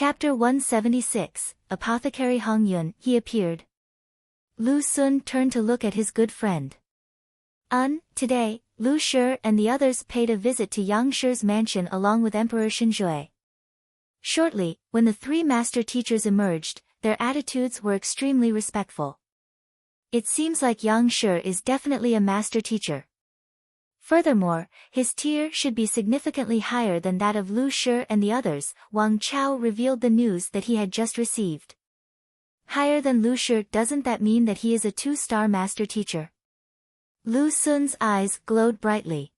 Chapter 176, Apothecary Hong Yun, he appeared. Lu Sun turned to look at his good friend. Today, Lu Shi and the others paid a visit to Yang Shi's mansion along with Emperor Zhui. Shortly, when the three master teachers emerged, their attitudes were extremely respectful. It seems like Yang Shi is definitely a master teacher. Furthermore, his tier should be significantly higher than that of Lu Shi and the others. Wang Chao revealed the news that he had just received. Higher than Lu Shi, doesn't that mean that he is a 2-star master teacher? Lu Sun's eyes glowed brightly.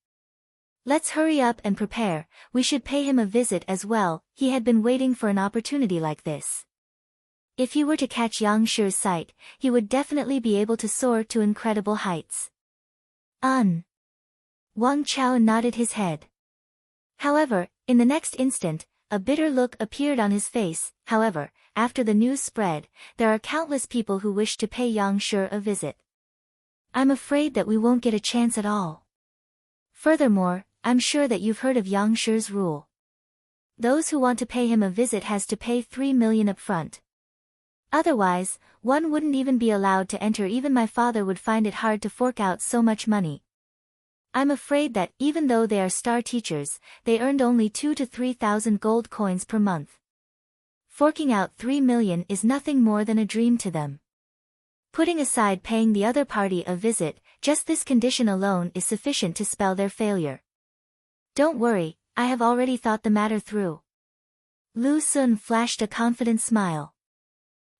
Let's hurry up and prepare, we should pay him a visit as well. He had been waiting for an opportunity like this. If he were to catch Yang Shi's sight, he would definitely be able to soar to incredible heights. Wang Chao nodded his head. However, in the next instant, a bitter look appeared on his face. However, after the news spread, there are countless people who wish to pay Yang Shi a visit. I'm afraid that we won't get a chance at all. Furthermore, I'm sure that you've heard of Yang Shi's rule. Those who want to pay him a visit has to pay 3 million upfront. Otherwise, one wouldn't even be allowed to enter. Even my father would find it hard to fork out so much money. I'm afraid that, even though they are star teachers, they earned only 2,000 to 3,000 gold coins per month. Forking out 3 million is nothing more than a dream to them. Putting aside paying the other party a visit, just this condition alone is sufficient to spell their failure. Don't worry, I have already thought the matter through. Lu Sun flashed a confident smile.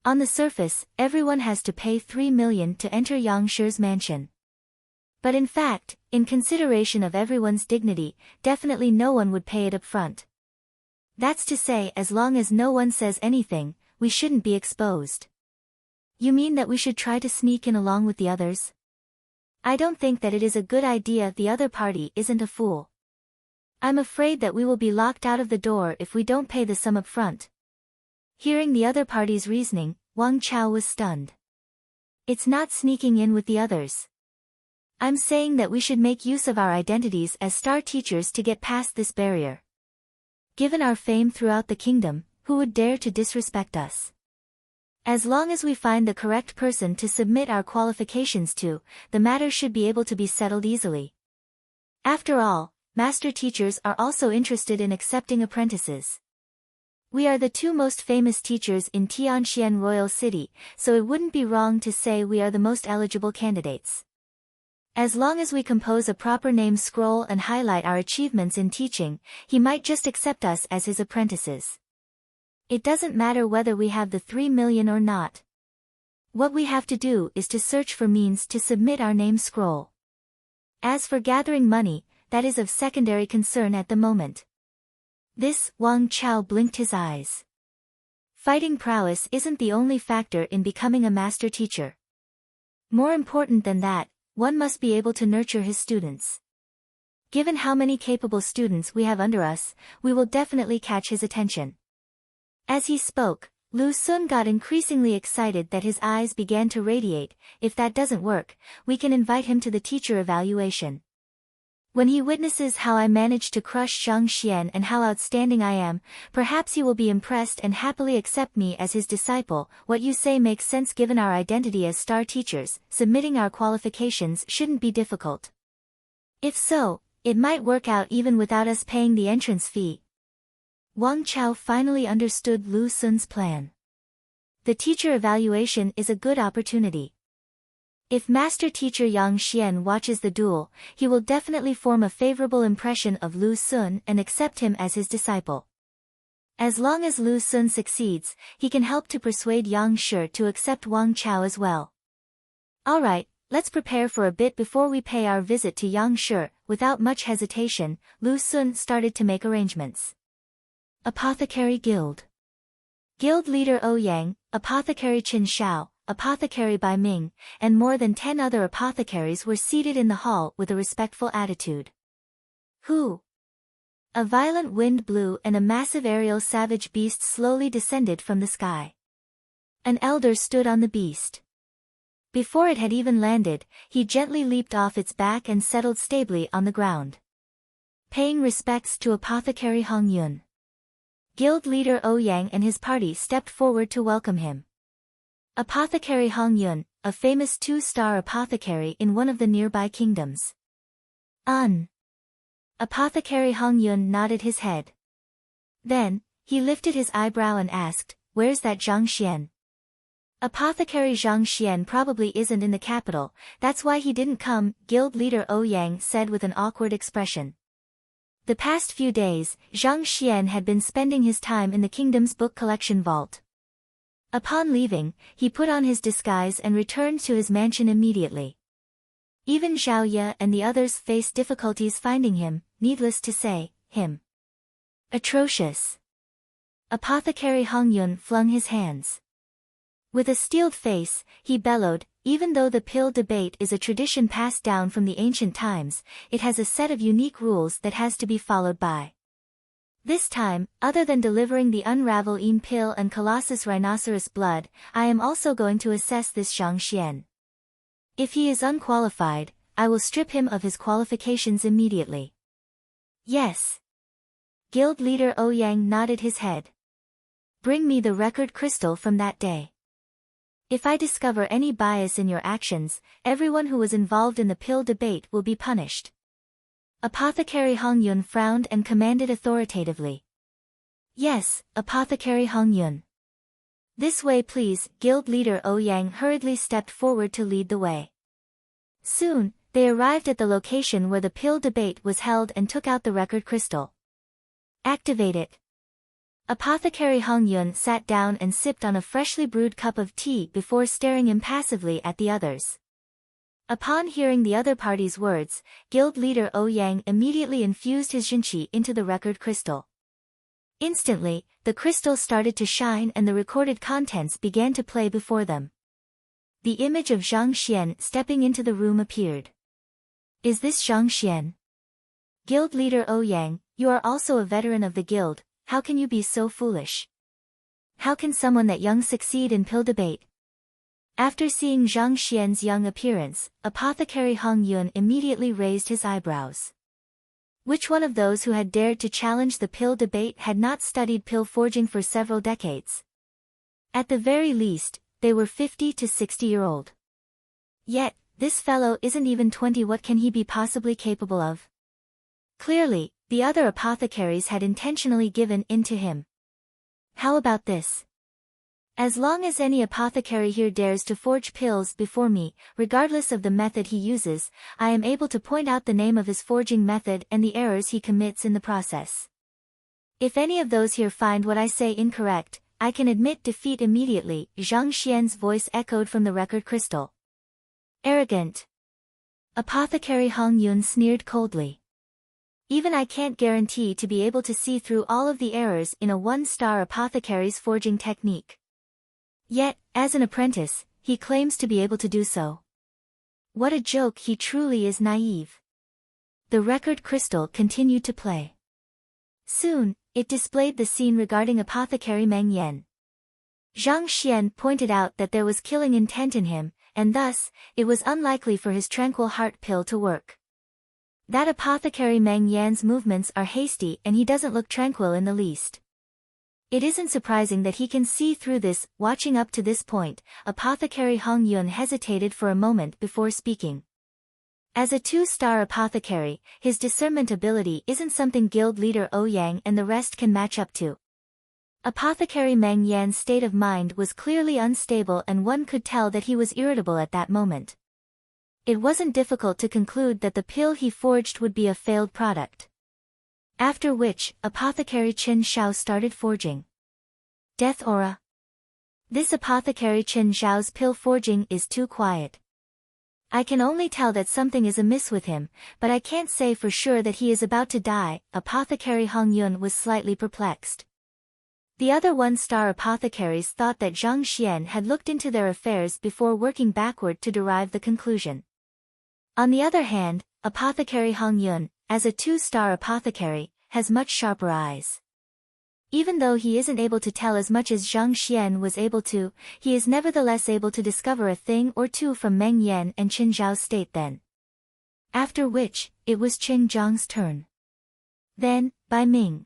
On the surface, everyone has to pay 3 million to enter Yang Shi's mansion. But in fact, in consideration of everyone's dignity, definitely no one would pay it up front. That's to say, as long as no one says anything, we shouldn't be exposed. You mean that we should try to sneak in along with the others? I don't think that it is a good idea. The other party isn't a fool. I'm afraid that we will be locked out of the door if we don't pay the sum up front. Hearing the other party's reasoning, Wang Chao was stunned. It's not sneaking in with the others. I'm saying that we should make use of our identities as star teachers to get past this barrier. Given our fame throughout the kingdom, who would dare to disrespect us? As long as we find the correct person to submit our qualifications to, the matter should be able to be settled easily. After all, master teachers are also interested in accepting apprentices. We are the 2 most famous teachers in Tianxian Royal City, so it wouldn't be wrong to say we are the most eligible candidates. As long as we compose a proper name scroll and highlight our achievements in teaching, he might just accept us as his apprentices. It doesn't matter whether we have the 3 million or not. What we have to do is to search for means to submit our name scroll. As for gathering money, that is of secondary concern at the moment. Wang Chao blinked his eyes. Fighting prowess isn't the only factor in becoming a master teacher. More important than that, one must be able to nurture his students. Given how many capable students we have under us, we will definitely catch his attention. As he spoke, Lu Sun got increasingly excited that his eyes began to radiate. If that doesn't work, we can invite him to the teacher evaluation. When he witnesses how I managed to crush Zhang Xian and how outstanding I am, perhaps he will be impressed and happily accept me as his disciple. What you say makes sense. Given our identity as star teachers, submitting our qualifications shouldn't be difficult. If so, it might work out even without us paying the entrance fee. Wang Chao finally understood Lu Sun's plan. The teacher evaluation is a good opportunity. If Master Teacher Yang Xian watches the duel, he will definitely form a favorable impression of Lu Sun and accept him as his disciple. As long as Lu Sun succeeds, he can help to persuade Yang Shi to accept Wang Chao as well. Alright, let's prepare for a bit before we pay our visit to Yang Shi. Without much hesitation, Lu Sun started to make arrangements. Apothecary Guild. Guild leader Ouyang, Apothecary Qin Shao, Apothecary Bai Ming, and more than 10 other apothecaries were seated in the hall with a respectful attitude. Who? A violent wind blew and a massive aerial savage beast slowly descended from the sky. An elder stood on the beast. Before it had even landed, he gently leaped off its back and settled stably on the ground. Paying respects to Apothecary Hong Yun. Guild leader Ouyang and his party stepped forward to welcome him. Apothecary Hong Yun, a famous 2-star apothecary in one of the nearby kingdoms. Apothecary Hong Yun nodded his head. Then, he lifted his eyebrow and asked, "Where's that Zhang Xian?" Apothecary Zhang Xian probably isn't in the capital, that's why he didn't come, Guild leader Ouyang said with an awkward expression. The past few days, Zhang Xian had been spending his time in the kingdom's book collection vault. Upon leaving, he put on his disguise and returned to his mansion immediately. Even Zhao Ye and the others faced difficulties finding him, needless to say, him. Atrocious. Apothecary Hong Yun flung his hands. With a steeled face, he bellowed, "Even though the pill debate is a tradition passed down from the ancient times, it has a set of unique rules that has to be followed by. This time, other than delivering the Unravel Eam pill and Colossus Rhinoceros blood, I am also going to assess this Zhang Xian. If he is unqualified, I will strip him of his qualifications immediately." "Yes." Guild leader Ouyang nodded his head. "Bring me the record crystal from that day. If I discover any bias in your actions, everyone who was involved in the pill debate will be punished." Apothecary Hong Yun frowned and commanded authoritatively. "Yes, Apothecary Hong Yun. This way please." Guild leader Ouyang hurriedly stepped forward to lead the way. Soon, they arrived at the location where the pill debate was held and took out the record crystal. "Activate it." Apothecary Hong Yun sat down and sipped on a freshly brewed cup of tea before staring impassively at the others. Upon hearing the other party's words, Guild leader Ouyang immediately infused his Jinqi into the record crystal. Instantly, the crystal started to shine and the recorded contents began to play before them. The image of Zhang Xian stepping into the room appeared. "Is this Zhang Xian?" "Guild leader Ouyang, you are also a veteran of the guild. How can you be so foolish? How can someone that young succeed in pill debate?" After seeing Zhang Xian's young appearance, Apothecary Hong Yun immediately raised his eyebrows. Which one of those who had dared to challenge the pill debate had not studied pill forging for several decades? At the very least, they were 50 to 60-year-old. Yet, this fellow isn't even 20. What can he be possibly capable of? Clearly, the other apothecaries had intentionally given in to him. How about this? As long as any apothecary here dares to forge pills before me, regardless of the method he uses, I am able to point out the name of his forging method and the errors he commits in the process. If any of those here find what I say incorrect, I can admit defeat immediately." Zhang Xian's voice echoed from the record crystal. "Arrogant." Apothecary Hong Yun sneered coldly. "Even I can't guarantee to be able to see through all of the errors in a 1-star apothecary's forging technique. Yet, as an apprentice, he claims to be able to do so. What a joke, he truly is naive." The record crystal continued to play. Soon, it displayed the scene regarding Apothecary Meng Yan. Zhang Xian pointed out that there was killing intent in him, and thus, it was unlikely for his tranquil heart pill to work. That Apothecary Meng Yan's movements are hasty and he doesn't look tranquil in the least. It isn't surprising that he can see through this. Watching up to this point, Apothecary Hong Yun hesitated for a moment before speaking. As a 2-star apothecary, his discernment ability isn't something Guild leader Ouyang and the rest can match up to. Apothecary Meng Yan's state of mind was clearly unstable and one could tell that he was irritable at that moment. It wasn't difficult to conclude that the pill he forged would be a failed product. After which, Apothecary Qin Zhao started forging. Death aura. This Apothecary Qin Zhao's pill forging is too quiet. I can only tell that something is amiss with him, but I can't say for sure that he is about to die. Apothecary Hong Yun was slightly perplexed. The other 1-star apothecaries thought that Zhang Xian had looked into their affairs before working backward to derive the conclusion. On the other hand, Apothecary Hong Yun, as a 2-star apothecary, has much sharper eyes. Even though he isn't able to tell as much as Zhang Xian was able to, he is nevertheless able to discover a thing or two from Meng Yan and Qin Zhao's state then. After which, it was Qing Zhang's turn. Then, Bai Ming.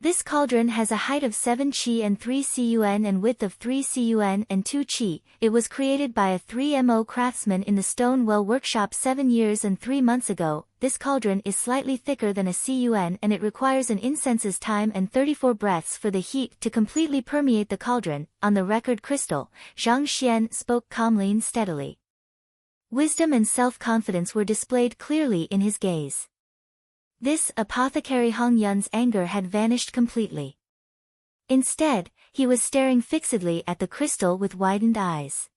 This cauldron has a height of 7 qi and 3 cun and width of 3 cun and 2 qi. It was created by a 3mo craftsman in the Stone Well workshop 7 years and 3 months ago. This cauldron is slightly thicker than a cun and it requires an incense's time and 34 breaths for the heat to completely permeate the cauldron. On the record crystal, Zhang Xian spoke calmly and steadily. Wisdom and self-confidence were displayed clearly in his gaze. This Apothecary Hong Yun's anger had vanished completely. Instead, he was staring fixedly at the crystal with widened eyes.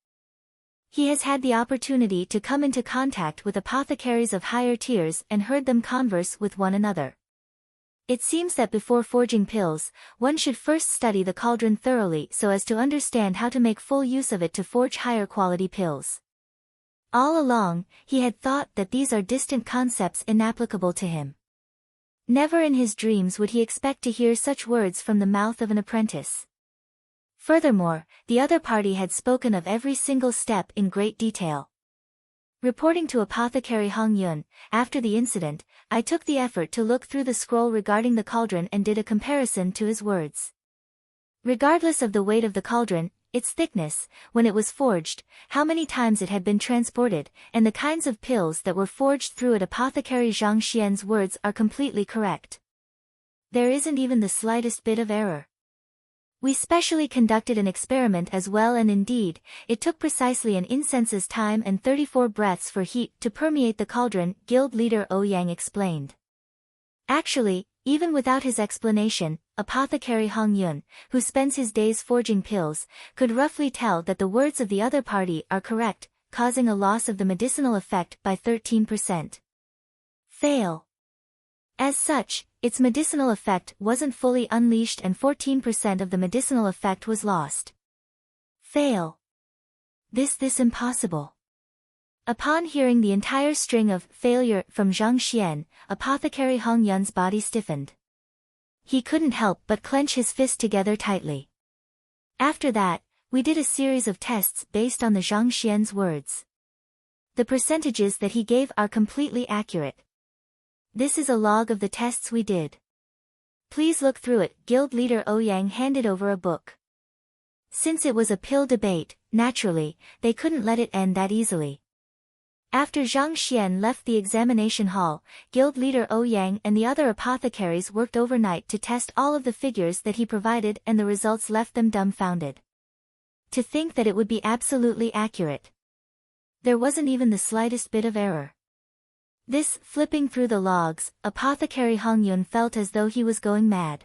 He has had the opportunity to come into contact with apothecaries of higher tiers and heard them converse with one another. It seems that before forging pills, one should first study the cauldron thoroughly so as to understand how to make full use of it to forge higher quality pills. All along, he had thought that these are distant concepts inapplicable to him. Never in his dreams would he expect to hear such words from the mouth of an apprentice. Furthermore, the other party had spoken of every single step in great detail. Reporting to Apothecary Hong Yun, after the incident, I took the effort to look through the scroll regarding the cauldron and did a comparison to his words. Regardless of the weight of the cauldron, its thickness, when it was forged, how many times it had been transported, and the kinds of pills that were forged through it, Apothecary Zhang Xian's words are completely correct. There isn't even the slightest bit of error. We specially conducted an experiment as well, and indeed, it took precisely an incense's time and 34 breaths for heat to permeate the cauldron, guild leader Ouyang explained. Actually, even without his explanation, Apothecary Hong Yun, who spends his days forging pills, could roughly tell that the words of the other party are correct, causing a loss of the medicinal effect by 13%. Fail. As such, its medicinal effect wasn't fully unleashed and 14% of the medicinal effect was lost. Fail. This impossible. Upon hearing the entire string of failure from Zhang Xian, Apothecary Hong Yun's body stiffened. He couldn't help but clench his fist together tightly. After that, we did a series of tests based on the Zhang Xian's words. The percentages that he gave are completely accurate. This is a log of the tests we did. Please look through it. Guild leader Ouyang handed over a book. Since it was a pill debate, naturally, they couldn't let it end that easily. After Zhang Xian left the examination hall, guild leader Ouyang and the other apothecaries worked overnight to test all of the figures that he provided, and the results left them dumbfounded. To think that it would be absolutely accurate. There wasn't even the slightest bit of error. This, flipping through the logs, Apothecary Hong Yun felt as though he was going mad.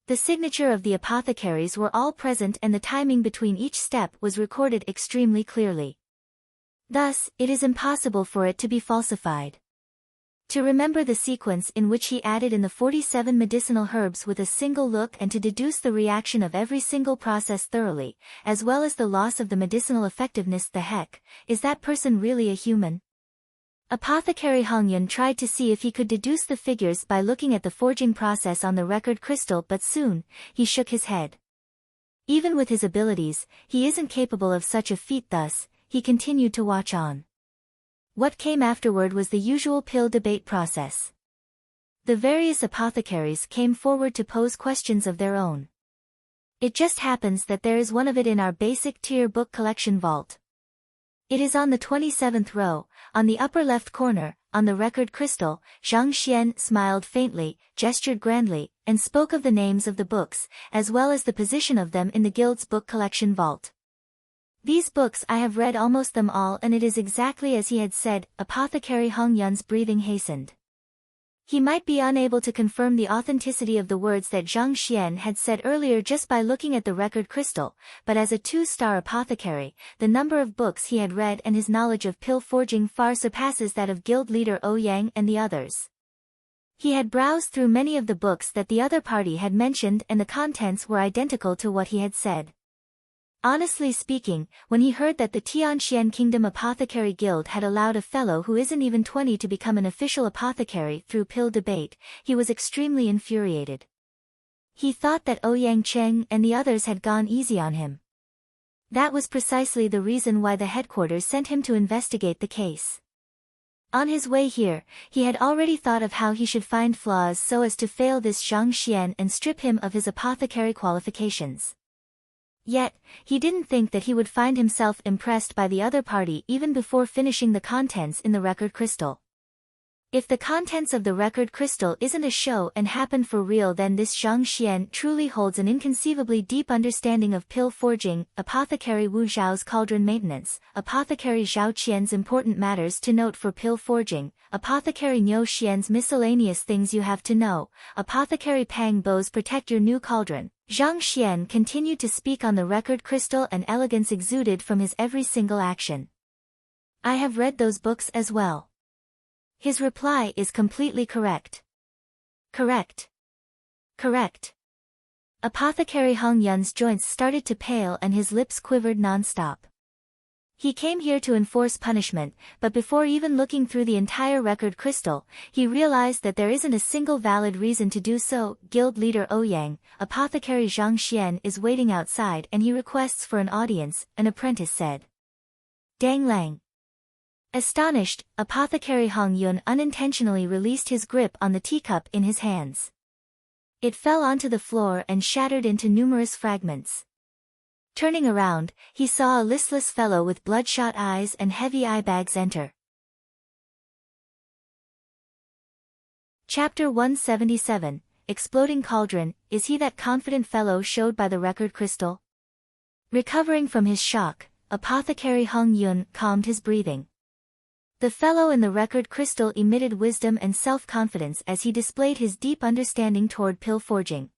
The signature of the apothecaries were all present and the timing between each step was recorded extremely clearly. Thus, it is impossible for it to be falsified. To remember the sequence in which he added in the 47 medicinal herbs with a single look and to deduce the reaction of every single process thoroughly, as well as the loss of the medicinal effectiveness, the heck, is that person really a human? Apothecary Hong Yun tried to see if he could deduce the figures by looking at the forging process on the record crystal, but soon, he shook his head. Even with his abilities, he isn't capable of such a feat. Thus, he continued to watch on. What came afterward was the usual pill debate process. The various apothecaries came forward to pose questions of their own. It just happens that there is one of it in our basic tier book collection vault. It is on the 27th row, on the upper left corner, on the record crystal. Zhang Xian smiled faintly, gestured grandly, and spoke of the names of the books, as well as the position of them in the guild's book collection vault. These books I have read almost them all, and it is exactly as he had said. Apothecary Hong Yun's breathing hastened. He might be unable to confirm the authenticity of the words that Zhang Xian had said earlier just by looking at the record crystal, but as a 2-star apothecary, the number of books he had read and his knowledge of pill forging far surpasses that of guild leader Ouyang and the others. He had browsed through many of the books that the other party had mentioned, and the contents were identical to what he had said. Honestly speaking, when he heard that the Tianxian Kingdom Apothecary Guild had allowed a fellow who isn't even 20 to become an official apothecary through pill debate, he was extremely infuriated. He thought that Ouyang Cheng and the others had gone easy on him. That was precisely the reason why the headquarters sent him to investigate the case. On his way here, he had already thought of how he should find flaws so as to fail this Zhang Xian and strip him of his apothecary qualifications. Yet, he didn't think that he would find himself impressed by the other party even before finishing the contents in the record crystal. If the contents of the record crystal isn't a show and happen for real, then this Zhang Xian truly holds an inconceivably deep understanding of pill forging, Apothecary Wu Zhao's cauldron maintenance, Apothecary Zhao Qian's important matters to note for pill forging, Apothecary Niu Xian's miscellaneous things you have to know, Apothecary Pang Bo's protect your new cauldron. Zhang Xian continued to speak on the record crystal, and elegance exuded from his every single action. I have read those books as well. His reply is completely correct. Correct. Correct. Apothecary Hong Yun's joints started to pale and his lips quivered non-stop. He came here to enforce punishment, but before even looking through the entire record crystal, he realized that there isn't a single valid reason to do so. Guild leader Ouyang, Apothecary Zhang Xian is waiting outside and he requests for an audience, an apprentice said. Dang Lang. Astonished, Apothecary Hong Yun unintentionally released his grip on the teacup in his hands. It fell onto the floor and shattered into numerous fragments. Turning around, he saw a listless fellow with bloodshot eyes and heavy eye bags enter. Chapter 177, Exploding Cauldron. Is he that confident fellow showed by the record crystal? Recovering from his shock, Apothecary Hong Yun calmed his breathing. The fellow in the record crystal emitted wisdom and self-confidence as he displayed his deep understanding toward pill forging.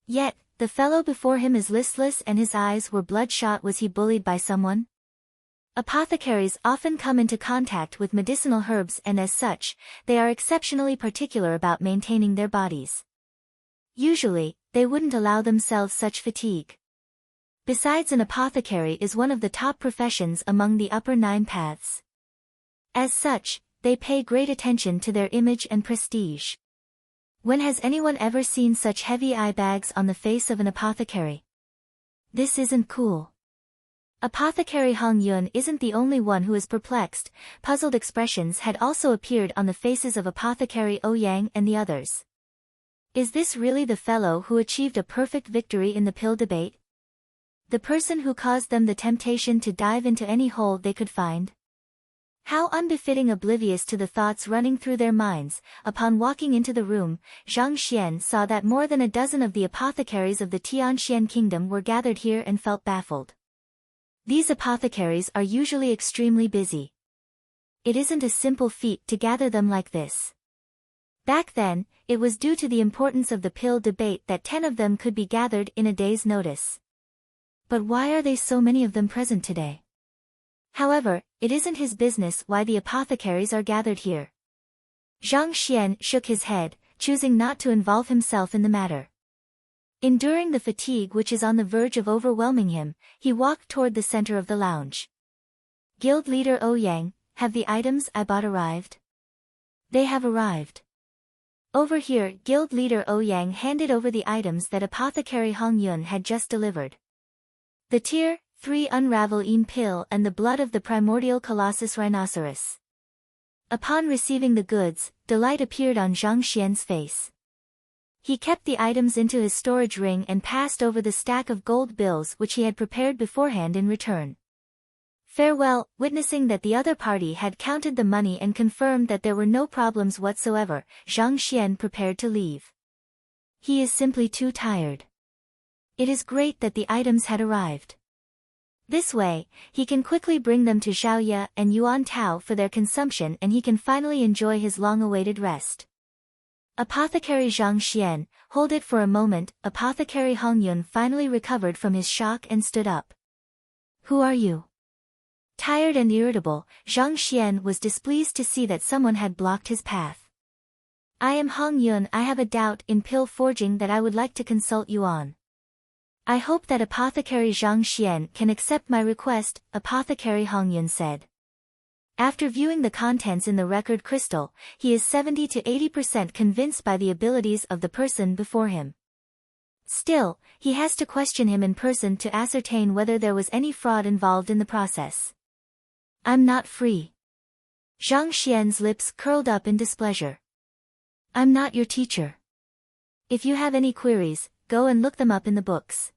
Yet, the fellow before him is listless and his eyes were bloodshot. Was he bullied by someone? Apothecaries often come into contact with medicinal herbs and as such, they are exceptionally particular about maintaining their bodies. Usually, they wouldn't allow themselves such fatigue. Besides, an apothecary is one of the top professions among the upper 9 paths. As such, they pay great attention to their image and prestige. When has anyone ever seen such heavy eye bags on the face of an apothecary? This isn't cool. Apothecary Hong Yun isn't the only one who is perplexed. Puzzled expressions had also appeared on the faces of Apothecary Ouyang and the others. Is this really the fellow who achieved a perfect victory in the pill debate? The person who caused them the temptation to dive into any hole they could find? How unbefitting! Oblivious to the thoughts running through their minds, upon walking into the room, Zhang Xian saw that more than a dozen of the apothecaries of the Tianxian kingdom were gathered here and felt baffled. These apothecaries are usually extremely busy. It isn't a simple feat to gather them like this. Back then, it was due to the importance of the pill debate that 10 of them could be gathered in a day's notice. But why are there so many of them present today? However, it isn't his business why the apothecaries are gathered here. Zhang Xian shook his head, choosing not to involve himself in the matter. Enduring the fatigue which is on the verge of overwhelming him, he walked toward the center of the lounge. Guild leader Ouyang, have the items I bought arrived? They have arrived. Over here. Guild leader Ouyang handed over the items that Apothecary Hong Yun had just delivered. The Tier 3 Unravel-Een pill and the blood of the primordial colossus rhinoceros. Upon receiving the goods, delight appeared on Zhang Xian's face. He kept the items into his storage ring and passed over the stack of gold bills which he had prepared beforehand in return. Farewell. Witnessing that the other party had counted the money and confirmed that there were no problems whatsoever, Zhang Xian prepared to leave. He is simply too tired. It is great that the items had arrived. This way, he can quickly bring them to Zhaoye and Yuan Tao for their consumption and he can finally enjoy his long-awaited rest. Apothecary Zhang Xian, hold it for a moment. Apothecary Hong Yun finally recovered from his shock and stood up. Who are you? Tired and irritable, Zhang Xian was displeased to see that someone had blocked his path. I am Hong Yun. I have a doubt in pill forging that I would like to consult you on. I hope that Apothecary Zhang Xian can accept my request, Apothecary Hong Yun said. After viewing the contents in the record crystal, he is 70 to 80% convinced by the abilities of the person before him. Still, he has to question him in person to ascertain whether there was any fraud involved in the process. I'm not free. Zhang Xian's lips curled up in displeasure. I'm not your teacher. If you have any queries, go and look them up in the books.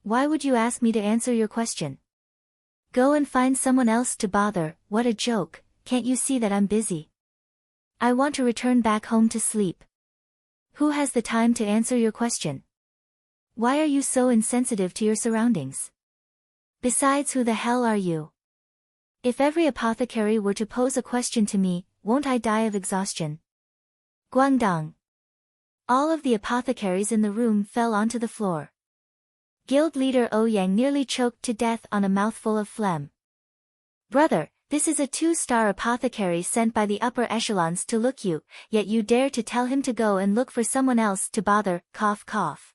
Why would you ask me to answer your question? Go and find someone else to bother. What a joke, can't you see that I'm busy? I want to return back home to sleep. Who has the time to answer your question? Why are you so insensitive to your surroundings? Besides, who the hell are you? If every apothecary were to pose a question to me, won't I die of exhaustion? Guangdong. All of the apothecaries in the room fell onto the floor. Guild leader Ouyang nearly choked to death on a mouthful of phlegm. Brother, this is a 2-star apothecary sent by the upper echelons to look you, yet you dare to tell him to go and look for someone else to bother, cough cough.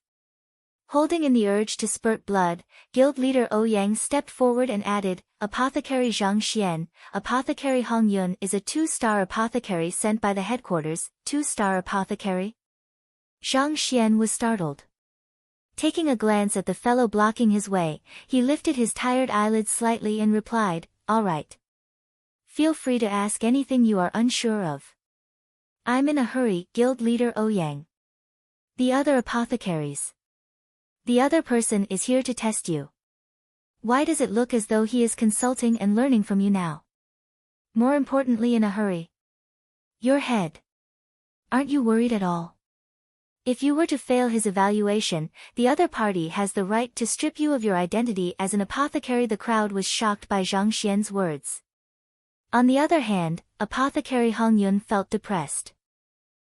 Holding in the urge to spurt blood, guild leader Ouyang stepped forward and added, Apothecary Zhang Xian, Apothecary Hong Yun is a 2-star apothecary sent by the headquarters. 2-star apothecary? Zhang Xian was startled. Taking a glance at the fellow blocking his way, he lifted his tired eyelids slightly and replied, all right. Feel free to ask anything you are unsure of. I'm in a hurry, guild leader Ouyang. The other apothecaries. The other person is here to test you. Why does it look as though he is consulting and learning from you now? More importantly, in a hurry. Your head. Aren't you worried at all? If you were to fail his evaluation, the other party has the right to strip you of your identity as an apothecary. The crowd was shocked by Zhang Xian's words. On the other hand, Apothecary Hong Yun felt depressed.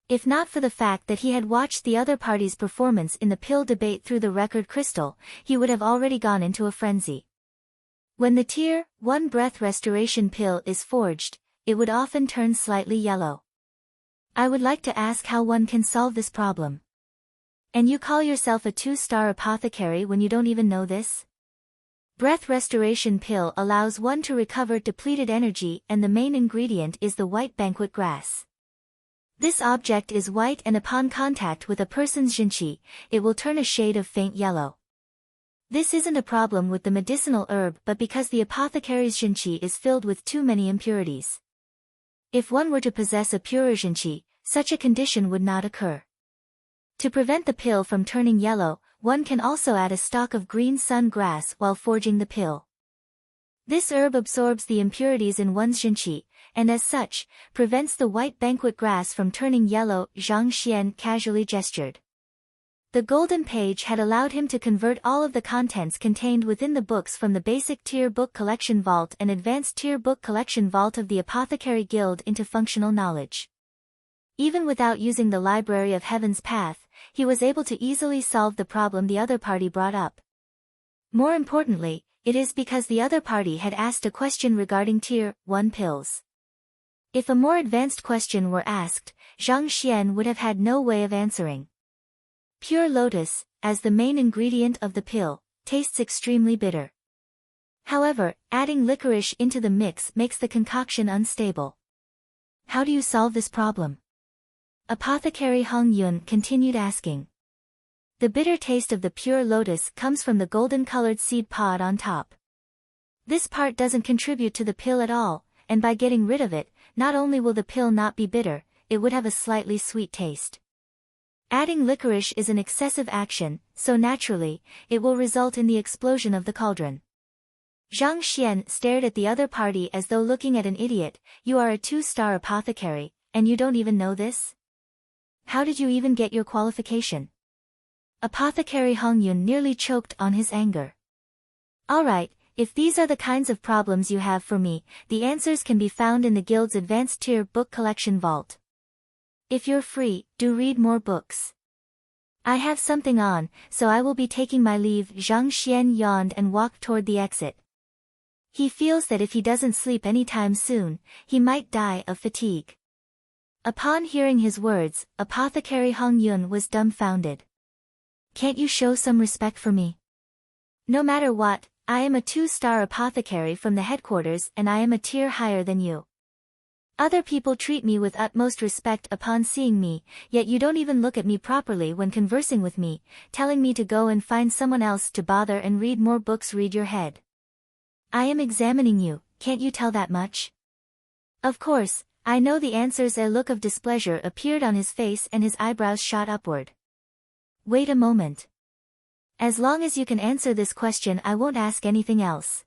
If not for the fact that he had watched the other party's performance in the pill debate through the record crystal, he would have already gone into a frenzy. When the Tier 1 breath restoration pill is forged, it would often turn slightly yellow. I would like to ask how one can solve this problem. And you call yourself a 2-star apothecary when you don't even know this? Breath restoration pill allows one to recover depleted energy, and the main ingredient is the white banquet grass. This object is white, and upon contact with a person's jinqi, it will turn a shade of faint yellow. This isn't a problem with the medicinal herb but because the apothecary's jinqi is filled with too many impurities. If one were to possess a purer jinqi, such a condition would not occur. To prevent the pill from turning yellow, one can also add a stalk of green sun grass while forging the pill. This herb absorbs the impurities in one's jinqi, and as such, prevents the white banquet grass from turning yellow. Zhang Xian casually gestured. The golden page had allowed him to convert all of the contents contained within the books from the basic tier book collection vault and advanced tier book collection vault of the Apothecary Guild into functional knowledge. Even without using the Library of Heaven's Path, he was able to easily solve the problem the other party brought up. More importantly, it is because the other party had asked a question regarding Tier 1 pills. If a more advanced question were asked, Zhang Xian would have had no way of answering. Pure lotus, as the main ingredient of the pill, tastes extremely bitter. However, adding licorice into the mix makes the concoction unstable. How do you solve this problem? Apothecary Hong Yun continued asking. The bitter taste of the pure lotus comes from the golden-colored seed pod on top. This part doesn't contribute to the pill at all, and by getting rid of it, not only will the pill not be bitter, it would have a slightly sweet taste. Adding licorice is an excessive action, so naturally, it will result in the explosion of the cauldron. Zhang Xian stared at the other party as though looking at an idiot. You are a 2-star apothecary, and you don't even know this? How did you even get your qualification? Apothecary Hong Yun nearly choked on his anger. Alright, if these are the kinds of problems you have for me, the answers can be found in the guild's advanced tier book collection vault. If you're free, do read more books. I have something on, so I will be taking my leave. Zhang Xian yawned and walked toward the exit. He feels that if he doesn't sleep anytime soon, he might die of fatigue. Upon hearing his words, Apothecary Hong Yun was dumbfounded. Can't you show some respect for me? No matter what, I am a 2-star apothecary from the headquarters and I am a tier higher than you. Other people treat me with utmost respect upon seeing me, yet you don't even look at me properly when conversing with me, telling me to go and find someone else to bother and read more books. Read your head. I am examining you, can't you tell that much? Of course, I know the answers. A look of displeasure appeared on his face and his eyebrows shot upward. Wait a moment. As long as you can answer this question, I won't ask anything else.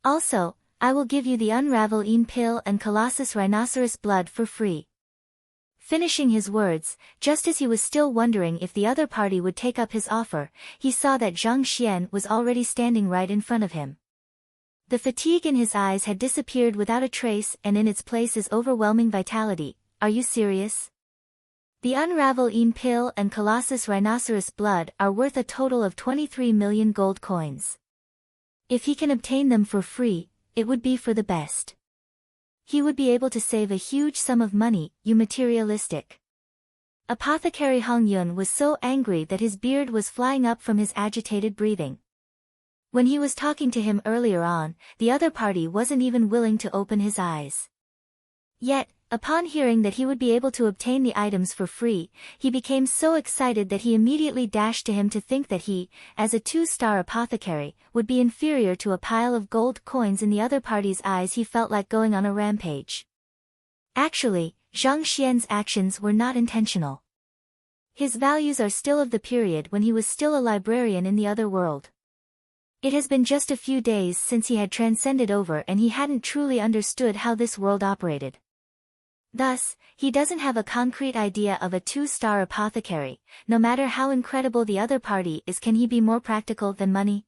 Also, I will give you the Unravel Een pill and Colossus Rhinoceros blood for free. Finishing his words, just as he was still wondering if the other party would take up his offer, he saw that Zhang Xian was already standing right in front of him. The fatigue in his eyes had disappeared without a trace, and in its place is overwhelming vitality. Are you serious? The Unravel Een pill and Colossus Rhinoceros blood are worth a total of 23 million gold coins. If he can obtain them for free, it would be for the best. He would be able to save a huge sum of money. You materialistic. Apothecary Hong Yun was so angry that his beard was flying up from his agitated breathing. When he was talking to him earlier on, the other party wasn't even willing to open his eyes. Yet, upon hearing that he would be able to obtain the items for free, he became so excited that he immediately dashed to him. To think that he, as a 2-star apothecary, would be inferior to a pile of gold coins in the other party's eyes, he felt like going on a rampage. Actually, Zhang Xian's actions were not intentional. His values are still of the period when he was still a librarian in the other world. It has been just a few days since he had transcended over, and he hadn't truly understood how this world operated. Thus, he doesn't have a concrete idea of a 2-star apothecary. No matter how incredible the other party is, can he be more practical than money?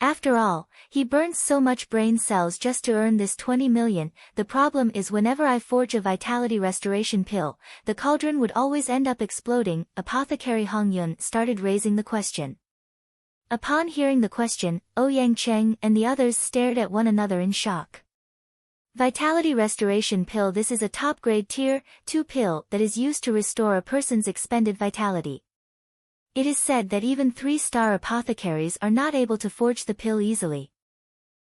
After all, he burns so much brain cells just to earn this 20 million. The problem is, whenever I forge a vitality restoration pill, the cauldron would always end up exploding. Apothecary Hong Yun started raising the question. Upon hearing the question, Ouyang Cheng and the others stared at one another in shock. Vitality restoration pill. This is a top-grade tier 2 pill that is used to restore a person's expended vitality. It is said that even 3-star apothecaries are not able to forge the pill easily.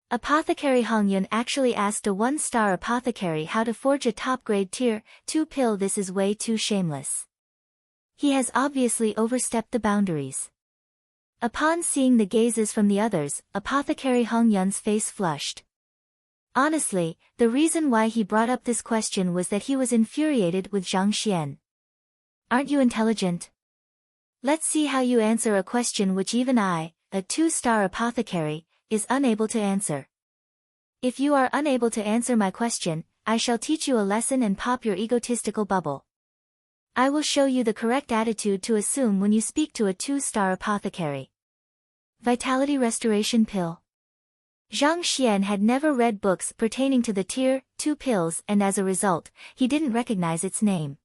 Apothecary Hong Yun actually asked a 1-star apothecary how to forge a top-grade tier 2 pill. This is way too shameless. He has obviously overstepped the boundaries. Upon seeing the gazes from the others, Apothecary Hong Yun's face flushed. Honestly, the reason why he brought up this question was that he was infuriated with Zhang Xian. Aren't you intelligent? Let's see how you answer a question which even I, a 2-star apothecary, is unable to answer. If you are unable to answer my question, I shall teach you a lesson and pop your egotistical bubble. I will show you the correct attitude to assume when you speak to a 2-star apothecary. Vitality restoration pill. Zhang Xian had never read books pertaining to the tier 2 pills, and as a result, he didn't recognize its name.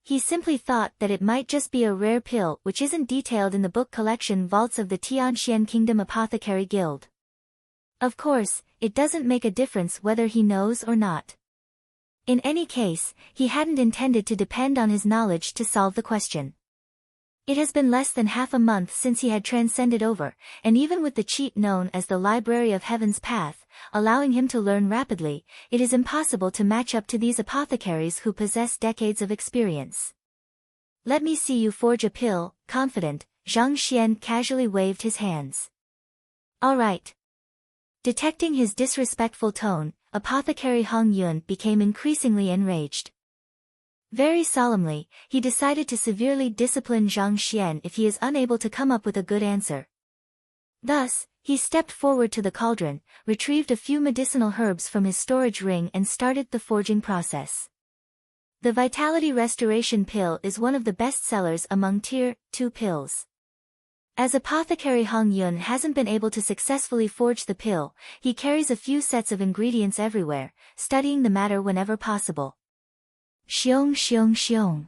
He simply thought that it might just be a rare pill which isn't detailed in the book collection vaults of the Tianxian Kingdom Apothecary Guild. Of course, it doesn't make a difference whether he knows or not. In any case, he hadn't intended to depend on his knowledge to solve the question. It has been less than half a month since he had transcended over, and even with the cheat known as the Library of Heaven's Path, allowing him to learn rapidly, it is impossible to match up to these apothecaries who possess decades of experience. Let me see you forge a pill. Confident, Zhang Xian casually waved his hands. All right. Detecting his disrespectful tone, Apothecary Hong Yun became increasingly enraged. Very solemnly, he decided to severely discipline Zhang Xian if he is unable to come up with a good answer. Thus, he stepped forward to the cauldron, retrieved a few medicinal herbs from his storage ring and started the forging process. The Vitality Restoration Pill is one of the best sellers among Tier 2 pills. As Apothecary Hong Yun hasn't been able to successfully forge the pill, he carries a few sets of ingredients everywhere, studying the matter whenever possible. Xiong xiong xiong.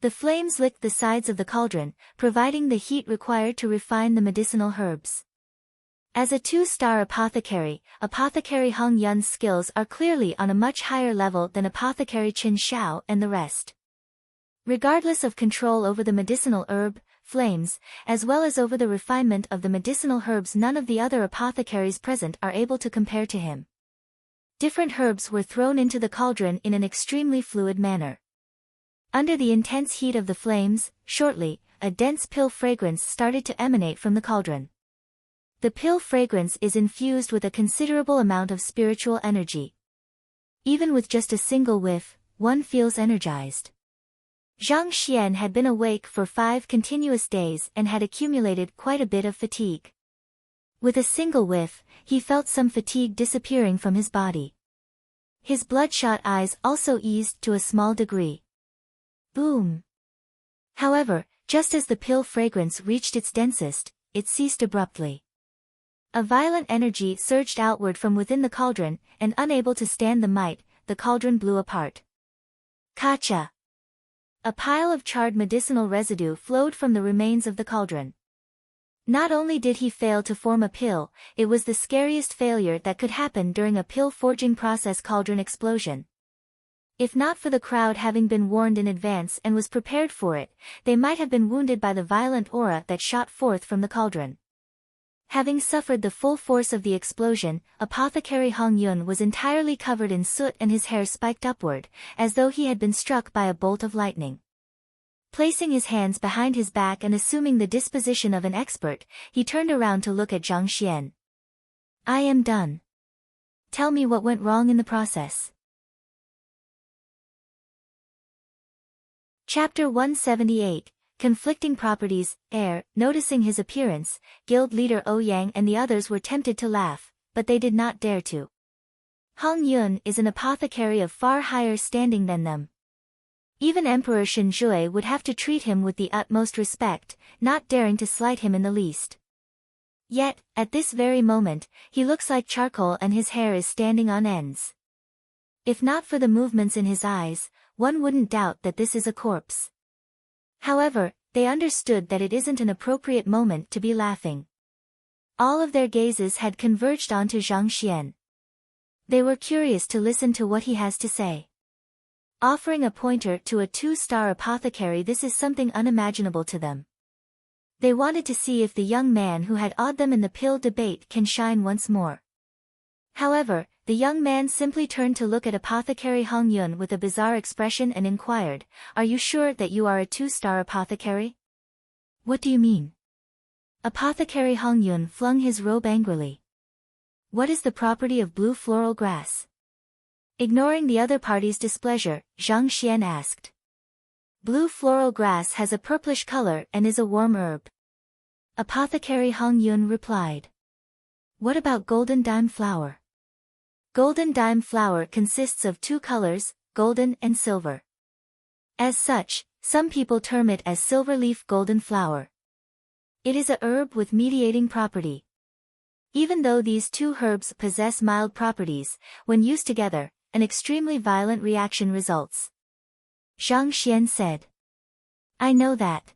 The flames licked the sides of the cauldron, providing the heat required to refine the medicinal herbs. As a 2-star apothecary, Apothecary Hong Yun's skills are clearly on a much higher level than Apothecary Qin Shao and the rest. Regardless of control over the medicinal herb, flames, as well as over the refinement of the medicinal herbs, none of the other apothecaries present are able to compare to him. Different herbs were thrown into the cauldron in an extremely fluid manner. Under the intense heat of the flames, shortly, a dense pill fragrance started to emanate from the cauldron. The pill fragrance is infused with a considerable amount of spiritual energy. Even with just a single whiff, one feels energized. Zhang Xian had been awake for 5 continuous days and had accumulated quite a bit of fatigue. With a single whiff, he felt some fatigue disappearing from his body. His bloodshot eyes also eased to a small degree. Boom! However, just as the pill fragrance reached its densest, it ceased abruptly. A violent energy surged outward from within the cauldron, and unable to stand the might, the cauldron blew apart. Kacha! A pile of charred medicinal residue flowed from the remains of the cauldron. Not only did he fail to form a pill, it was the scariest failure that could happen during a pill forging process cauldron explosion. If not for the crowd having been warned in advance and was prepared for it, they might have been wounded by the violent aura that shot forth from the cauldron. Having suffered the full force of the explosion, Apothecary Hong Yun was entirely covered in soot and his hair spiked upward, as though he had been struck by a bolt of lightning. Placing his hands behind his back and assuming the disposition of an expert, he turned around to look at Zhang Xian. I am done. Tell me what went wrong in the process. Chapter 178, Conflicting Properties, Air. Noticing his appearance, guild leader Ouyang and the others were tempted to laugh, but they did not dare to. Hong Yun is an apothecary of far higher standing than them. Even Emperor Zhui would have to treat him with the utmost respect, not daring to slight him in the least. Yet, at this very moment, he looks like charcoal and his hair is standing on ends. If not for the movements in his eyes, one wouldn't doubt that this is a corpse. However, they understood that it isn't an appropriate moment to be laughing. All of their gazes had converged onto Zhang Xian. They were curious to listen to what he has to say. Offering a pointer to a 2-star apothecary, this is something unimaginable to them. They wanted to see if the young man who had awed them in the pill debate can shine once more. However, the young man simply turned to look at Apothecary Hong Yun with a bizarre expression and inquired, "Are you sure that you are a 2-star apothecary?" "What do you mean?" Apothecary Hong Yun flung his robe angrily. "What is the property of blue floral grass?" Ignoring the other party's displeasure, Zhang Xian asked. "Blue floral grass has a purplish color and is a warm herb." Apothecary Hong Yun replied. "What about golden dime flower?" Golden dime flower consists of 2 colors, golden and silver. As such, some people term it as silver-leaf golden flower. It is a herb with mediating property. Even though these 2 herbs possess mild properties, when used together, an extremely violent reaction results. Zhang Xian said. "I know that.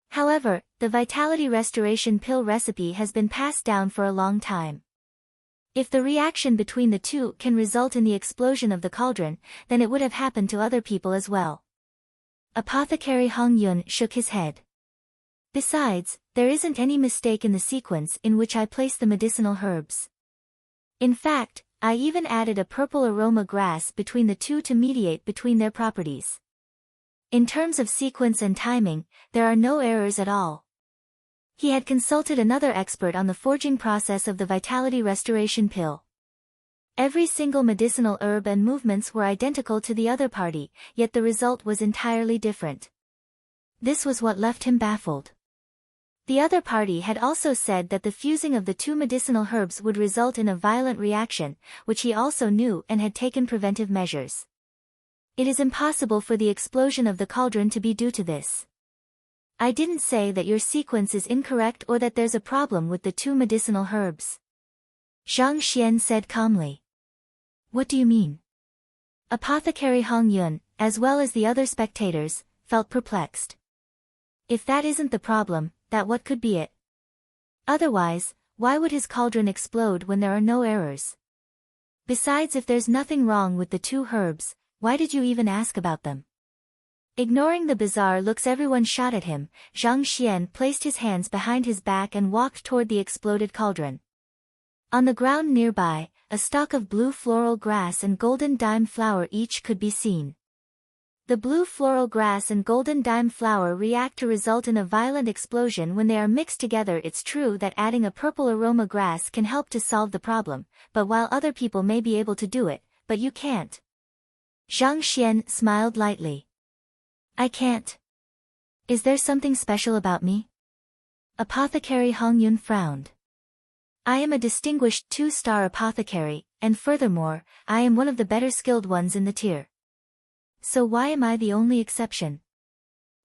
However, the vitality restoration pill recipe has been passed down for a long time. If the reaction between the 2 can result in the explosion of the cauldron, then it would have happened to other people as well." Apothecary Hong Yun shook his head. "Besides, there isn't any mistake in the sequence in which I place the medicinal herbs. In fact, I even added a purple aroma grass between the 2 to mediate between their properties. In terms of sequence and timing, there are no errors at all." He had consulted another expert on the forging process of the vitality restoration pill. Every single medicinal herb and movements were identical to the other party, yet the result was entirely different. This was what left him baffled. The other party had also said that the fusing of the 2 medicinal herbs would result in a violent reaction, which he also knew and had taken preventive measures. It is impossible for the explosion of the cauldron to be due to this. I didn't say that your sequence is incorrect or that there's a problem with the 2 medicinal herbs. Zhang Xian said calmly. What do you mean? Apothecary Hong Yun, as well as the other spectators, felt perplexed. If that isn't the problem, that what could be it? Otherwise, why would his cauldron explode when there are no errors? Besides, if there's nothing wrong with the 2 herbs, why did you even ask about them? Ignoring the bizarre looks everyone shot at him, Zhang Xian placed his hands behind his back and walked toward the exploded cauldron. On the ground nearby, a stalk of blue floral grass and golden dime flower each could be seen. The blue floral grass and golden dime flower react to result in a violent explosion when they are mixed together. It's true that adding a purple aroma grass can help to solve the problem, but while other people may be able to do it, but you can't. Zhang Xian smiled lightly. I can't. Is there something special about me? Apothecary Hongyun frowned. I am a distinguished 2-star apothecary, and furthermore, I am one of the better skilled ones in the tier. So why am I the only exception?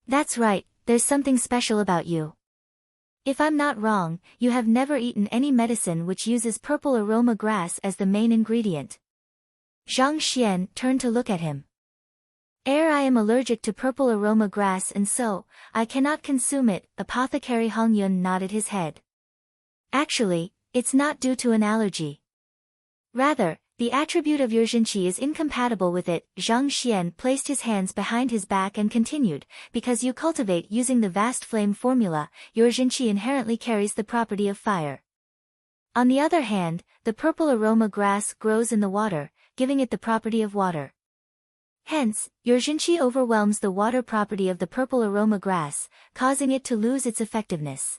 That's right, there's something special about you. If I'm not wrong, you have never eaten any medicine which uses purple aroma grass as the main ingredient. Zhang Xian turned to look at him. I am allergic to purple aroma grass and so, I cannot consume it. Apothecary Hongyun nodded his head. Actually, it's not due to an allergy. Rather, the attribute of your zhenqi is incompatible with it. Zhang Xian placed his hands behind his back and continued, because you cultivate using the vast flame formula, your zhenqi inherently carries the property of fire. On the other hand, the purple aroma grass grows in the water, giving it the property of water. Hence, your zhenqi overwhelms the water property of the purple aroma grass, causing it to lose its effectiveness.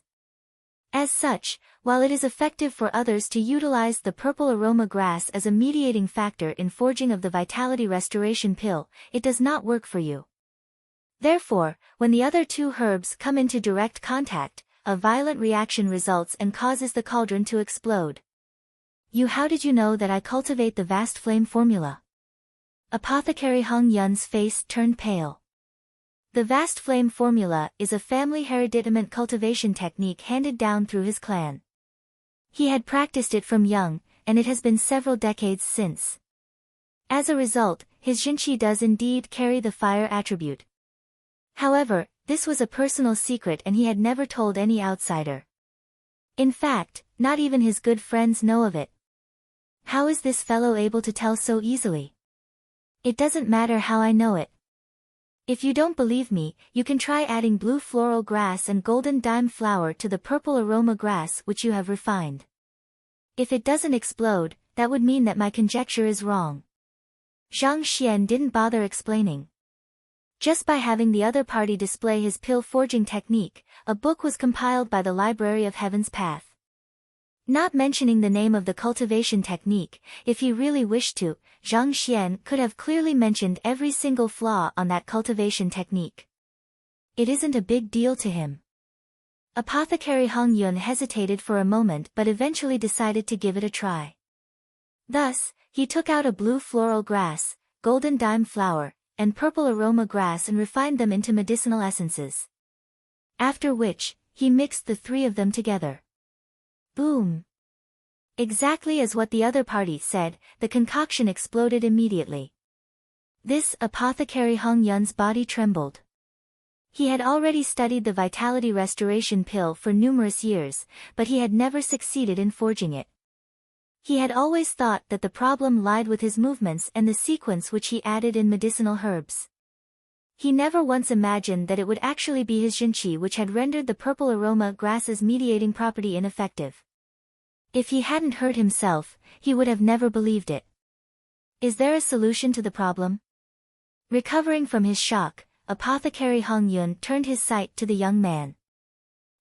As such, while it is effective for others to utilize the purple aroma grass as a mediating factor in forging of the vitality restoration pill, it does not work for you. Therefore, when the other two herbs come into direct contact, a violent reaction results and causes the cauldron to explode. How did you know that I cultivate the vast flame formula? Apothecary Hong Yun's face turned pale. The vast flame formula is a family hereditament cultivation technique handed down through his clan. He had practiced it from young, and it has been several decades since. As a result, his zhenqi does indeed carry the fire attribute. However, this was a personal secret and he had never told any outsider. In fact, not even his good friends know of it. How is this fellow able to tell so easily? It doesn't matter how I know it. If you don't believe me, you can try adding blue floral grass and golden dime flower to the purple aroma grass which you have refined. If it doesn't explode, that would mean that my conjecture is wrong. Zhang Xian didn't bother explaining. Just by having the other party display his pill forging technique, a book was compiled by the Library of Heaven's Path. Not mentioning the name of the cultivation technique, if he really wished to, Zhang Xian could have clearly mentioned every single flaw on that cultivation technique. It isn't a big deal to him. Apothecary Hong Yun hesitated for a moment but eventually decided to give it a try. Thus, he took out a blue floral grass, golden dime flower, and purple aroma grass and refined them into medicinal essences. After which, he mixed the three of them together. Boom! Exactly as what the other party said, the concoction exploded immediately. This Apothecary Hong Yun's body trembled. He had already studied the vitality restoration pill for numerous years, but he had never succeeded in forging it. He had always thought that the problem lied with his movements and the sequence which he added in medicinal herbs. He never once imagined that it would actually be his zhenqi which had rendered the purple aroma grass's mediating property ineffective. If he hadn't hurt himself, he would have never believed it. Is there a solution to the problem? Recovering from his shock, Apothecary Hong Yun turned his sight to the young man.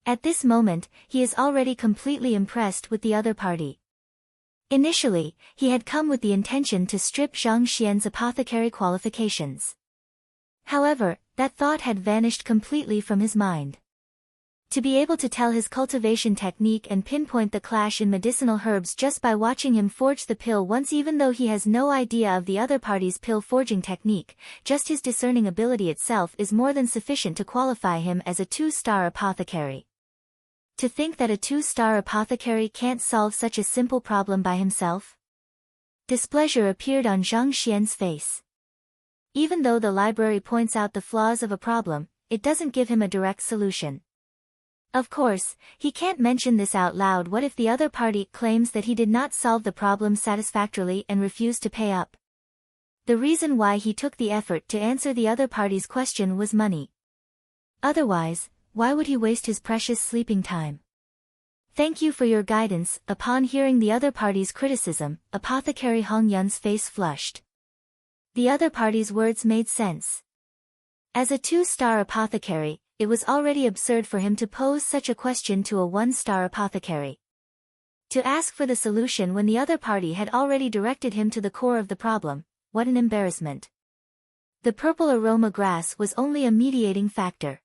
At this moment, he is already completely impressed with the other party. Initially, he had come with the intention to strip Zhang Xian's apothecary qualifications. However, that thought had vanished completely from his mind. To be able to tell his cultivation technique and pinpoint the clash in medicinal herbs just by watching him forge the pill once, even though he has no idea of the other party's pill forging technique, just his discerning ability itself is more than sufficient to qualify him as a 2-star apothecary. To think that a 2-star apothecary can't solve such a simple problem by himself? Displeasure appeared on Zhang Xian's face. Even though the library points out the flaws of a problem, it doesn't give him a direct solution. Of course, he can't mention this out loud. What if the other party claims that he did not solve the problem satisfactorily and refused to pay up? The reason why he took the effort to answer the other party's question was money. Otherwise, why would he waste his precious sleeping time? Thank you for your guidance. Upon hearing the other party's criticism, Apothecary Hong Yun's face flushed. The other party's words made sense. As a 2-star apothecary, it was already absurd for him to pose such a question to a 1-star apothecary. To ask for the solution when the other party had already directed him to the core of the problem, what an embarrassment. The purple aroma grass was only a mediating factor.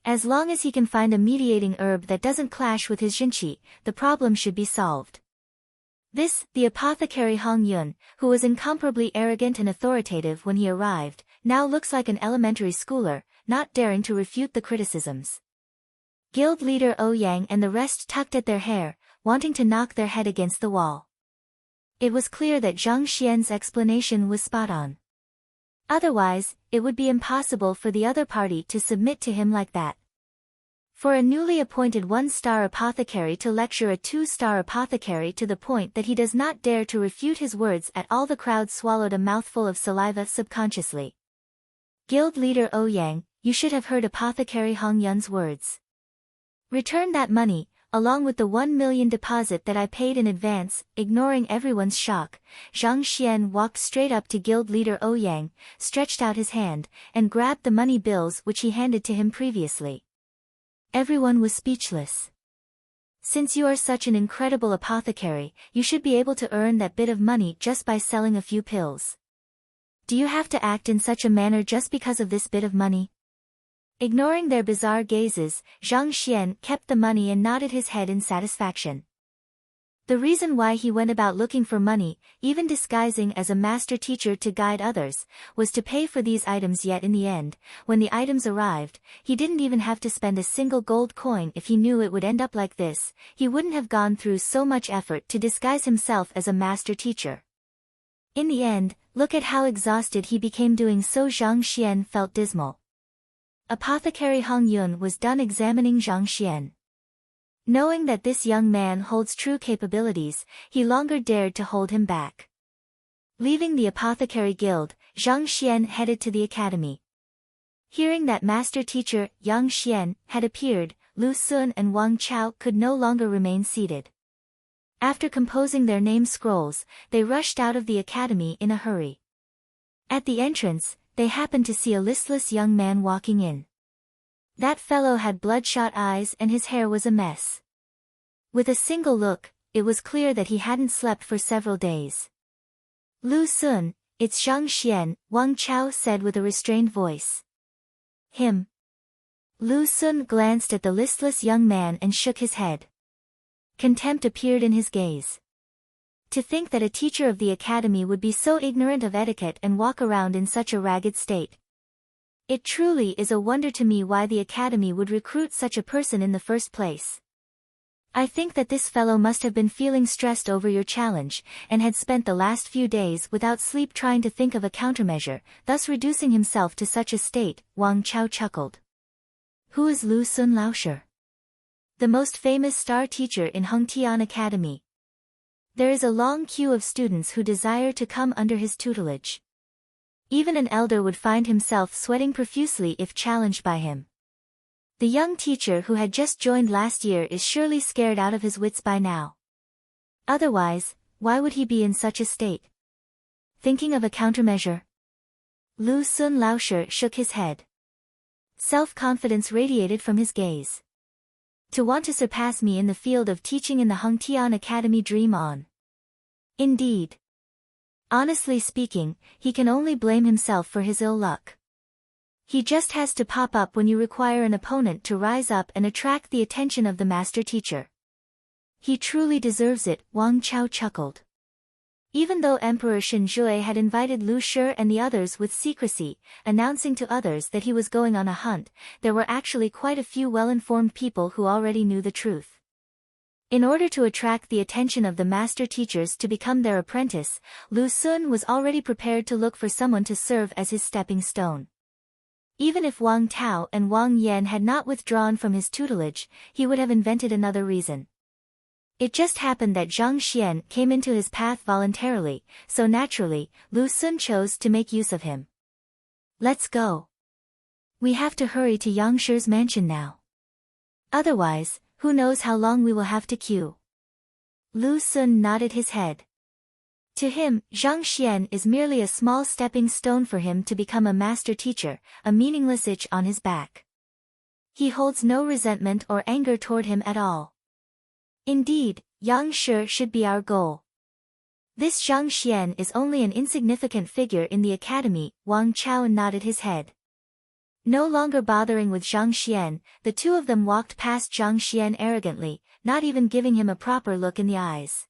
As long as he can find a mediating herb that doesn't clash with his jinqi, the problem should be solved. This, the apothecary Hong Yun, who was incomparably arrogant and authoritative when he arrived, now looks like an elementary schooler, not daring to refute the criticisms. Guild leader Ouyang and the rest tugged at their hair, wanting to knock their head against the wall. It was clear that Zhang Xian's explanation was spot on. Otherwise, it would be impossible for the other party to submit to him like that. For a newly appointed 1-star apothecary to lecture a 2-star apothecary to the point that he does not dare to refute his words at all, the crowd swallowed a mouthful of saliva subconsciously. Guild leader Ouyang, you should have heard apothecary Hong Yun's words. Return that money, along with the 1 million deposit that I paid in advance. Ignoring everyone's shock, Zhang Xian walked straight up to guild leader Ouyang, stretched out his hand, and grabbed the money bills which he handed to him previously. Everyone was speechless. Since you are such an incredible apothecary, you should be able to earn that bit of money just by selling a few pills. Do you have to act in such a manner just because of this bit of money? Ignoring their bizarre gazes, Zhang Xian kept the money and nodded his head in satisfaction. The reason why he went about looking for money, even disguising as a master teacher to guide others, was to pay for these items. Yet in the end, when the items arrived, he didn't even have to spend a single gold coin. If he knew it would end up like this, he wouldn't have gone through so much effort to disguise himself as a master teacher. In the end, look at how exhausted he became doing so. Zhang Xian felt dismal. Apothecary Hong Yun was done examining Zhang Xian. Knowing that this young man holds true capabilities, he longer dared to hold him back. Leaving the apothecary guild, Zhang Xian headed to the academy. Hearing that master teacher, Yang Xian, had appeared, Lu Sun and Wang Chao could no longer remain seated. After composing their name scrolls, they rushed out of the academy in a hurry. At the entrance, they happened to see a listless young man walking in. That fellow had bloodshot eyes and his hair was a mess. With a single look, it was clear that he hadn't slept for several days. Lu Sun, it's Zhang Xian, Wang Chao said with a restrained voice. Him. Lu Sun glanced at the listless young man and shook his head. Contempt appeared in his gaze. To think that a teacher of the academy would be so ignorant of etiquette and walk around in such a ragged state. It truly is a wonder to me why the academy would recruit such a person in the first place. I think that this fellow must have been feeling stressed over your challenge, and had spent the last few days without sleep trying to think of a countermeasure, thus reducing himself to such a state. Wang Chao chuckled. Who is Lu Sun Laosher? The most famous star teacher in Hongtian Academy. There is a long queue of students who desire to come under his tutelage. Even an elder would find himself sweating profusely if challenged by him. The young teacher who had just joined last year is surely scared out of his wits by now. Otherwise, why would he be in such a state? Thinking of a countermeasure? Lu Sun Laosher shook his head. Self-confidence radiated from his gaze. To want to surpass me in the field of teaching in the Hongtian Academy, dream on. Indeed. Honestly speaking, he can only blame himself for his ill luck. He just has to pop up when you require an opponent to rise up and attract the attention of the master teacher. He truly deserves it, Wang Chao chuckled. Even though Emperor Zhui had invited Lu Shi and the others with secrecy, announcing to others that he was going on a hunt, there were actually quite a few well-informed people who already knew the truth. In order to attract the attention of the master teachers to become their apprentice, Lu Sun was already prepared to look for someone to serve as his stepping stone. Even if Wang Tao and Wang Yan had not withdrawn from his tutelage, he would have invented another reason. It just happened that Zhang Xian came into his path voluntarily, so naturally, Lu Sun chose to make use of him. Let's go. We have to hurry to Yangshi's mansion now. Otherwise, who knows how long we will have to queue. Lu Sun nodded his head. To him, Zhang Xian is merely a small stepping stone for him to become a master teacher, a meaningless itch on his back. He holds no resentment or anger toward him at all. Indeed, Yang Shi should be our goal. This Zhang Xian is only an insignificant figure in the academy. Wang Chao nodded his head. No longer bothering with Zhang Xian, the two of them walked past Zhang Xian arrogantly, not even giving him a proper look in the eyes.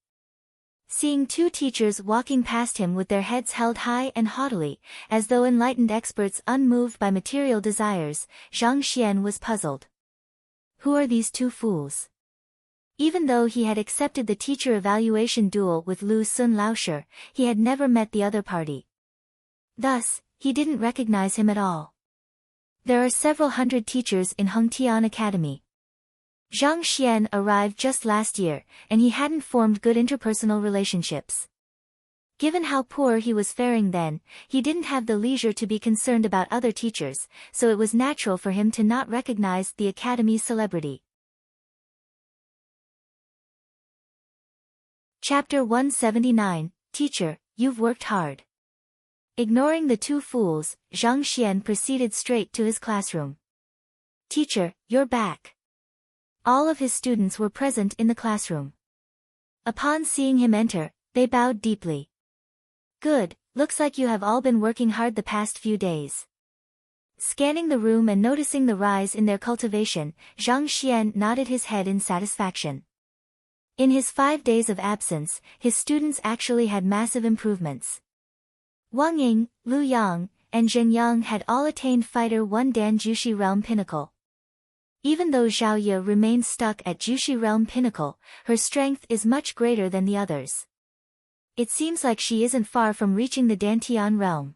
Seeing two teachers walking past him with their heads held high and haughtily, as though enlightened experts unmoved by material desires, Zhang Xian was puzzled. Who are these two fools? Even though he had accepted the teacher evaluation duel with Lu Sun Laoshi, he had never met the other party. Thus, he didn't recognize him at all. There are several hundred teachers in Hengtian Academy. Zhang Xian arrived just last year, and he hadn't formed good interpersonal relationships. Given how poor he was faring then, he didn't have the leisure to be concerned about other teachers, so it was natural for him to not recognize the academy's celebrity. Chapter 179, Teacher, you've worked hard. Ignoring the two fools, Zhang Xian proceeded straight to his classroom. Teacher, you're back. All of his students were present in the classroom. Upon seeing him enter, they bowed deeply. Good, looks like you have all been working hard the past few days. Scanning the room and noticing the rise in their cultivation, Zhang Xian nodded his head in satisfaction. In his 5 days of absence, his students actually had massive improvements. Wang Ying, Lu Yang, and Zhen Yang had all attained Fighter 1 Dan Jushi Realm Pinnacle. Even though Zhao Ye remained stuck at Jushi Realm Pinnacle, her strength is much greater than the others. It seems like she isn't far from reaching the Dantian realm.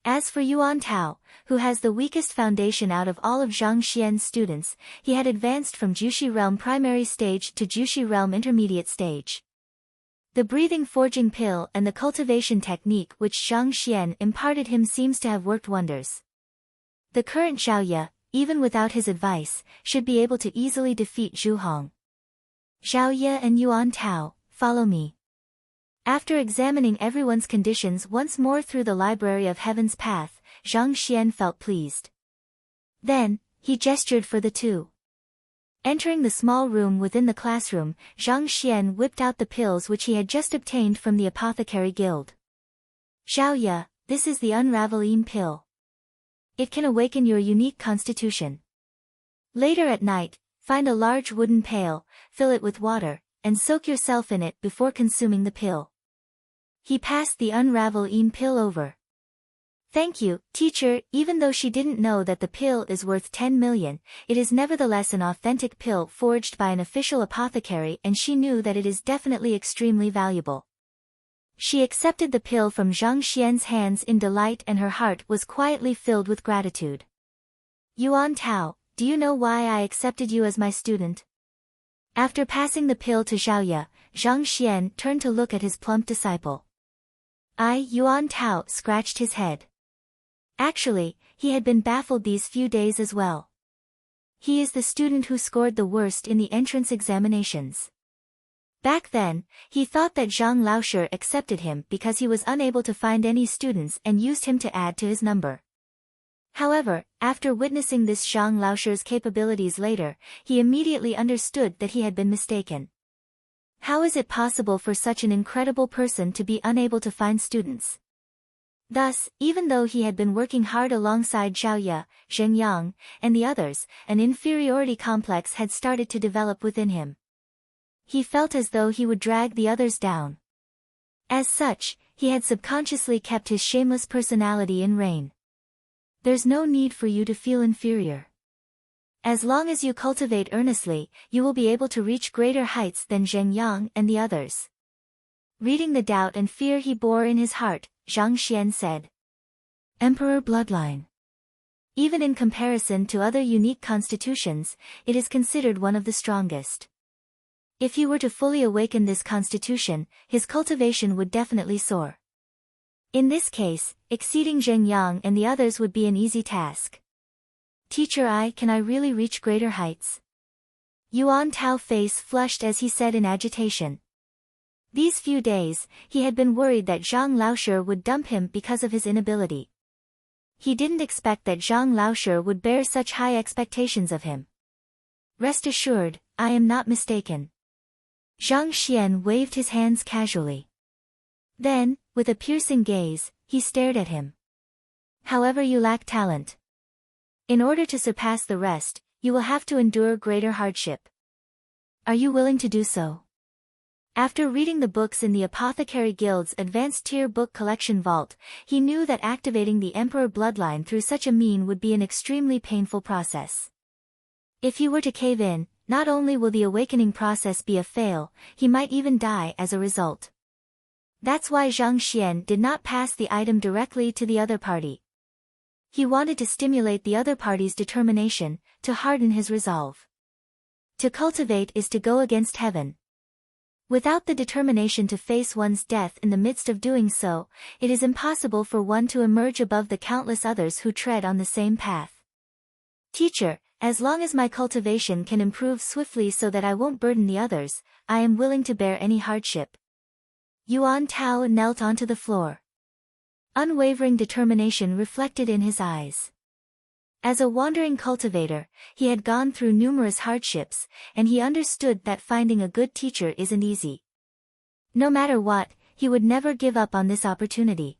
As for Yuan Tao, who has the weakest foundation out of all of Zhang Xian's students, he had advanced from Jushi Realm Primary Stage to Jushi Realm Intermediate Stage. The breathing forging pill and the cultivation technique which Zhang Xian imparted him seems to have worked wonders. The current Zhao Ye, even without his advice, should be able to easily defeat Zhu Hong. Zhao Ye and Yuan Tao, follow me. After examining everyone's conditions once more through the Library of Heaven's Path, Zhang Xian felt pleased. Then, he gestured for the two. Entering the small room within the classroom, Zhang Xian whipped out the pills which he had just obtained from the Apothecary Guild. Zhao Ye, this is the Unraveling pill. It can awaken your unique constitution. Later at night, find a large wooden pail, fill it with water, and soak yourself in it before consuming the pill. He passed the Unraveling pill over. Thank you, teacher. Even though she didn't know that the pill is worth 10 million, it is nevertheless an authentic pill forged by an official apothecary, and she knew that it is definitely extremely valuable. She accepted the pill from Zhang Xian's hands in delight, and her heart was quietly filled with gratitude. Yuan Tao, do you know why I accepted you as my student? After passing the pill to Zhao Ye, Zhang Xian turned to look at his plump disciple. Yuan Tao scratched his head. Actually, he had been baffled these few days as well. He is the student who scored the worst in the entrance examinations. Back then, he thought that Zhang Laoshi accepted him because he was unable to find any students and used him to add to his number. However, after witnessing this Zhang Laoshi's capabilities later, he immediately understood that he had been mistaken. How is it possible for such an incredible person to be unable to find students? Thus, even though he had been working hard alongside Zhao Ye, Zhen Yang, and the others, an inferiority complex had started to develop within him. He felt as though he would drag the others down. As such, he had subconsciously kept his shameless personality in rein. There's no need for you to feel inferior. As long as you cultivate earnestly, you will be able to reach greater heights than Zhen Yang and the others. Reading the doubt and fear he bore in his heart, Zhang Xian said. Emperor bloodline. Even in comparison to other unique constitutions, it is considered one of the strongest. If he were to fully awaken this constitution, his cultivation would definitely soar. In this case, exceeding Zhen Yang and the others would be an easy task. Teacher, can I really reach greater heights? Yuan Tao's face flushed as he said in agitation. These few days, he had been worried that Zhang Laoshi would dump him because of his inability. He didn't expect that Zhang Laoshi would bear such high expectations of him. Rest assured, I am not mistaken. Zhang Xian waved his hands casually. Then, with a piercing gaze, he stared at him. However, you lack talent. In order to surpass the rest, you will have to endure greater hardship. Are you willing to do so? After reading the books in the Apothecary Guild's advanced tier book collection vault, he knew that activating the Emperor bloodline through such a mean would be an extremely painful process. If he were to cave in, not only will the awakening process be a fail, he might even die as a result. That's why Zhang Xian did not pass the item directly to the other party. He wanted to stimulate the other party's determination, to harden his resolve. To cultivate is to go against heaven. Without the determination to face one's death in the midst of doing so, it is impossible for one to emerge above the countless others who tread on the same path. Teacher, as long as my cultivation can improve swiftly so that I won't burden the others, I am willing to bear any hardship. Yuan Tao knelt onto the floor. Unwavering determination reflected in his eyes. As a wandering cultivator, he had gone through numerous hardships, and he understood that finding a good teacher isn't easy. No matter what, he would never give up on this opportunity.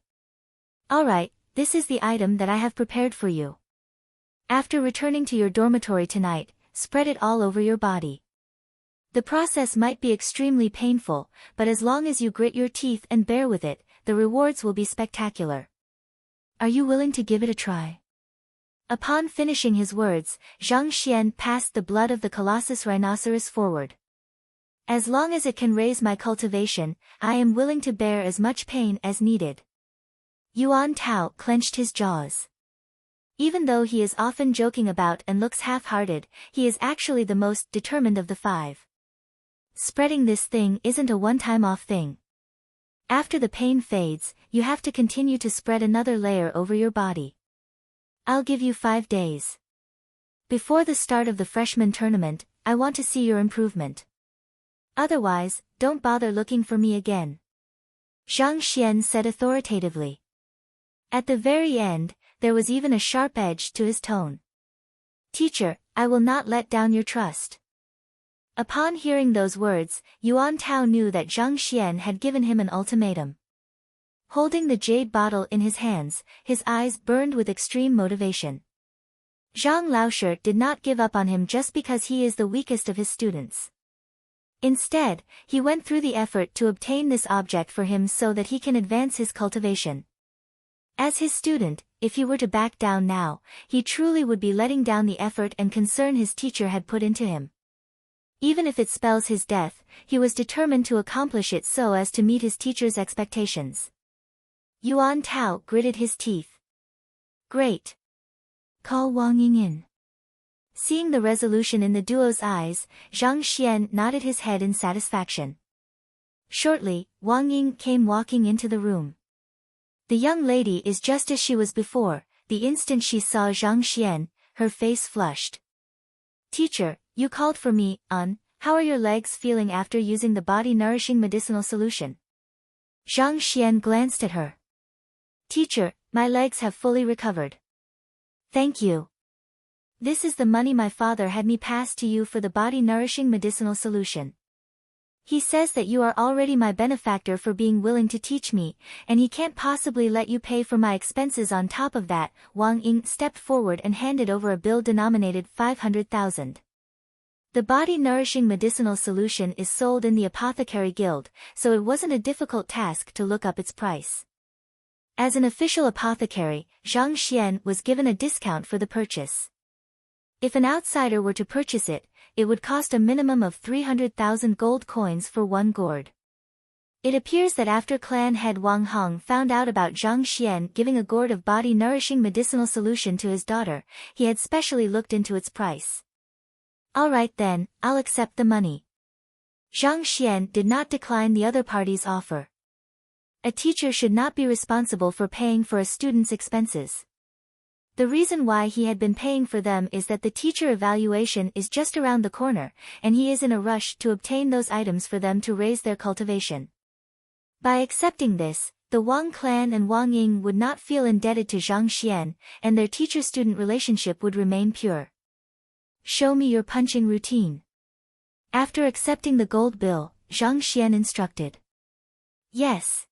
Alright, this is the item that I have prepared for you. After returning to your dormitory tonight, spread it all over your body. The process might be extremely painful, but as long as you grit your teeth and bear with it, the rewards will be spectacular. Are you willing to give it a try? Upon finishing his words, Zhang Xian passed the blood of the Colossus Rhinoceros forward. As long as it can raise my cultivation, I am willing to bear as much pain as needed. Yuan Tao clenched his jaws. Even though he is often joking about and looks half-hearted, he is actually the most determined of the five. Spreading this thing isn't a one-time-off thing. After the pain fades, you have to continue to spread another layer over your body. I'll give you 5 days. Before the start of the freshman tournament, I want to see your improvement. Otherwise, don't bother looking for me again. Zhang Xian said authoritatively. At the very end, there was even a sharp edge to his tone. Teacher, I will not let down your trust. Upon hearing those words, Yuan Tao knew that Zhang Xian had given him an ultimatum. Holding the jade bottle in his hands, his eyes burned with extreme motivation. Zhang Laoshe did not give up on him just because he is the weakest of his students. Instead, he went through the effort to obtain this object for him so that he can advance his cultivation. As his student, if he were to back down now, he truly would be letting down the effort and concern his teacher had put into him. Even if it spells his death, he was determined to accomplish it so as to meet his teacher's expectations. Yuan Tao gritted his teeth. Great. Call Wang Ying in. Seeing the resolution in the duo's eyes, Zhang Xian nodded his head in satisfaction. Shortly, Wang Ying came walking into the room. The young lady is just as she was before. The instant she saw Zhang Xian, her face flushed. Teacher, you called for me, how are your legs feeling after using the body-nourishing medicinal solution? Zhang Xian glanced at her. Teacher, my legs have fully recovered. Thank you. This is the money my father had me pass to you for the body-nourishing medicinal solution. He says that you are already my benefactor for being willing to teach me, and he can't possibly let you pay for my expenses on top of that. Wang Ying stepped forward and handed over a bill denominated 500,000. The body-nourishing medicinal solution is sold in the Apothecary Guild, so it wasn't a difficult task to look up its price. As an official apothecary, Zhang Xian was given a discount for the purchase. If an outsider were to purchase it, it would cost a minimum of 300,000 gold coins for one gourd. It appears that after clan head Wang Hong found out about Zhang Xian giving a gourd of body-nourishing medicinal solution to his daughter, he had specially looked into its price. Alright then, I'll accept the money. Zhang Xian did not decline the other party's offer. A teacher should not be responsible for paying for a student's expenses. The reason why he had been paying for them is that the teacher evaluation is just around the corner, and he is in a rush to obtain those items for them to raise their cultivation. By accepting this, the Wang clan and Wang Ying would not feel indebted to Zhang Xian, and their teacher-student relationship would remain pure. Show me your punching routine. After accepting the gold bill, Zhang Xian instructed. Yes.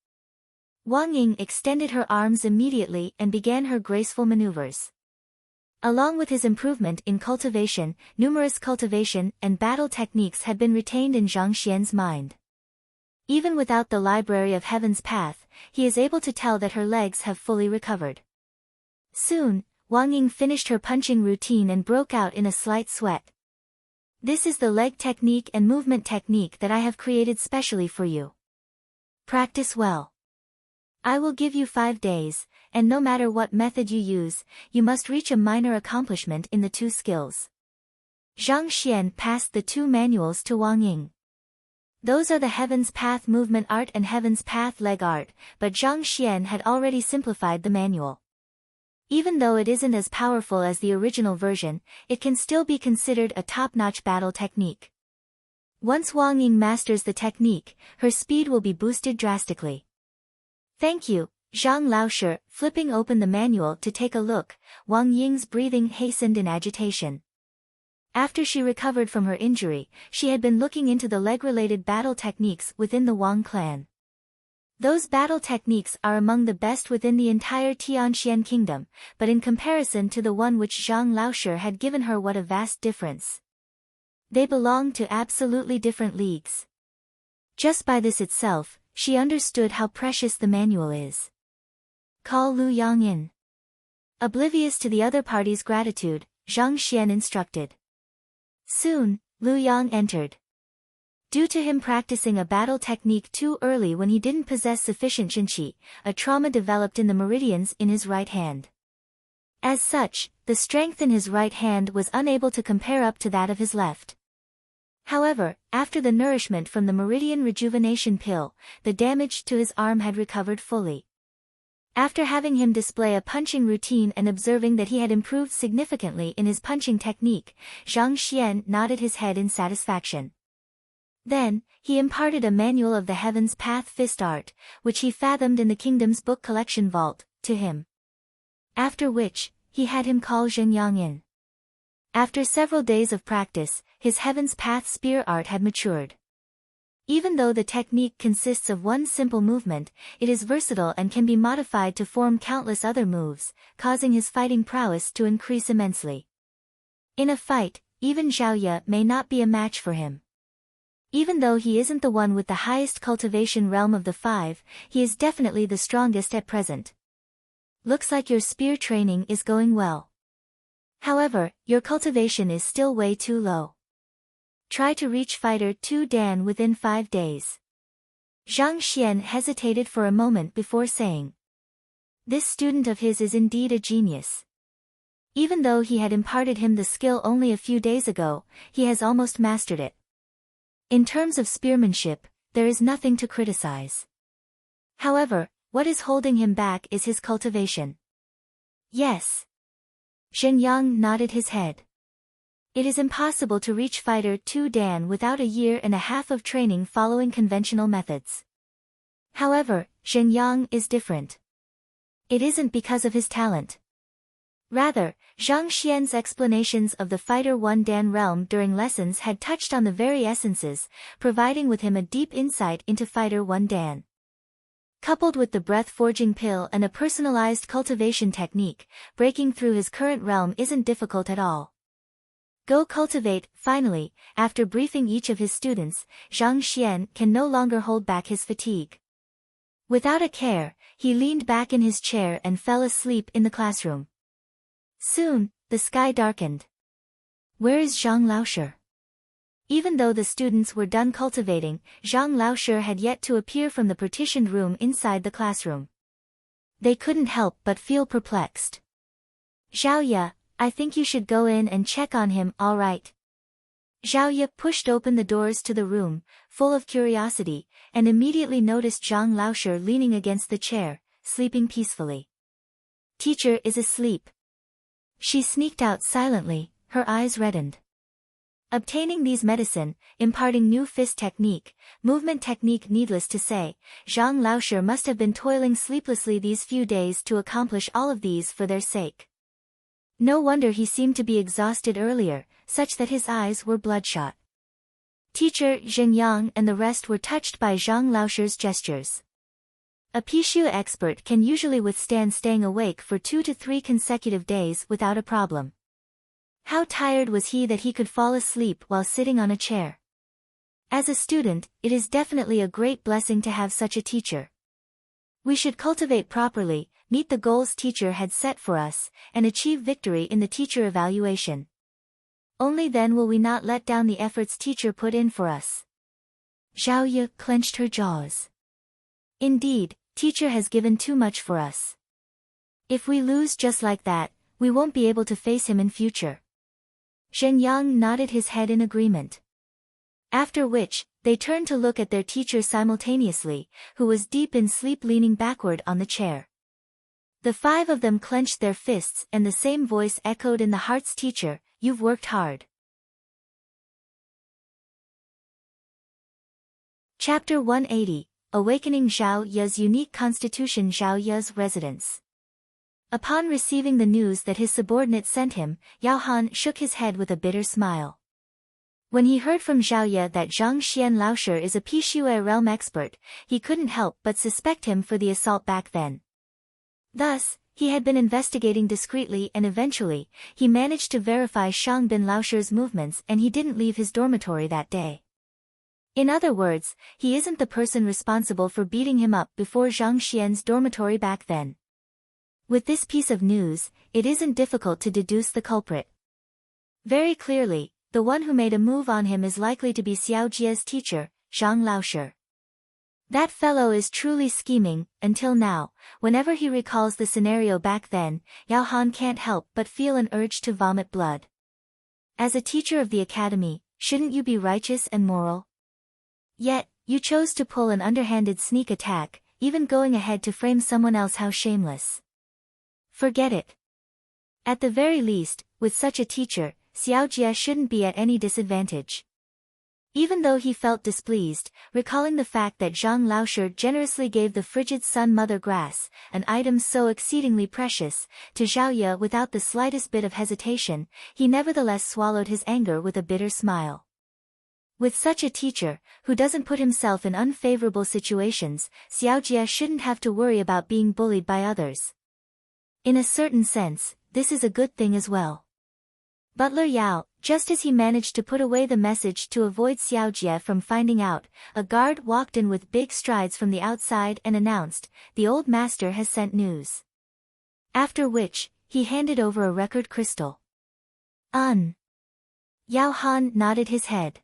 Wang Ying extended her arms immediately and began her graceful maneuvers. Along with his improvement in cultivation, numerous cultivation and battle techniques had been retained in Zhang Xian's mind. Even without the Library of Heaven's Path, he is able to tell that her legs have fully recovered. Soon, Wang Ying finished her punching routine and broke out in a slight sweat. This is the leg technique and movement technique that I have created specially for you. Practice well. I will give you 5 days, and no matter what method you use, you must reach a minor accomplishment in the 2 skills. Zhang Xian passed the 2 manuals to Wang Ying. Those are the Heaven's Path movement art and Heaven's Path leg art, but Zhang Xian had already simplified the manual. Even though it isn't as powerful as the original version, it can still be considered a top-notch battle technique. Once Wang Ying masters the technique, her speed will be boosted drastically. Thank you, Zhang Laoshe. Flipping open the manual to take a look, Wang Ying's breathing hastened in agitation. After she recovered from her injury, she had been looking into the leg-related battle techniques within the Wang clan. Those battle techniques are among the best within the entire Tianxian kingdom, but in comparison to the one which Zhang Laoshe had given her, what a vast difference. They belong to absolutely different leagues. Just by this itself, she understood how precious the manual is. Call Lu Yang in. Oblivious to the other party's gratitude, Zhang Xian instructed. Soon, Lu Yang entered. Due to him practicing a battle technique too early when he didn't possess sufficient qinqi, a trauma developed in the meridians in his right hand. As such, the strength in his right hand was unable to compare up to that of his left. However, after the nourishment from the meridian rejuvenation pill, the damage to his arm had recovered fully. After having him display a punching routine and observing that he had improved significantly in his punching technique, Zhang Xian nodded his head in satisfaction. Then, he imparted a manual of the Heaven's Path fist art, which he fathomed in the kingdom's book collection vault, to him. After which, he had him call Zhen Yang in. After several days of practice, his Heaven's Path spear art had matured. Even though the technique consists of one simple movement, it is versatile and can be modified to form countless other moves, causing his fighting prowess to increase immensely. In a fight, even Zhao Ye may not be a match for him. Even though he isn't the one with the highest cultivation realm of the 5, he is definitely the strongest at present. Looks like your spear training is going well. However, your cultivation is still way too low. Try to reach Fighter 2 Dan within 5 days. Zhang Xian hesitated for a moment before saying. This student of his is indeed a genius. Even though he had imparted him the skill only a few days ago, he has almost mastered it. In terms of spearmanship, there is nothing to criticize. However, what is holding him back is his cultivation. Yes. Zhen Yang nodded his head. It is impossible to reach Fighter 2 Dan without a year and a half of training following conventional methods. However, Zhen Yang is different. It isn't because of his talent. Rather, Zhang Xian's explanations of the Fighter 1 Dan realm during lessons had touched on the very essences, providing with him a deep insight into Fighter 1 Dan. Coupled with the breath-forging pill and a personalized cultivation technique, breaking through his current realm isn't difficult at all. Go cultivate. Finally, after briefing each of his students, Zhang Xian can no longer hold back his fatigue. Without a care, he leaned back in his chair and fell asleep in the classroom. Soon, the sky darkened. Where is Zhang Laoshe? Even though the students were done cultivating, Zhang Laoshe had yet to appear from the partitioned room inside the classroom. They couldn't help but feel perplexed. Zhao Ye, I think you should go in and check on him, all right? Zhao Ye pushed open the doors to the room, full of curiosity, and immediately noticed Zhang Laoshe leaning against the chair, sleeping peacefully. Teacher is asleep. She sneaked out silently, her eyes reddened. Obtaining these medicine, imparting new fist technique, movement technique, needless to say, Zhang Laoshe must have been toiling sleeplessly these few days to accomplish all of these for their sake. No wonder he seemed to be exhausted earlier, such that his eyes were bloodshot. Teacher Zheng Yang and the rest were touched by Zhang Laosher's gestures. A Pishu expert can usually withstand staying awake for 2 to 3 consecutive days without a problem. How tired was he that he could fall asleep while sitting on a chair? As a student, it is definitely a great blessing to have such a teacher. We should cultivate properly, meet the goals teacher had set for us, and achieve victory in the teacher evaluation. Only then will we not let down the efforts teacher put in for us. Zhao Ye clenched her jaws. Indeed, teacher has given too much for us. If we lose just like that, we won't be able to face him in future. Zheng Yang nodded his head in agreement. After which, they turned to look at their teacher simultaneously, who was deep in sleep leaning backward on the chair. The 5 of them clenched their fists and the same voice echoed in the heart's teacher, "You've worked hard." Chapter 180, Awakening Zhao Ye's Unique Constitution. Zhao Ye's residence. Upon receiving the news that his subordinate sent him, Yao Han shook his head with a bitter smile. When he heard from Zhao Ye that Zhang Xian Laosher is a Pishu realm expert, he couldn't help but suspect him for the assault back then. Thus, he had been investigating discreetly and eventually, he managed to verify Shang bin Laosher's movements and he didn't leave his dormitory that day. In other words, he isn't the person responsible for beating him up before Zhang Xian's dormitory back then. With this piece of news, it isn't difficult to deduce the culprit. Very clearly, the one who made a move on him is likely to be Xiao Jie's teacher, Zhang Laosher. That fellow is truly scheming. Until now, whenever he recalls the scenario back then, Yao Han can't help but feel an urge to vomit blood. As a teacher of the academy, shouldn't you be righteous and moral? Yet, you chose to pull an underhanded sneak attack, even going ahead to frame someone else. How shameless. Forget it. At the very least, with such a teacher, Xiao Jie shouldn't be at any disadvantage. Even though he felt displeased, recalling the fact that Zhang Laosher generously gave the frigid sun mother grass, an item so exceedingly precious, to Zhao Ye without the slightest bit of hesitation, he nevertheless swallowed his anger with a bitter smile. With such a teacher, who doesn't put himself in unfavorable situations, Xiao Jie shouldn't have to worry about being bullied by others. In a certain sense, this is a good thing as well. Butler Yao, just as he managed to put away the message to avoid Xiao Jie from finding out, a guard walked in with big strides from the outside and announced, "The old master has sent news." After which, he handed over a record crystal. Yao Han nodded his head.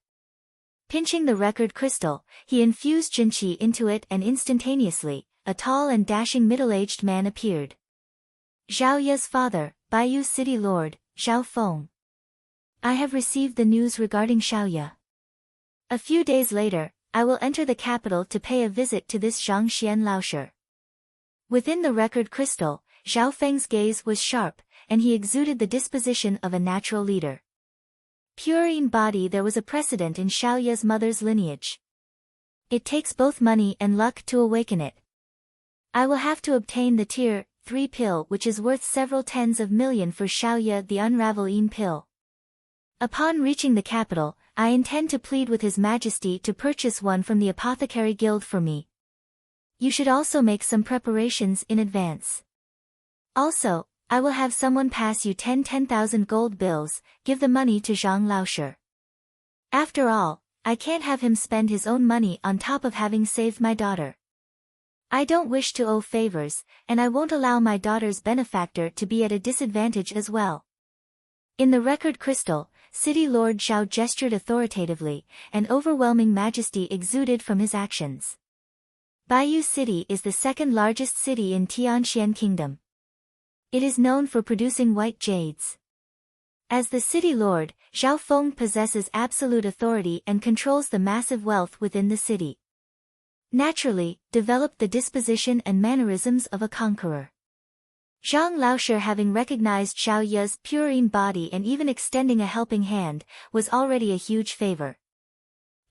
Pinching the record crystal, he infused Jinqi into it and instantaneously, a tall and dashing middle-aged man appeared. Zhao Ye's father, Baiyu City Lord, Zhao Feng. I have received the news regarding Zhao Ye. A few days later, I will enter the capital to pay a visit to this Zhang Xian Laosher. Within the record crystal, Zhao Feng's gaze was sharp, and he exuded the disposition of a natural leader. Pure in body, there was a precedent in Zhao Ye's mother's lineage. It takes both money and luck to awaken it. I will have to obtain the Tier 3 pill, which is worth several tens of million for Zhao Ye, the Unravel-in pill. Upon reaching the capital, I intend to plead with His Majesty to purchase one from the Apothecary Guild for me. You should also make some preparations in advance. Also, I will have someone pass you 10,000 gold bills, give the money to Zhang Laosher. After all, I can't have him spend his own money on top of having saved my daughter. I don't wish to owe favors, and I won't allow my daughter's benefactor to be at a disadvantage as well. In the record crystal, City Lord Zhao gestured authoritatively, and overwhelming majesty exuded from his actions. Baiyu City is the second largest city in Tianxian Kingdom. It is known for producing white jades. As the city lord, Zhao Feng possesses absolute authority and controls the massive wealth within the city. Naturally, developed the disposition and mannerisms of a conqueror. Zhang Laosher, having recognized Zhao Ye's pure in body and even extending a helping hand, was already a huge favor.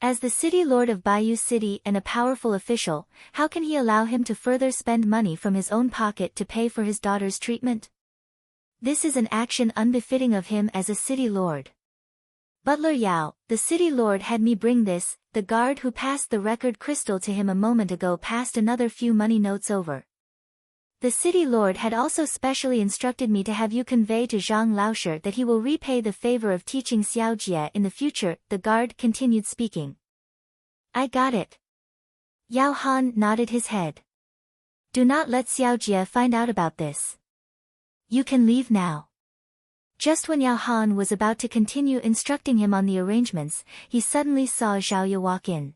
As the city lord of Baiyu City and a powerful official, how can he allow him to further spend money from his own pocket to pay for his daughter's treatment? This is an action unbefitting of him as a city lord. Butler Yao, the city lord had me bring this. The guard who passed the record crystal to him a moment ago passed another few money notes over. The city lord had also specially instructed me to have you convey to Zhang Laoshe that he will repay the favor of teaching Xiaojie in the future, the guard continued speaking. I got it. Yao Han nodded his head. Do not let Xiaojie find out about this. You can leave now. Just when Yao Han was about to continue instructing him on the arrangements, he suddenly saw Zhao Ye walk in.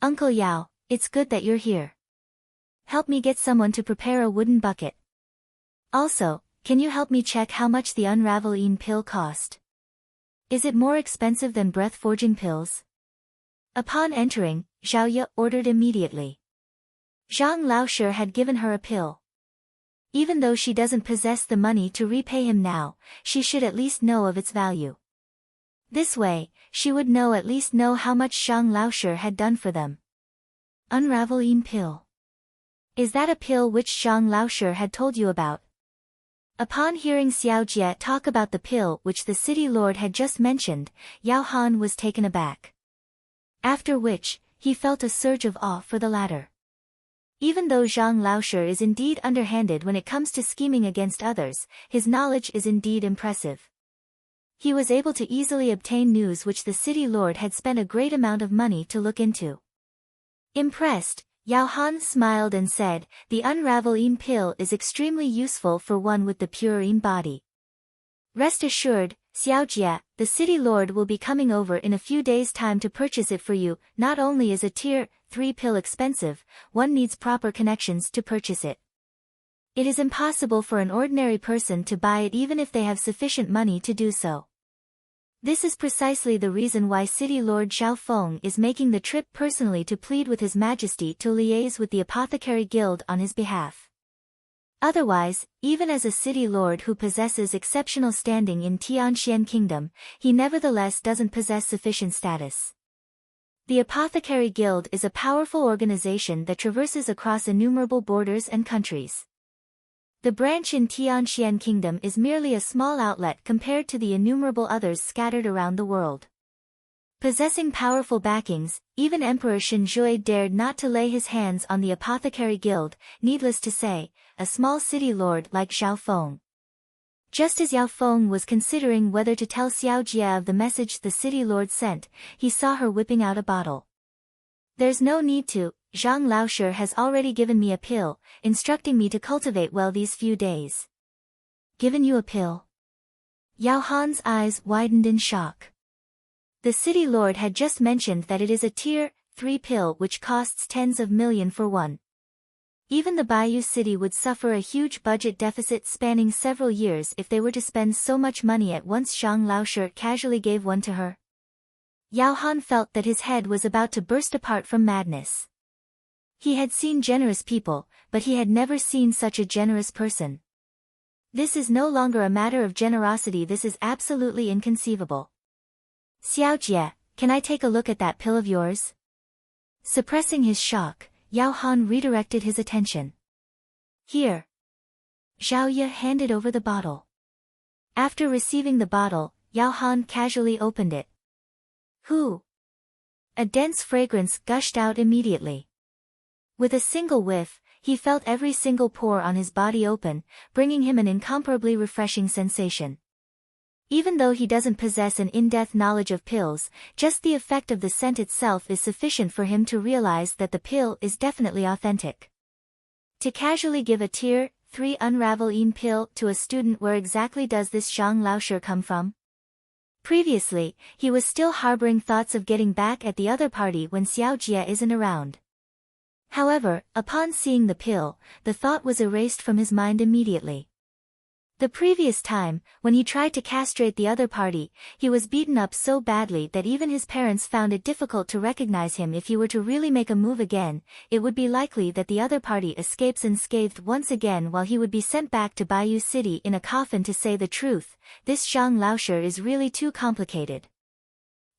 Uncle Yao, it's good that you're here. Help me get someone to prepare a wooden bucket. Also, can you help me check how much the unraveling pill cost? Is it more expensive than breath-forging pills? Upon entering, Zhao Ye ordered immediately. Zhang Laoshe had given her a pill. Even though she doesn't possess the money to repay him now, she should at least know of its value. This way, she would at least know how much Zhang Laoshe had done for them. Unraveling pill. Is that a pill which Zhang Laoshe had told you about? Upon hearing Xiaojie talk about the pill which the city lord had just mentioned, Yao Han was taken aback. After which, he felt a surge of awe for the latter. Even though Zhang Laoshe is indeed underhanded when it comes to scheming against others, his knowledge is indeed impressive. He was able to easily obtain news which the city lord had spent a great amount of money to look into. Impressed, Yao Han smiled and said, the unraveling pill is extremely useful for one with the pure body. Rest assured, Xiaojie, the city lord will be coming over in a few days' time to purchase it for you. Not only is a tier 3 pill expensive, one needs proper connections to purchase it. It is impossible for an ordinary person to buy it even if they have sufficient money to do so. This is precisely the reason why City Lord Zhao Feng is making the trip personally to plead with His Majesty to liaise with the Apothecary Guild on his behalf. Otherwise, even as a city lord who possesses exceptional standing in Tianxian Kingdom, he nevertheless doesn't possess sufficient status. The Apothecary Guild is a powerful organization that traverses across innumerable borders and countries. The branch in Tianxian Kingdom is merely a small outlet compared to the innumerable others scattered around the world. Possessing powerful backings, even Emperor Shen Zhui dared not to lay his hands on the Apothecary Guild, needless to say, a small city lord like Zhao Feng. Just as Yao Feng was considering whether to tell Xiaojie of the message the city lord sent, he saw her whipping out a bottle. There's no need to, Zhang Laoshe has already given me a pill, instructing me to cultivate well these few days. Given you a pill? Yao Han's eyes widened in shock. The city lord had just mentioned that it is a tier 3 pill which costs tens of millions for one. Even the Bayou City would suffer a huge budget deficit spanning several years if they were to spend so much money at once. Zhang Laoshe casually gave one to her. Yao Han felt that his head was about to burst apart from madness. He had seen generous people, but he had never seen such a generous person. This is no longer a matter of generosity, this is absolutely inconceivable. Xiaojie, can I take a look at that pill of yours? Suppressing his shock, Yao Han redirected his attention. Here. Zhao Ye handed over the bottle. After receiving the bottle, Yao Han casually opened it. Who? A dense fragrance gushed out immediately. With a single whiff, he felt every single pore on his body open, bringing him an incomparably refreshing sensation. Even though he doesn't possess an in-depth knowledge of pills, just the effect of the scent itself is sufficient for him to realize that the pill is definitely authentic. To casually give a tier 3 unraveling pill to a student, where exactly does this Zhang Laoshe come from? Previously, he was still harboring thoughts of getting back at the other party when Xiaojie isn't around. However, upon seeing the pill, the thought was erased from his mind immediately. The previous time, when he tried to castrate the other party, he was beaten up so badly that even his parents found it difficult to recognize him. If he were to really make a move again, it would be likely that the other party escapes unscathed once again, while he would be sent back to Bayou City in a coffin. To say the truth, this Zhang Laoshe is really too complicated.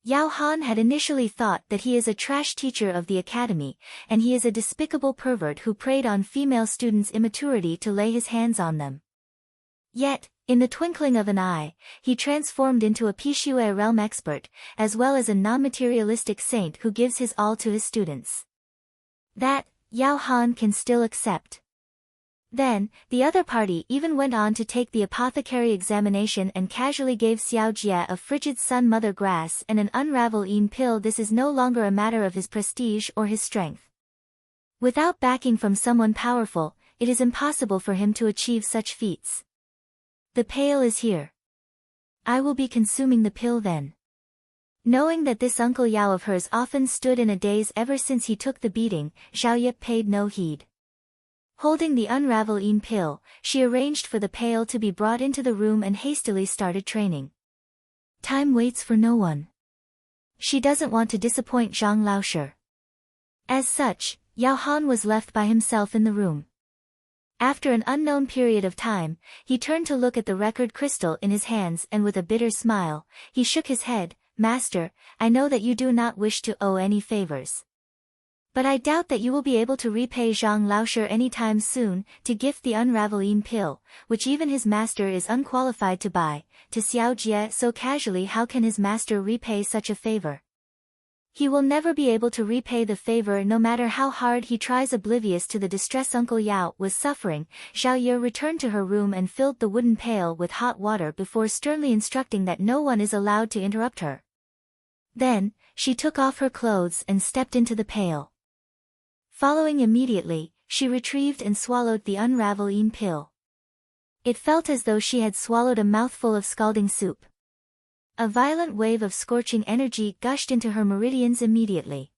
Yao Han had initially thought that he is a trash teacher of the academy, and he is a despicable pervert who preyed on female students' immaturity to lay his hands on them. Yet, In the twinkling of an eye, he transformed into a Pishue realm expert, as well as a non-materialistic saint who gives his all to his students. That, Yao Han can still accept. Then, the other party even went on to take the apothecary examination and casually gave Xiao Jie a frigid sun mother grass and an unravel-ine pill. This is no longer a matter of his prestige or his strength. Without backing from someone powerful, it is impossible for him to achieve such feats. The pail is here. I will be consuming the pill then. Knowing that this Uncle Yao of hers often stood in a daze ever since he took the beating, Zhao Ye paid no heed. Holding the unravel-ine pill, she arranged for the pail to be brought into the room and hastily started training. Time waits for no one. She doesn't want to disappoint Zhang Laoshi. As such, Yao Han was left by himself in the room. After an unknown period of time, he turned to look at the record crystal in his hands and with a bitter smile, he shook his head. Master, I know that you do not wish to owe any favors. But I doubt that you will be able to repay Zhang Laoshi anytime soon. To gift the unravel-ine pill, which even his master is unqualified to buy, to Xiao Jie so casually, how can his master repay such a favor? He will never be able to repay the favor no matter how hard he tries. Oblivious to the distress Uncle Yao was suffering, Zhao Ye returned to her room and filled the wooden pail with hot water before sternly instructing that no one is allowed to interrupt her. Then, she took off her clothes and stepped into the pail. Following immediately, she retrieved and swallowed the unravel-ine pill. It felt as though she had swallowed a mouthful of scalding soup. A violent wave of scorching energy gushed into her meridians immediately.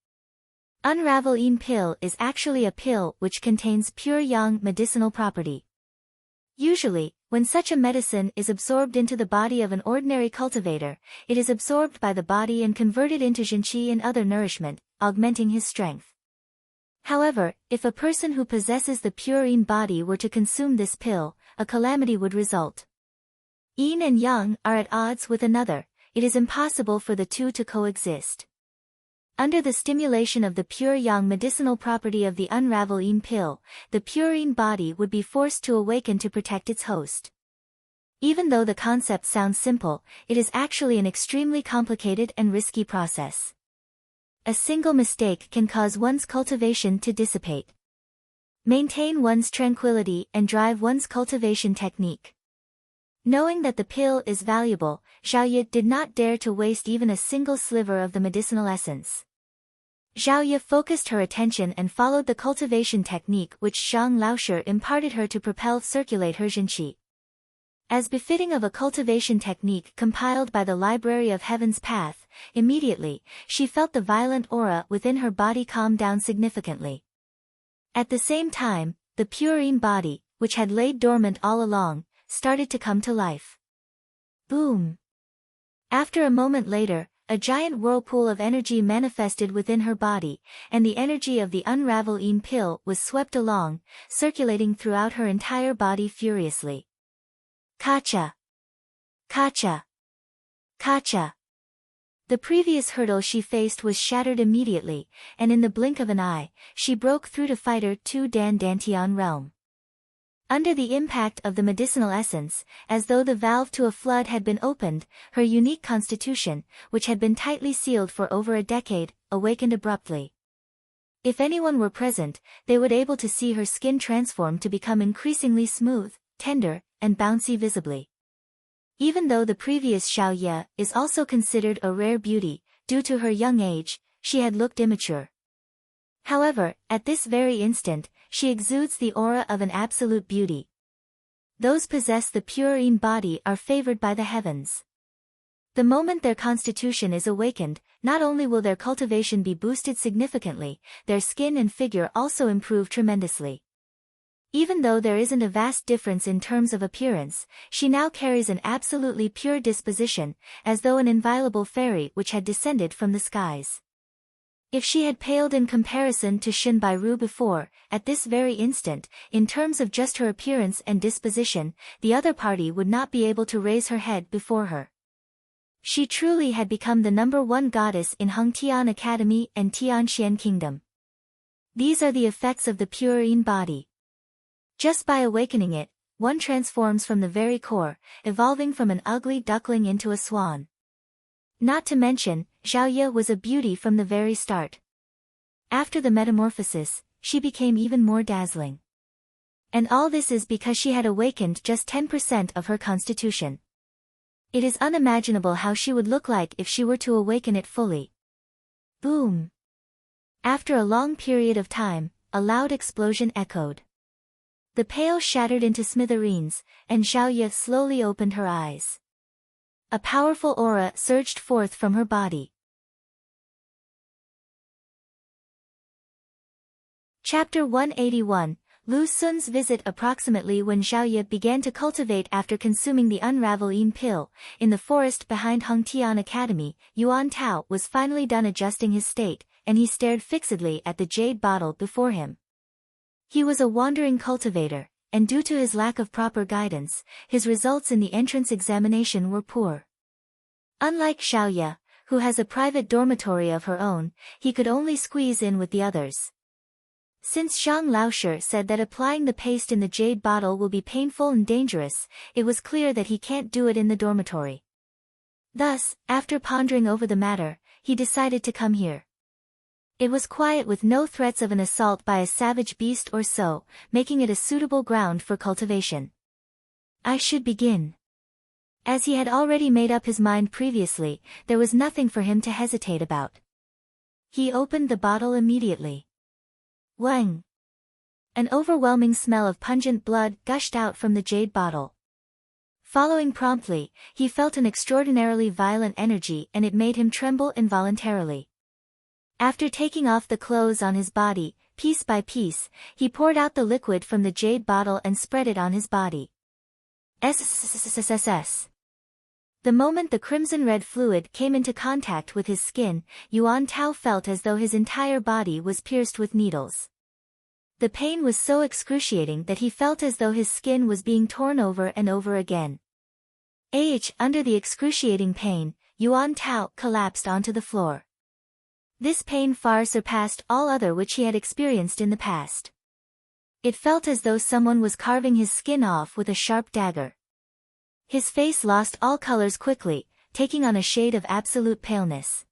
Unravel-ine pill is actually a pill which contains pure yang medicinal property. Usually, when such a medicine is absorbed into the body of an ordinary cultivator, it is absorbed by the body and converted into zhenqi and other nourishment, augmenting his strength. However, if a person who possesses the pure yin body were to consume this pill, a calamity would result. Yin and yang are at odds with another, it is impossible for the two to coexist. Under the stimulation of the pure yang medicinal property of the unravel-ine pill, the pure yin body would be forced to awaken to protect its host. Even though the concept sounds simple, it is actually an extremely complicated and risky process. A single mistake can cause one's cultivation to dissipate. Maintain one's tranquility and drive one's cultivation technique. Knowing that the pill is valuable, Zhao Ye did not dare to waste even a single sliver of the medicinal essence. Zhao Ye focused her attention and followed the cultivation technique which Zhang Laoshi imparted her to circulate her zhenqi. As befitting of a cultivation technique compiled by the Library of Heaven's Path, immediately, she felt the violent aura within her body calm down significantly. At the same time, the pure yin body, which had laid dormant all along, started to come to life. Boom! After a moment later, a giant whirlpool of energy manifested within her body, and the energy of the unravel-ine pill was swept along, circulating throughout her entire body furiously. Kacha! Kacha! Kacha! The previous hurdle she faced was shattered immediately, and in the blink of an eye, she broke through to fighter 2 Dan Dantian realm. Under the impact of the medicinal essence, as though the valve to a flood had been opened, her unique constitution, which had been tightly sealed for over a decade, awakened abruptly. If anyone were present, they would able to see her skin transform to become increasingly smooth, tender, and bouncy visibly. Even though the previous Zhao Ye is also considered a rare beauty, due to her young age, she had looked immature. However, at this very instant, she exudes the aura of an absolute beauty. Those possess the pure yin body are favored by the heavens. The moment their constitution is awakened, not only will their cultivation be boosted significantly, their skin and figure also improve tremendously. Even though there isn't a vast difference in terms of appearance, she now carries an absolutely pure disposition, as though an inviolable fairy which had descended from the skies. If she had paled in comparison to Shen Bairu before, at this very instant, in terms of just her appearance and disposition, the other party would not be able to raise her head before her. She truly had become the #1 goddess in Hengtian Academy and Tianxian Kingdom. These are the effects of the pure yin body. Just by awakening it, one transforms from the very core, evolving from an ugly duckling into a swan. Not to mention, Zhao was a beauty from the very start. After the metamorphosis, she became even more dazzling. And all this is because she had awakened just 10% of her constitution. It is unimaginable how she would look like if she were to awaken it fully. Boom! After a long period of time, a loud explosion echoed. The pail shattered into smithereens, and Zhao slowly opened her eyes. A powerful aura surged forth from her body. Chapter 181, Lu Sun's visit. Approximately when Zhao began to cultivate after consuming the Unravel-Yin pill, in the forest behind Hongtian Academy, Yuan Tao was finally done adjusting his state, and he stared fixedly at the jade bottle before him. He was a wandering cultivator, and due to his lack of proper guidance, his results in the entrance examination were poor. Unlike Zhao, who has a private dormitory of her own, he could only squeeze in with the others. Since Zhang Laoshe said that applying the paste in the jade bottle will be painful and dangerous, it was clear that he can't do it in the dormitory. Thus, after pondering over the matter, he decided to come here. It was quiet with no threats of an assault by a savage beast or so, making it a suitable ground for cultivation. I should begin. As he had already made up his mind previously, there was nothing for him to hesitate about. He opened the bottle immediately. Wang! An overwhelming smell of pungent blood gushed out from the jade bottle. Following promptly, he felt an extraordinarily violent energy and it made him tremble involuntarily. After taking off the clothes on his body, piece by piece, he poured out the liquid from the jade bottle and spread it on his body. SSSSSS. The moment the crimson-red fluid came into contact with his skin, Yuan Tao felt as though his entire body was pierced with needles. The pain was so excruciating that he felt as though his skin was being torn over and over again. Under the excruciating pain, Yuan Tao collapsed onto the floor. This pain far surpassed all other which he had experienced in the past. It felt as though someone was carving his skin off with a sharp dagger. His face lost all colors quickly, taking on a shade of absolute paleness.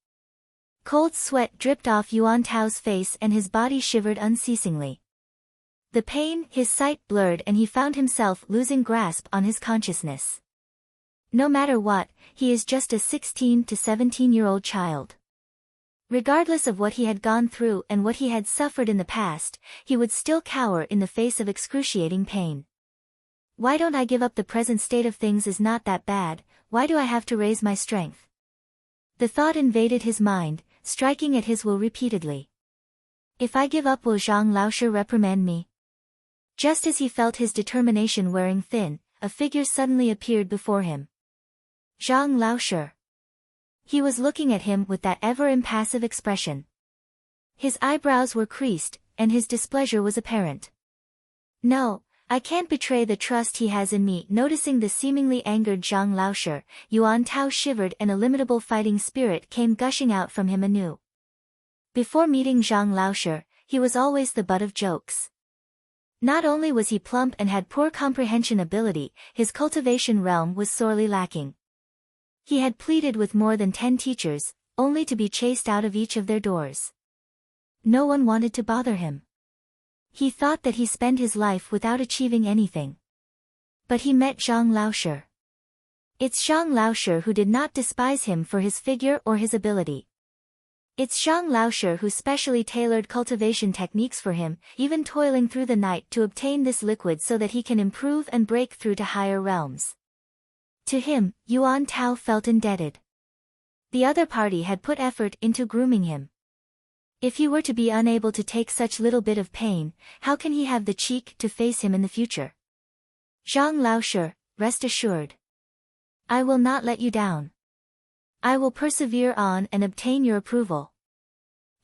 Cold sweat dripped off Yuan Tao's face and his body shivered unceasingly. The pain, his sight blurred and he found himself losing grasp on his consciousness. No matter what, he is just a 16 to 17-year-old child. Regardless of what he had gone through and what he had suffered in the past, he would still cower in the face of excruciating pain. Why don't I give up? The present state of things is not that bad, why do I have to raise my strength? The thought invaded his mind, striking at his will repeatedly. If I give up, will Zhang Laoshe reprimand me? Just as he felt his determination wearing thin, a figure suddenly appeared before him. Zhang Laoshe. He was looking at him with that ever-impassive expression. His eyebrows were creased, and his displeasure was apparent. No, I can't betray the trust he has in me. Noticing the seemingly angered Zhang Laoshe, Yuan Tao shivered and a illimitable fighting spirit came gushing out from him anew. Before meeting Zhang Laoshe, he was always the butt of jokes. Not only was he plump and had poor comprehension ability, his cultivation realm was sorely lacking. He had pleaded with more than 10 teachers, only to be chased out of each of their doors. No one wanted to bother him. He thought that he spent his life without achieving anything. But he met Zhang Laoshe. It's Zhang Laoshe who did not despise him for his figure or his ability. It's Zhang Laoshe who specially tailored cultivation techniques for him, even toiling through the night to obtain this liquid so that he can improve and break through to higher realms. To him, Yuan Tao felt indebted. The other party had put effort into grooming him. If he were to be unable to take such little bit of pain, how can he have the cheek to face him in the future? Zhang Laoshe, rest assured. I will not let you down. I will persevere on and obtain your approval.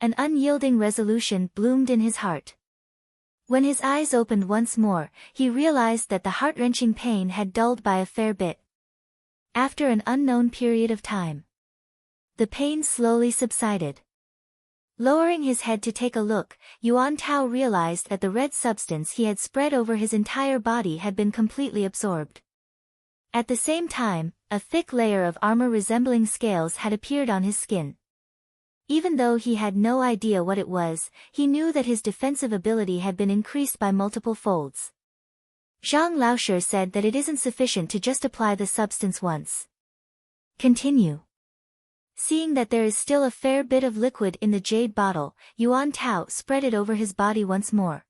An unyielding resolution bloomed in his heart. When his eyes opened once more, he realized that the heart-wrenching pain had dulled by a fair bit. After an unknown period of time, the pain slowly subsided. Lowering his head to take a look, Yuan Tao realized that the red substance he had spread over his entire body had been completely absorbed. At the same time, a thick layer of armor resembling scales had appeared on his skin. Even though he had no idea what it was, he knew that his defensive ability had been increased by multiple folds. Zhang Laoshe said that it isn't sufficient to just apply the substance once. Continue. Seeing that there is still a fair bit of liquid in the jade bottle, Yuan Tao spread it over his body once more.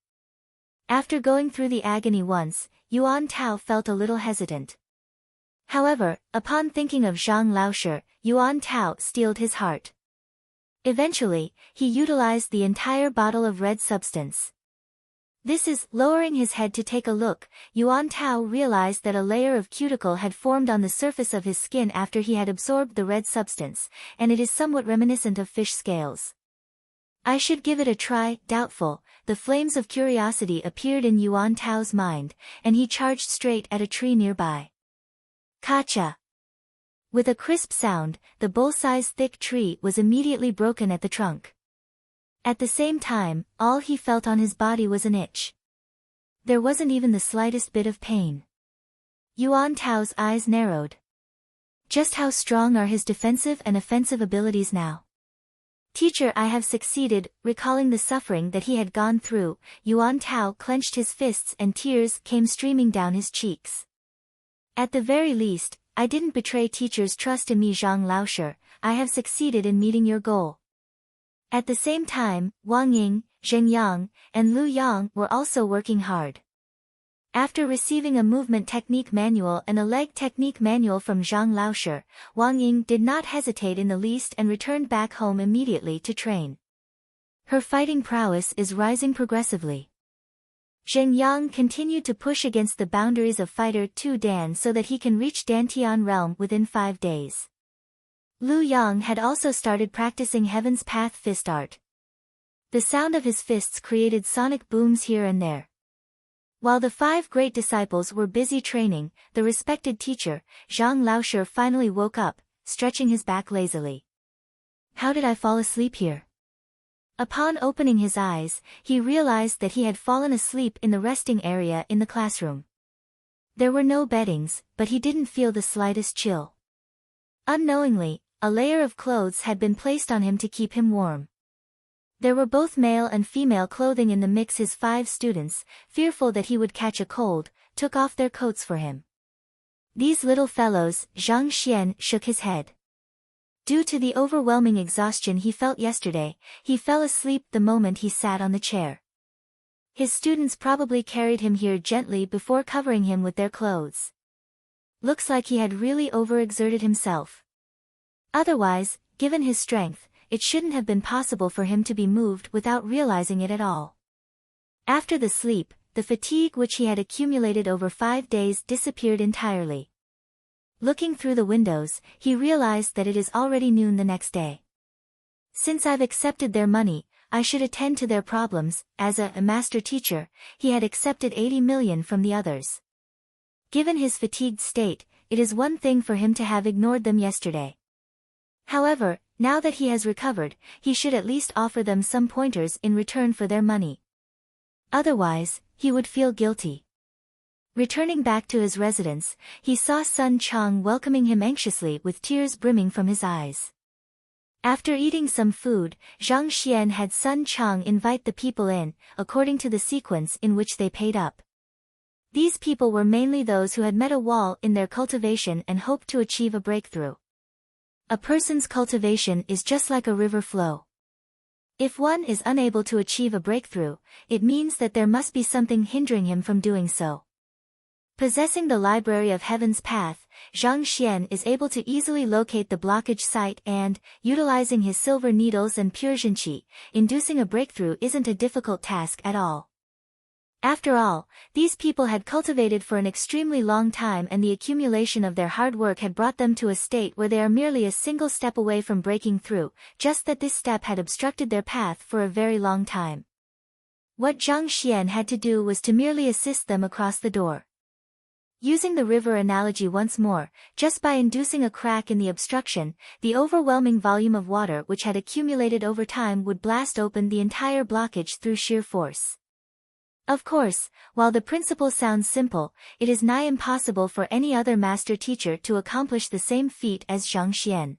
After going through the agony once, Yuan Tao felt a little hesitant. However, upon thinking of Zhang Laoshe, Yuan Tao steeled his heart. Eventually, he utilized the entire bottle of red substance. Lowering his head to take a look, Yuan Tao realized that a layer of cuticle had formed on the surface of his skin after he had absorbed the red substance, and it is somewhat reminiscent of fish scales. I should give it a try. Doubtful, the flames of curiosity appeared in Yuan Tao's mind, and he charged straight at a tree nearby. Kacha! With a crisp sound, the bull-sized thick tree was immediately broken at the trunk. At the same time, all he felt on his body was an itch. There wasn't even the slightest bit of pain. Yuan Tao's eyes narrowed. Just how strong are his defensive and offensive abilities now? Teacher, I have succeeded. Recalling the suffering that he had gone through, Yuan Tao clenched his fists and tears came streaming down his cheeks. At the very least, I didn't betray teacher's trust in me. Zhang Laoshe, I have succeeded in meeting your goal. At the same time, Wang Ying, Zheng Yang, and Lu Yang were also working hard. After receiving a movement technique manual and a leg technique manual from Zhang Laoshe, Wang Ying did not hesitate in the least and returned back home immediately to train. Her fighting prowess is rising progressively. Zheng Yang continued to push against the boundaries of Fighter 2 Dan so that he can reach Dantian realm within 5 days. Lu Yang had also started practicing Heaven's Path fist art. The sound of his fists created sonic booms here and there. While the 5 great disciples were busy training, the respected teacher, Zhang Laoshe, finally woke up, stretching his back lazily. How did I fall asleep here? Upon opening his eyes, he realized that he had fallen asleep in the resting area in the classroom. There were no beddings, but he didn't feel the slightest chill. Unknowingly, a layer of clothes had been placed on him to keep him warm. There were both male and female clothing in the mix. His 5 students, fearful that he would catch a cold, took off their coats for him. These little fellows. Zhang Xian shook his head. Due to the overwhelming exhaustion he felt yesterday, he fell asleep the moment he sat on the chair. His students probably carried him here gently before covering him with their clothes. Looks like he had really overexerted himself. Otherwise, given his strength, it shouldn't have been possible for him to be moved without realizing it at all. After the sleep, the fatigue which he had accumulated over 5 days disappeared entirely. Looking through the windows, he realized that it is already noon the next day. Since I've accepted their money, I should attend to their problems. As a master teacher, he had accepted 80 million from the others. Given his fatigued state, it is one thing for him to have ignored them yesterday. However, now that he has recovered, he should at least offer them some pointers in return for their money. Otherwise, he would feel guilty. Returning back to his residence, he saw Sun Chang welcoming him anxiously with tears brimming from his eyes. After eating some food, Zhang Xian had Sun Chang invite the people in, according to the sequence in which they paid up. These people were mainly those who had met a wall in their cultivation and hoped to achieve a breakthrough. A person's cultivation is just like a river flow. If one is unable to achieve a breakthrough, it means that there must be something hindering him from doing so. Possessing the library of Heaven's Path, Zhang Xian is able to easily locate the blockage site and, utilizing his silver needles and pure Zhenqi, inducing a breakthrough isn't a difficult task at all. After all, these people had cultivated for an extremely long time and the accumulation of their hard work had brought them to a state where they are merely a single step away from breaking through, just that this step had obstructed their path for a very long time. What Zhang Xian had to do was to merely assist them across the door. Using the river analogy once more, just by inducing a crack in the obstruction, the overwhelming volume of water which had accumulated over time would blast open the entire blockage through sheer force. Of course, while the principle sounds simple, it is nigh impossible for any other master teacher to accomplish the same feat as Zhang Xian.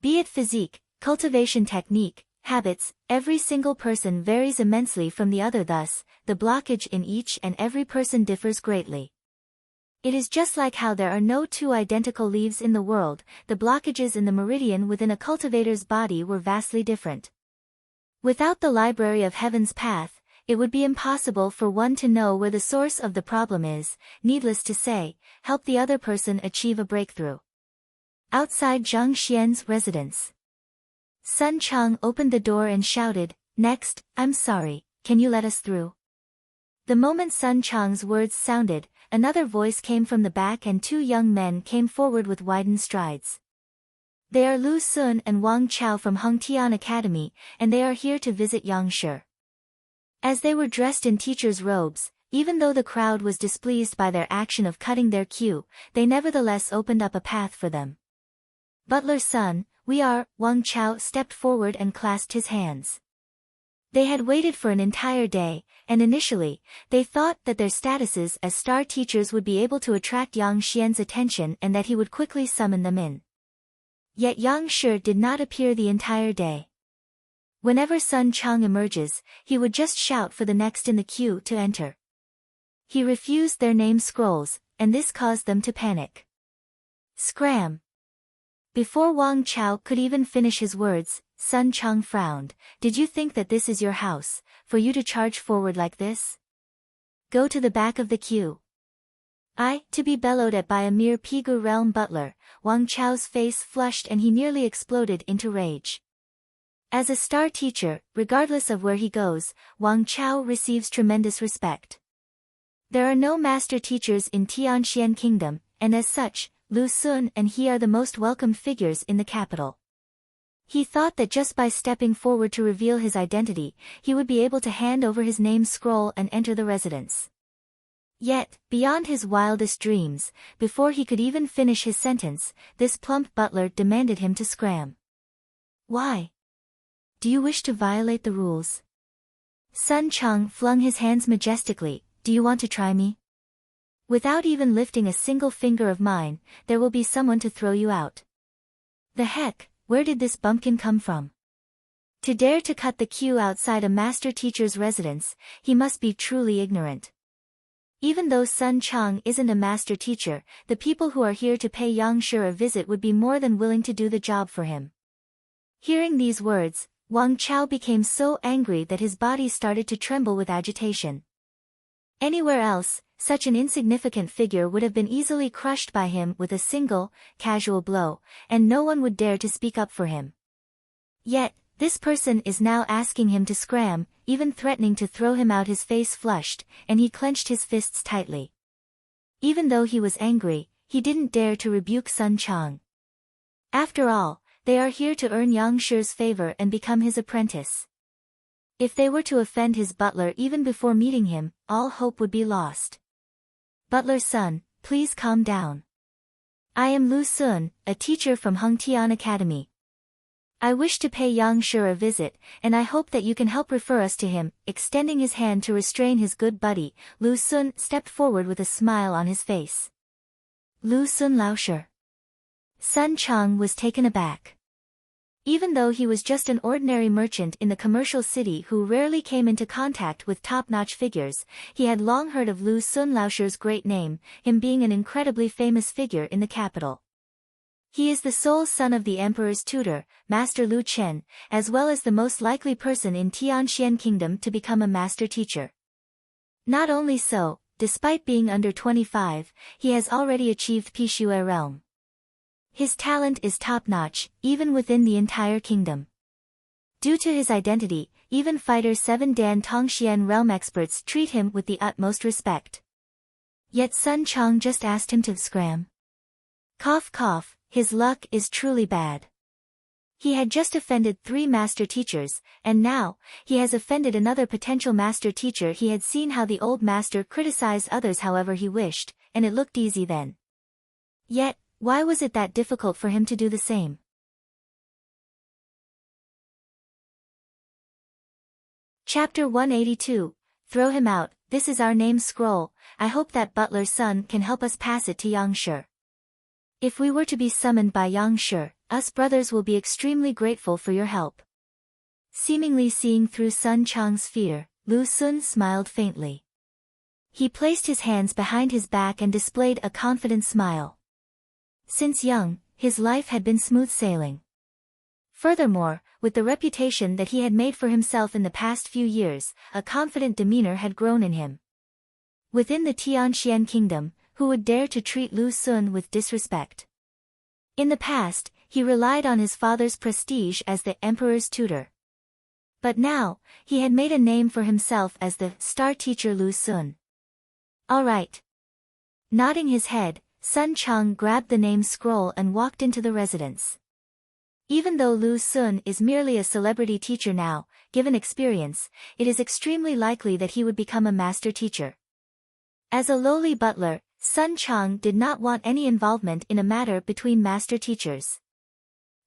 Be it physique, cultivation technique, habits, every single person varies immensely from the other, thus, the blockage in each and every person differs greatly. It is just like how there are no two identical leaves in the world, the blockages in the meridian within a cultivator's body were vastly different. Without the library of Heaven's Path, it would be impossible for one to know where the source of the problem is, needless to say, help the other person achieve a breakthrough. Outside Zhang Xian's residence, Sun Cheng opened the door and shouted, "Next, I'm sorry, can you let us through?" The moment Sun Cheng's words sounded, another voice came from the back and two young men came forward with widened strides. They are Lu Sun and Wang Chao from Hengtian Academy, and they are here to visit Yang Shi. As they were dressed in teachers' robes, even though the crowd was displeased by their action of cutting their queue, they nevertheless opened up a path for them. "Butler's son, we are," Wang Chao stepped forward and clasped his hands. They had waited for an entire day, and initially, they thought that their statuses as star teachers would be able to attract Yang Xian's attention and that he would quickly summon them in. Yet Yang Shi did not appear the entire day. Whenever Sun Cheng emerges, he would just shout for the next in the queue to enter. He refused their name scrolls, and this caused them to panic. Scram! Before Wang Chao could even finish his words, Sun Cheng frowned. "Did you think that this is your house, for you to charge forward like this? Go to the back of the queue." To be bellowed at by a mere Pigu realm butler, Wang Chao's face flushed and he nearly exploded into rage. As a star teacher, regardless of where he goes, Wang Chao receives tremendous respect. There are no master teachers in Tianxian Kingdom, and as such, Lu Sun and he are the most welcomed figures in the capital. He thought that just by stepping forward to reveal his identity, he would be able to hand over his name scroll and enter the residence. Yet, beyond his wildest dreams, before he could even finish his sentence, this plump butler demanded him to scram. "Why? Do you wish to violate the rules?" Sun Cheng flung his hands majestically. "Do you want to try me? Without even lifting a single finger of mine, there will be someone to throw you out." The heck, where did this bumpkin come from? To dare to cut the queue outside a master teacher's residence, he must be truly ignorant. Even though Sun Cheng isn't a master teacher, the people who are here to pay Yang Shi a visit would be more than willing to do the job for him. Hearing these words, Wang Chao became so angry that his body started to tremble with agitation. Anywhere else, such an insignificant figure would have been easily crushed by him with a single, casual blow, and no one would dare to speak up for him. Yet, this person is now asking him to scram, even threatening to throw him out. His face flushed, and he clenched his fists tightly. Even though he was angry, he didn't dare to rebuke Sun Cheng. After all, they are here to earn Yang Shi's favor and become his apprentice. If they were to offend his butler even before meeting him, all hope would be lost. "Butler's son, please calm down. I am Lu Sun, a teacher from Hengtian Academy. I wish to pay Yang Shi a visit, and I hope that you can help refer us to him." Extending his hand to restrain his good buddy, Lu Sun stepped forward with a smile on his face. "Lu Sun Lao Shi." Sun Cheng was taken aback. Even though he was just an ordinary merchant in the commercial city who rarely came into contact with top-notch figures, he had long heard of Lu Sun Laoshi's great name, him being an incredibly famous figure in the capital. He is the sole son of the emperor's tutor, Master Lu Chen, as well as the most likely person in Tianxian Kingdom to become a master teacher. Not only so, despite being under 25, he has already achieved Pishue realm. His talent is top-notch, even within the entire kingdom. Due to his identity, even Fighter 7 Dan Tongxian realm experts treat him with the utmost respect. Yet Sun Cheng just asked him to scram. Cough cough, his luck is truly bad. He had just offended 3 master teachers, and now, he has offended another potential master teacher. He had seen how the old master criticized others however he wished, and it looked easy then. Yet, why was it that difficult for him to do the same? Chapter 182. Throw him out. This is our name scroll. I hope that butler's son can help us pass it to Yang Shi. If we were to be summoned by Yang Shi, us brothers will be extremely grateful for your help. Seemingly seeing through Sun Chang's fear, Lu Xun smiled faintly. He placed his hands behind his back and displayed a confident smile. Since young, his life had been smooth sailing. Furthermore, with the reputation that he had made for himself in the past few years, a confident demeanor had grown in him. Within the Tianxian kingdom, who would dare to treat Lu Xun with disrespect? In the past, he relied on his father's prestige as the emperor's tutor. But now, he had made a name for himself as the star teacher Lu Xun. All right. Nodding his head, Sun Chang grabbed the name scroll and walked into the residence. Even though Lu Xun is merely a celebrity teacher now, given experience, it is extremely likely that he would become a master teacher. As a lowly butler, Sun Chang did not want any involvement in a matter between master teachers.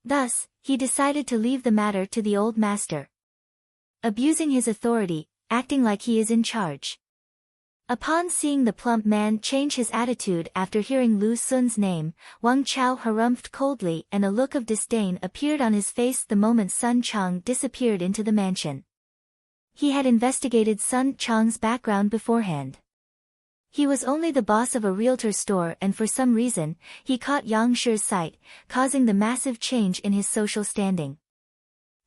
Thus, he decided to leave the matter to the old master. Abusing his authority, acting like he is in charge. Upon seeing the plump man change his attitude after hearing Lu Xun's name, Wang Chao harumphed coldly and a look of disdain appeared on his face the moment Sun Chang disappeared into the mansion. He had investigated Sun Chang's background beforehand. He was only the boss of a realtor store and for some reason, he caught Yang Shi's sight, causing the massive change in his social standing.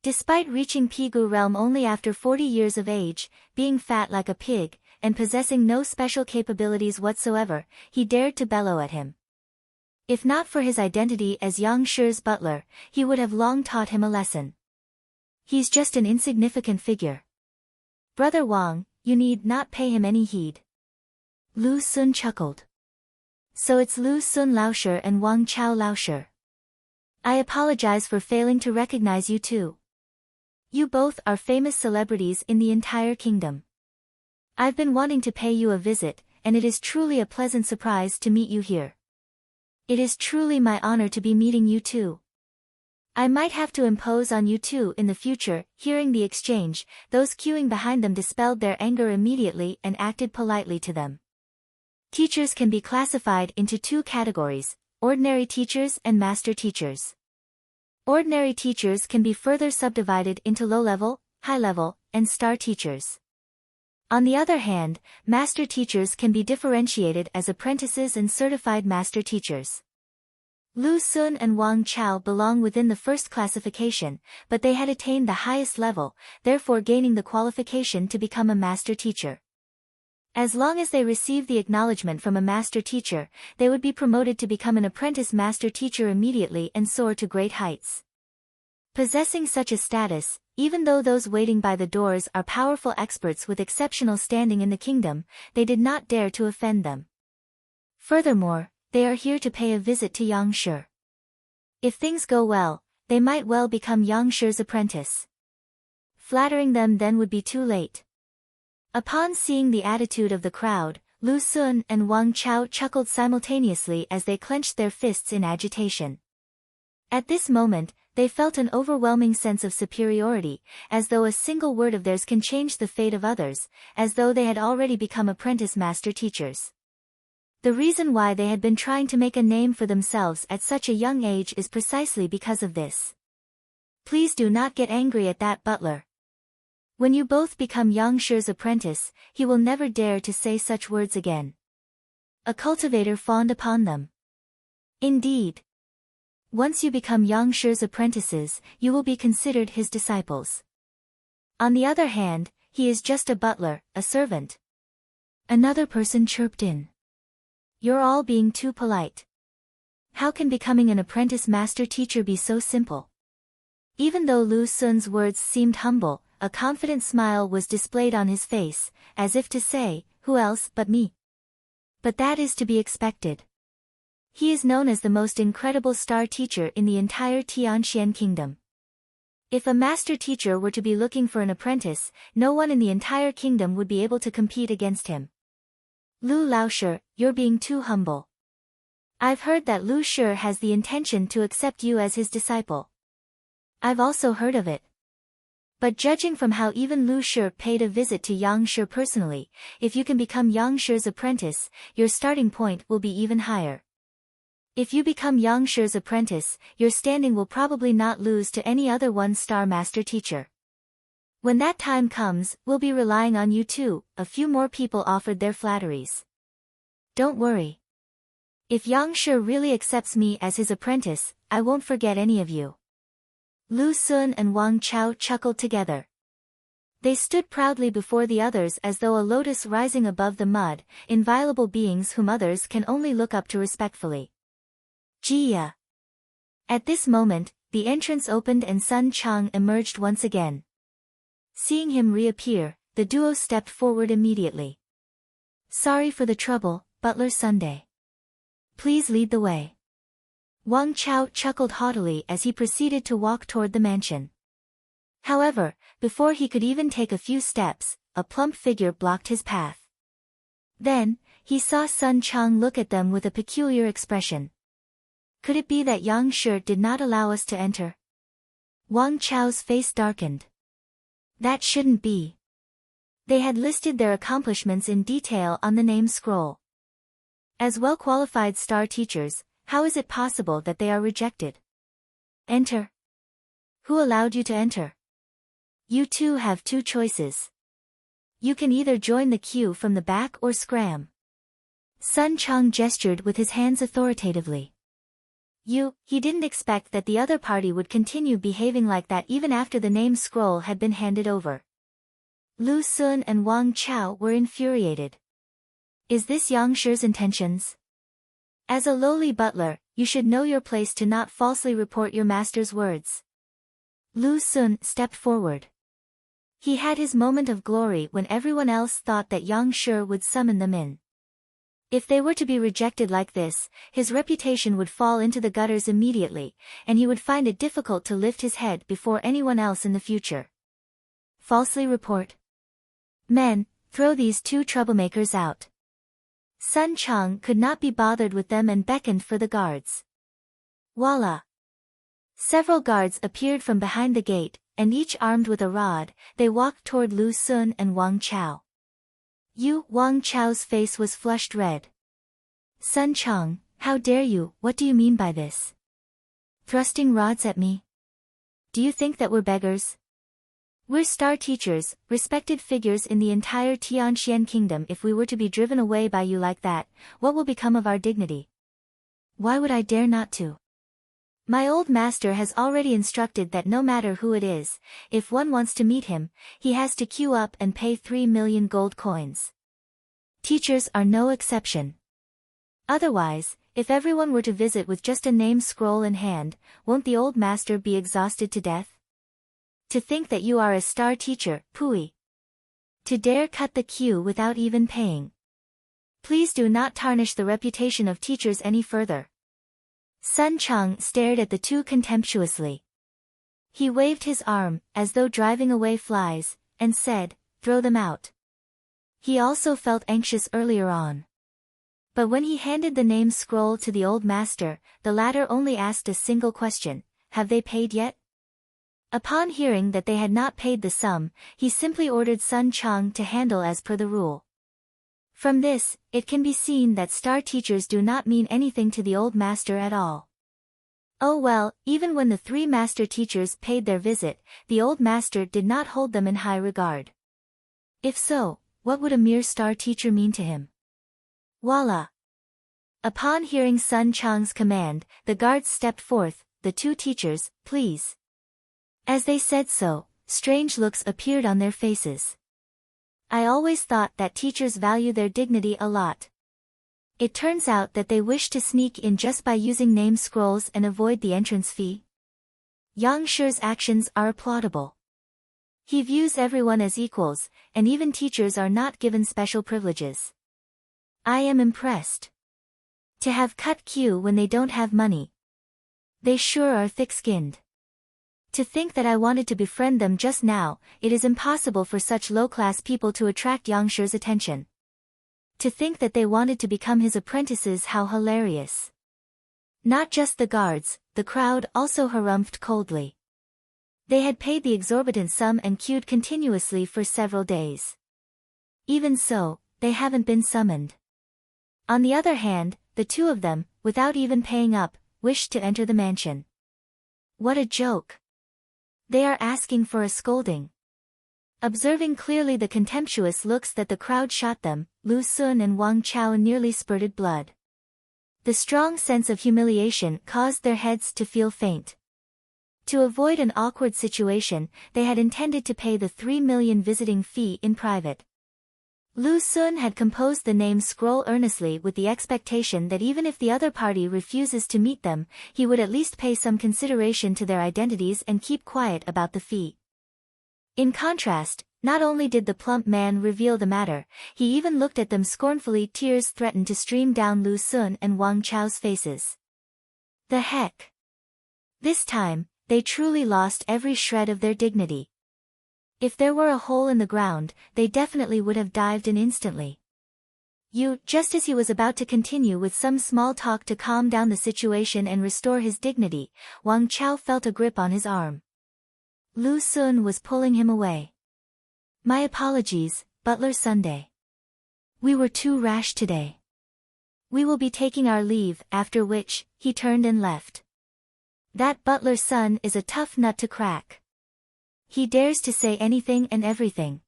Despite reaching Pigu realm only after 40 years of age, being fat like a pig, and possessing no special capabilities whatsoever, he dared to bellow at him. If not for his identity as Yang Shi's butler, he would have long taught him a lesson. He's just an insignificant figure. Brother Wang, you need not pay him any heed. Lu Xun chuckled. So it's Lu Xun Laoshi and Wang Chao Laoshi. I apologize for failing to recognize you too. You both are famous celebrities in the entire kingdom. I've been wanting to pay you a visit, and it is truly a pleasant surprise to meet you here. It is truly my honor to be meeting you too. I might have to impose on you too in the future. Hearing the exchange, those queuing behind them dispelled their anger immediately and acted politely to them. Teachers can be classified into two categories, ordinary teachers and master teachers. Ordinary teachers can be further subdivided into low-level, high-level, and star teachers. On the other hand, master teachers can be differentiated as apprentices and certified master teachers. Lu Xun and Wang Chao belong within the first classification, but they had attained the highest level, therefore gaining the qualification to become a master teacher. As long as they receive the acknowledgement from a master teacher, they would be promoted to become an apprentice master teacher immediately and soar to great heights. Possessing such a status, even though those waiting by the doors are powerful experts with exceptional standing in the kingdom, they did not dare to offend them. Furthermore, they are here to pay a visit to Yang Shi. If things go well, they might well become Yang Shi's apprentice. Flattering them then would be too late. Upon seeing the attitude of the crowd, Lu Xun and Wang Chao chuckled simultaneously as they clenched their fists in agitation. At this moment, they felt an overwhelming sense of superiority, as though a single word of theirs can change the fate of others, as though they had already become apprentice master teachers. The reason why they had been trying to make a name for themselves at such a young age is precisely because of this. Please do not get angry at that butler. When you both become Yang Shi's apprentice, he will never dare to say such words again. A cultivator fawned upon them. Indeed. Once you become Yang Shi's apprentices, you will be considered his disciples. On the other hand, he is just a butler, a servant. Another person chirped in. You're all being too polite. How can becoming an apprentice master teacher be so simple? Even though Lu Xun's words seemed humble, a confident smile was displayed on his face, as if to say, who else but me? But that is to be expected. He is known as the most incredible star teacher in the entire Tianxian kingdom. If a master teacher were to be looking for an apprentice, no one in the entire kingdom would be able to compete against him. Lu Laoshi, you're being too humble. I've heard that Lu Shi has the intention to accept you as his disciple. I've also heard of it. But judging from how even Lu Shi paid a visit to Yang Shi personally, if you can become Yang Shi's apprentice, your starting point will be even higher. If you become Yang Shi's apprentice, your standing will probably not lose to any other one-star master teacher. When that time comes, we'll be relying on you too. A few more people offered their flatteries. Don't worry. If Yang Shi really accepts me as his apprentice, I won't forget any of you. Lu Sun and Wang Chao chuckled together. They stood proudly before the others as though a lotus rising above the mud, inviolable beings whom others can only look up to respectfully. Jia. At this moment, the entrance opened and Sun Chang emerged once again. Seeing him reappear, the duo stepped forward immediately. Sorry for the trouble, Butler Sunday. Please lead the way. Wang Chao chuckled haughtily as he proceeded to walk toward the mansion. However, before he could even take a few steps, a plump figure blocked his path. Then, he saw Sun Chang look at them with a peculiar expression. Could it be that Yang Shi did not allow us to enter? Wang Chao's face darkened. That shouldn't be. They had listed their accomplishments in detail on the name scroll. As well-qualified star teachers, how is it possible that they are rejected? Enter. Who allowed you to enter? You two have two choices. You can either join the queue from the back or scram. Sun Chang gestured with his hands authoritatively. He didn't expect that the other party would continue behaving like that even after the name scroll had been handed over. Lu Sun and Wang Chao were infuriated. Is this Yang Shi's intentions? As a lowly butler, you should know your place to not falsely report your master's words. Lu Sun stepped forward. He had his moment of glory when everyone else thought that Yang Shi would summon them in. If they were to be rejected like this, his reputation would fall into the gutters immediately, and he would find it difficult to lift his head before anyone else in the future. Falsely report. Men, throw these two troublemakers out. Sun Chang could not be bothered with them and beckoned for the guards. Voila! Several guards appeared from behind the gate, and each armed with a rod, they walked toward Lu Sun and Wang Chao. Wang Chao's face was flushed red. Sun Chang, how dare you, what do you mean by this? Thrusting rods at me? Do you think that we're beggars? We're star teachers, respected figures in the entire Tianxian kingdom. If we were to be driven away by you like that, what will become of our dignity? Why would I dare not to? My old master has already instructed that no matter who it is, if one wants to meet him, he has to queue up and pay 3 million gold coins. Teachers are no exception. Otherwise, if everyone were to visit with just a name scroll in hand, won't the old master be exhausted to death? To think that you are a star teacher, Pui. To dare cut the queue without even paying. Please do not tarnish the reputation of teachers any further. Sun Chang stared at the two contemptuously. He waved his arm, as though driving away flies, and said, throw them out. He also felt anxious earlier on. But when he handed the name scroll to the old master, the latter only asked a single question, have they paid yet? Upon hearing that they had not paid the sum, he simply ordered Sun Chang to handle as per the rule. From this, it can be seen that star teachers do not mean anything to the old master at all. Oh well, even when the 3 master teachers paid their visit, the old master did not hold them in high regard. If so, what would a mere star teacher mean to him? Voila! Upon hearing Sun Chang's command, the guards stepped forth, the 2 teachers, please. As they said so, strange looks appeared on their faces. I always thought that teachers value their dignity a lot. It turns out that they wish to sneak in just by using name scrolls and avoid the entrance fee. Yang Shi's actions are applaudable. He views everyone as equals, and even teachers are not given special privileges. I am impressed. To have cut queue when they don't have money. They sure are thick-skinned. To think that I wanted to befriend them just now, it is impossible for such low-class people to attract Yang Shi's attention. To think that they wanted to become his apprentices, how hilarious. Not just the guards, the crowd also harumphed coldly. They had paid the exorbitant sum and queued continuously for several days. Even so, they haven't been summoned. On the other hand, the two of them, without even paying up, wished to enter the mansion. What a joke. They are asking for a scolding. Observing clearly the contemptuous looks that the crowd shot them, Lu Xun and Wang Chao nearly spurted blood. The strong sense of humiliation caused their heads to feel faint. To avoid an awkward situation, they had intended to pay the 3 million visiting fee in private. Lu Xun had composed the name scroll earnestly with the expectation that even if the other party refuses to meet them, he would at least pay some consideration to their identities and keep quiet about the fee. In contrast, not only did the plump man reveal the matter, he even looked at them scornfully. Tears threatened to stream down Lu Xun and Wang Chao's faces. The heck? This time, they truly lost every shred of their dignity. If there were a hole in the ground, they definitely would have dived in instantly. Just as he was about to continue with some small talk to calm down the situation and restore his dignity, Wang Chao felt a grip on his arm. Lu Xun was pulling him away. My apologies, Butler Sunday. We were too rash today. We will be taking our leave, after which, he turned and left. That butler's son is a tough nut to crack. He dares to say anything and everything.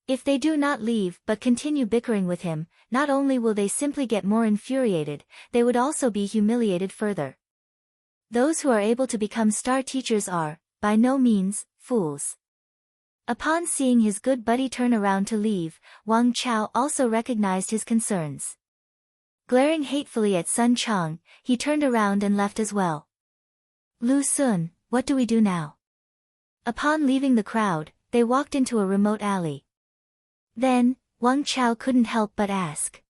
If they do not leave but continue bickering with him, not only will they simply get more infuriated, they would also be humiliated further. Those who are able to become star teachers are, by no means, fools. Upon seeing his good buddy turn around to leave, Wang Chao also recognized his concerns. Glaring hatefully at Sun Chang, he turned around and left as well. Lu Xun, what do we do now? Upon leaving the crowd, they walked into a remote alley. Then, Wang Chao couldn't help but ask.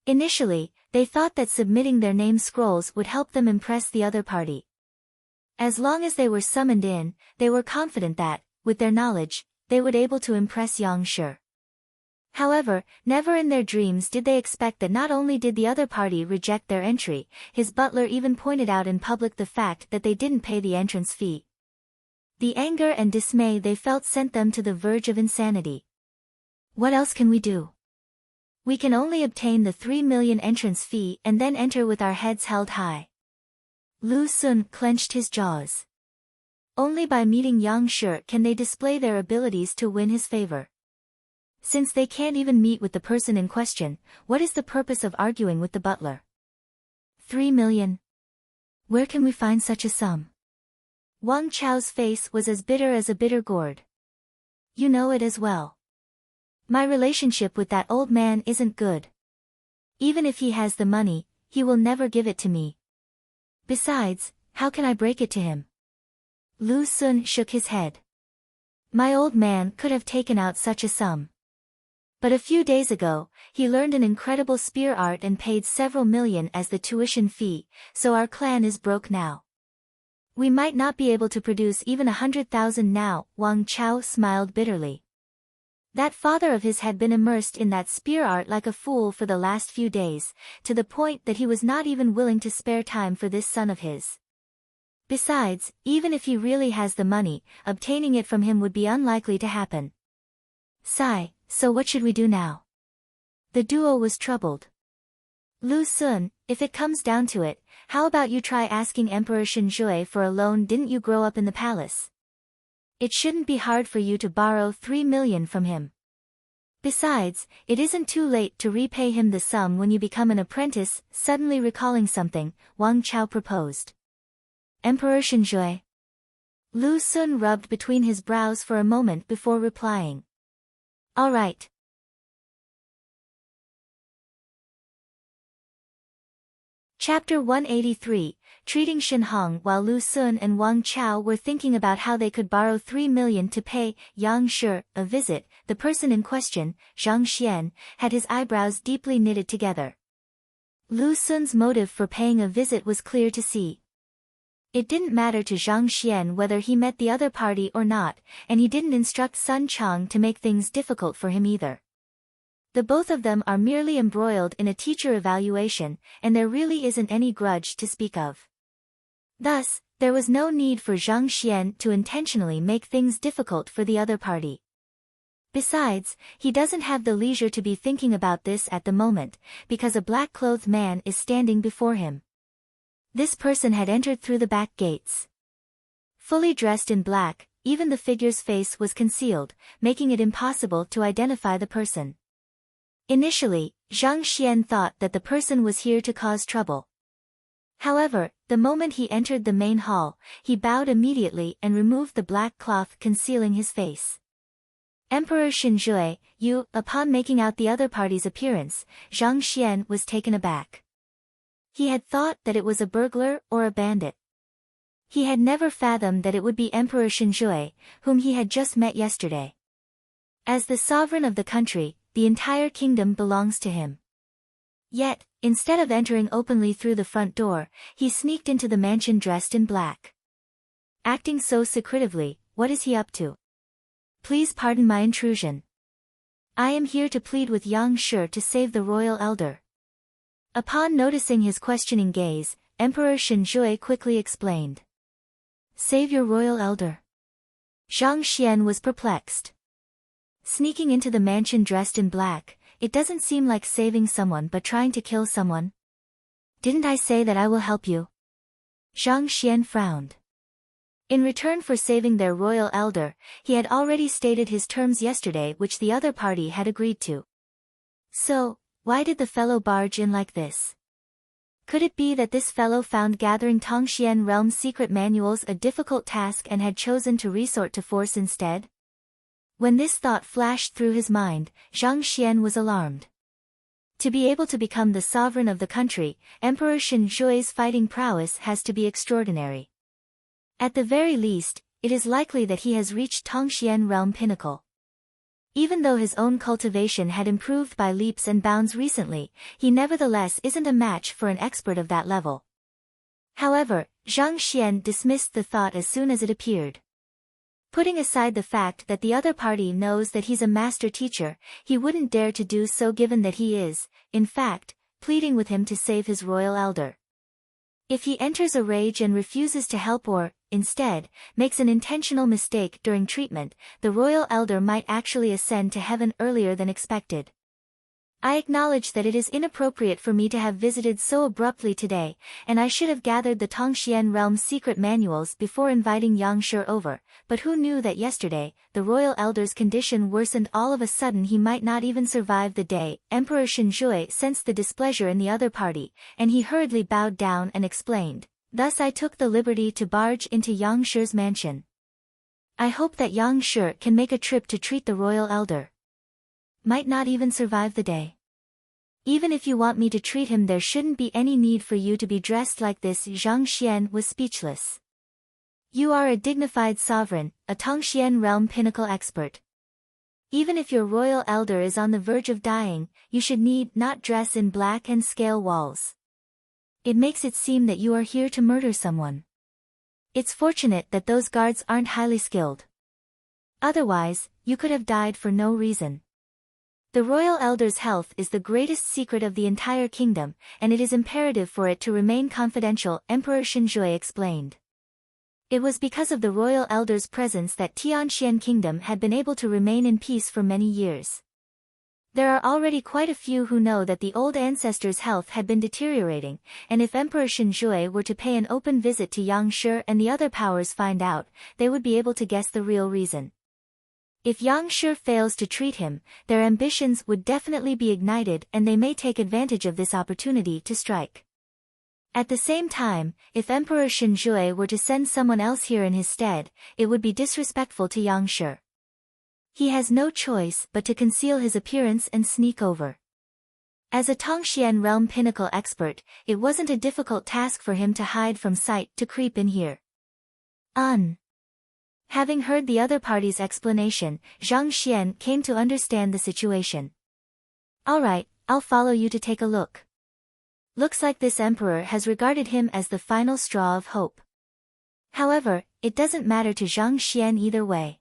Initially, they thought that submitting their name scrolls would help them impress the other party. As long as they were summoned in, they were confident that, with their knowledge, they would be able to impress Yang Shi. However, never in their dreams did they expect that not only did the other party reject their entry, his butler even pointed out in public the fact that they didn't pay the entrance fee. The anger and dismay they felt sent them to the verge of insanity. What else can we do? We can only obtain the 3 million entrance fee and then enter with our heads held high. Lu Xun clenched his jaws. Only by meeting Yang Shi can they display their abilities to win his favor. Since they can't even meet with the person in question, what is the purpose of arguing with the butler? 3 million? Where can we find such a sum? Wang Chao's face was as bitter as a bitter gourd. You know it as well. My relationship with that old man isn't good. Even if he has the money, he will never give it to me. Besides, how can I break it to him? Lu Xun shook his head. My old man could have taken out such a sum. But a few days ago, he learned an incredible spear art and paid several million as the tuition fee, so our clan is broke now. We might not be able to produce even 100,000 now, Wang Chao smiled bitterly. That father of his had been immersed in that spear art like a fool for the last few days, to the point that he was not even willing to spare time for this son of his. Besides, even if he really has the money, obtaining it from him would be unlikely to happen. Sigh, so what should we do now? The duo was troubled. Lu Xun, if it comes down to it, how about you try asking Emperor Zhui for a loan? Didn't you grow up in the palace? It shouldn't be hard for you to borrow 3 million from him. Besides, it isn't too late to repay him the sum when you become an apprentice. Suddenly recalling something, Wang Chao proposed. Emperor Zhui. Lu Xun rubbed between his brows for a moment before replying. All right. Chapter 183, Treating Shen Hong. While Lu Xun and Wang Chao were thinking about how they could borrow 3 million to pay Yang Shi a visit, the person in question, Zhang Xian, had his eyebrows deeply knitted together. Lu Xun's motive for paying a visit was clear to see. It didn't matter to Zhang Xian whether he met the other party or not, and he didn't instruct Sun Chang to make things difficult for him either. The both of them are merely embroiled in a teacher evaluation, and there really isn't any grudge to speak of. Thus, there was no need for Zhang Xian to intentionally make things difficult for the other party. Besides, he doesn't have the leisure to be thinking about this at the moment, because a black-clothed man is standing before him. This person had entered through the back gates. Fully dressed in black, even the figure's face was concealed, making it impossible to identify the person. Initially, Zhang Xian thought that the person was here to cause trouble. However, the moment he entered the main hall, he bowed immediately and removed the black cloth concealing his face. Emperor Shen Zhui, you, upon making out the other party's appearance, Zhang Xian was taken aback. He had thought that it was a burglar or a bandit. He had never fathomed that it would be Emperor Shen Zhui, whom he had just met yesterday. As the sovereign of the country, the entire kingdom belongs to him. Yet, instead of entering openly through the front door, he sneaked into the mansion dressed in black. Acting so secretively, what is he up to? Please pardon my intrusion. I am here to plead with Yang Shi to save the royal elder. Upon noticing his questioning gaze, Emperor Shen Zhui quickly explained. Save your royal elder. Zhang Xian was perplexed. Sneaking into the mansion dressed in black, it doesn't seem like saving someone but trying to kill someone. Didn't I say that I will help you? Zhang Xian frowned. In return for saving their royal elder, he had already stated his terms yesterday which the other party had agreed to. So, why did the fellow barge in like this? Could it be that this fellow found gathering Tongxian realm's secret manuals a difficult task and had chosen to resort to force instead? When this thought flashed through his mind, Zhang Xian was alarmed. To be able to become the sovereign of the country, Emperor Shen Zhui's fighting prowess has to be extraordinary. At the very least, it is likely that he has reached Tongxian realm pinnacle. Even though his own cultivation had improved by leaps and bounds recently, he nevertheless isn't a match for an expert of that level. However, Zhang Xian dismissed the thought as soon as it appeared. Putting aside the fact that the other party knows that he's a master teacher, he wouldn't dare to do so given that he is, in fact, pleading with him to save his royal elder. If he enters a rage and refuses to help or, instead, makes an intentional mistake during treatment, the royal elder might actually ascend to heaven earlier than expected. I acknowledge that it is inappropriate for me to have visited so abruptly today, and I should have gathered the Tongxian realm's secret manuals before inviting Yang Shi over, but who knew that yesterday, the royal elder's condition worsened all of a sudden he might not even survive the day. Emperor Shen Zhui sensed the displeasure in the other party, and he hurriedly bowed down and explained, thus I took the liberty to barge into Yang Shi's mansion. I hope that Yang Shi can make a trip to treat the royal elder. Might not even survive the day. Even if you want me to treat him there shouldn't be any need for you to be dressed like this. Zhang Xian was speechless. You are a dignified sovereign, a Tongxian realm pinnacle expert. Even if your royal elder is on the verge of dying, you should need not dress in black and scale walls. It makes it seem that you are here to murder someone. It's fortunate that those guards aren't highly skilled. Otherwise, you could have died for no reason. The royal elder's health is the greatest secret of the entire kingdom, and it is imperative for it to remain confidential, Emperor Shen Zhui explained. It was because of the royal elder's presence that Tianxian kingdom had been able to remain in peace for many years. There are already quite a few who know that the old ancestor's health had been deteriorating, and if Emperor Shen Zhui were to pay an open visit to Yang Shi and the other powers find out, they would be able to guess the real reason. If Yang Shi fails to treat him, their ambitions would definitely be ignited and they may take advantage of this opportunity to strike. At the same time, if Emperor Shen Zhui were to send someone else here in his stead, it would be disrespectful to Yang Shi. He has no choice but to conceal his appearance and sneak over. As a Tongxian realm pinnacle expert, it wasn't a difficult task for him to hide from sight to creep in here. Having heard the other party's explanation, Zhang Xian came to understand the situation. Alright, I'll follow you to take a look. Looks like this emperor has regarded him as the final straw of hope. However, it doesn't matter to Zhang Xian either way.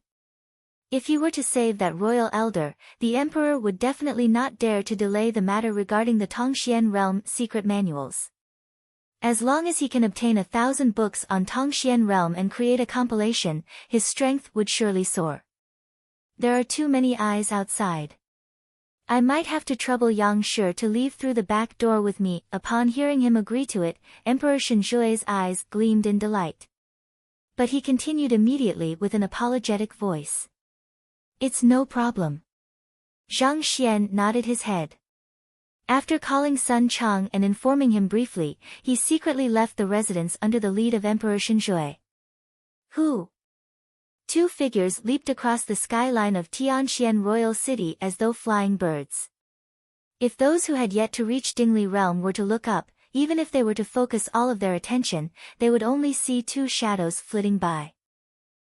If he were to save that royal elder, the emperor would definitely not dare to delay the matter regarding the Tongxian realm secret manuals. As long as he can obtain 1,000 books on Tongxian realm and create a compilation, his strength would surely soar. There are too many eyes outside. I might have to trouble Yang Shi to leave through the back door with me. Upon hearing him agree to it, Emperor Shenjui's eyes gleamed in delight. But he continued immediately with an apologetic voice. It's no problem. Zhang Xian nodded his head. After calling Sun Chang and informing him briefly, he secretly left the residence under the lead of Emperor Shenjui. Who? Two figures leaped across the skyline of Tianxian royal city as though flying birds. If those who had yet to reach Dingli realm were to look up, even if they were to focus all of their attention, they would only see two shadows flitting by.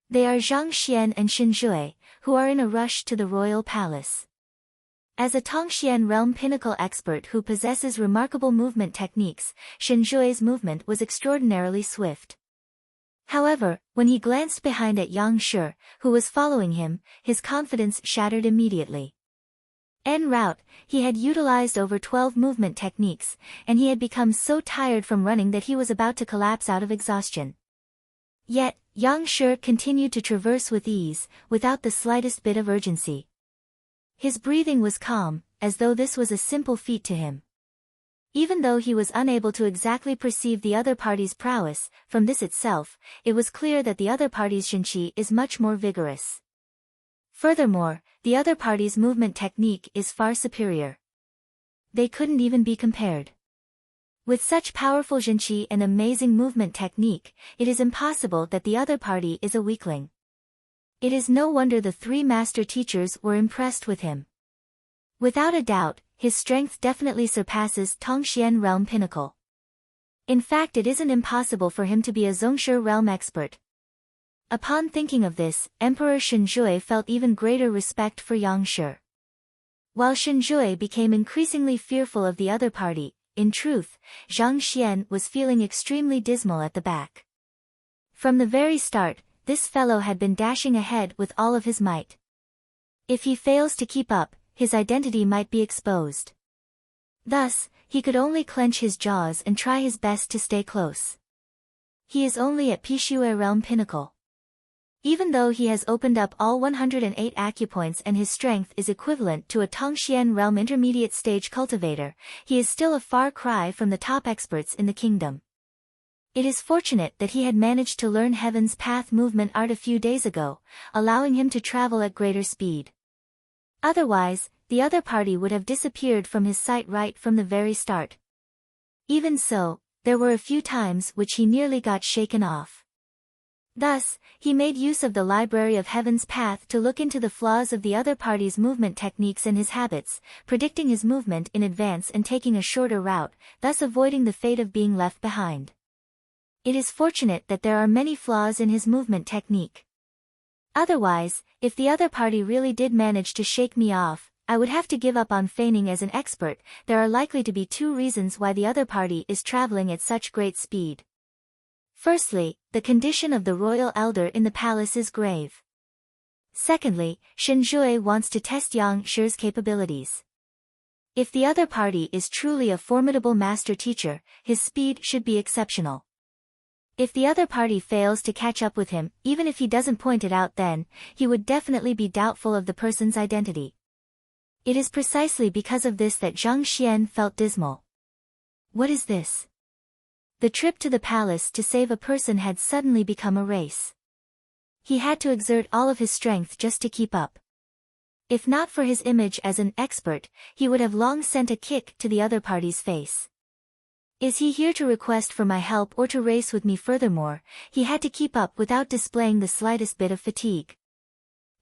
They are Zhang Xian and Shenjui, who are in a rush to the royal palace. As a Tongxian realm pinnacle expert who possesses remarkable movement techniques, Shenjui's movement was extraordinarily swift. However, when he glanced behind at Yang Shi, who was following him, his confidence shattered immediately. En route, he had utilized over 12 movement techniques, and he had become so tired from running that he was about to collapse out of exhaustion. Yet, Yang Shi continued to traverse with ease, without the slightest bit of urgency. His breathing was calm, as though this was a simple feat to him. Even though he was unable to exactly perceive the other party's prowess, from this itself, it was clear that the other party's Zhenqi is much more vigorous. Furthermore, the other party's movement technique is far superior. They couldn't even be compared. With such powerful Zhenqi and amazing movement technique, it is impossible that the other party is a weakling. It is no wonder the three master teachers were impressed with him. Without a doubt, his strength definitely surpasses Tongxian realm pinnacle. In fact, it isn't impossible for him to be a Zhongshi realm expert. Upon thinking of this, Emperor Shenjui felt even greater respect for Yang Shi. While Shenjui became increasingly fearful of the other party, in truth, Zhang Xian was feeling extremely dismal at the back. From the very start, this fellow had been dashing ahead with all of his might. If he fails to keep up, his identity might be exposed. Thus, he could only clench his jaws and try his best to stay close. He is only at Pixue realm pinnacle. Even though he has opened up all 108 acupoints and his strength is equivalent to a Tongxian realm intermediate stage cultivator, he is still a far cry from the top experts in the kingdom. It is fortunate that he had managed to learn Heaven's Path movement art a few days ago, allowing him to travel at greater speed. Otherwise, the other party would have disappeared from his sight right from the very start. Even so, there were a few times which he nearly got shaken off. Thus, he made use of the Library of Heaven's Path to look into the flaws of the other party's movement techniques and his habits, predicting his movement in advance and taking a shorter route, thus avoiding the fate of being left behind. It is fortunate that there are many flaws in his movement technique. Otherwise, if the other party really did manage to shake me off, I would have to give up on feigning as an expert. There are likely to be two reasons why the other party is traveling at such great speed. Firstly, the condition of the royal elder in the palace is grave. Secondly, Shenjui wants to test Yang Shi's capabilities. If the other party is truly a formidable master teacher, his speed should be exceptional. If the other party fails to catch up with him, even if he doesn't point it out, then he would definitely be doubtful of the person's identity. It is precisely because of this that Zhang Xian felt dismal. What is this? The trip to the palace to save a person had suddenly become a race. He had to exert all of his strength just to keep up. If not for his image as an expert, he would have long sent a kick to the other party's face. Is he here to request for my help or to race with me? Furthermore, he had to keep up without displaying the slightest bit of fatigue.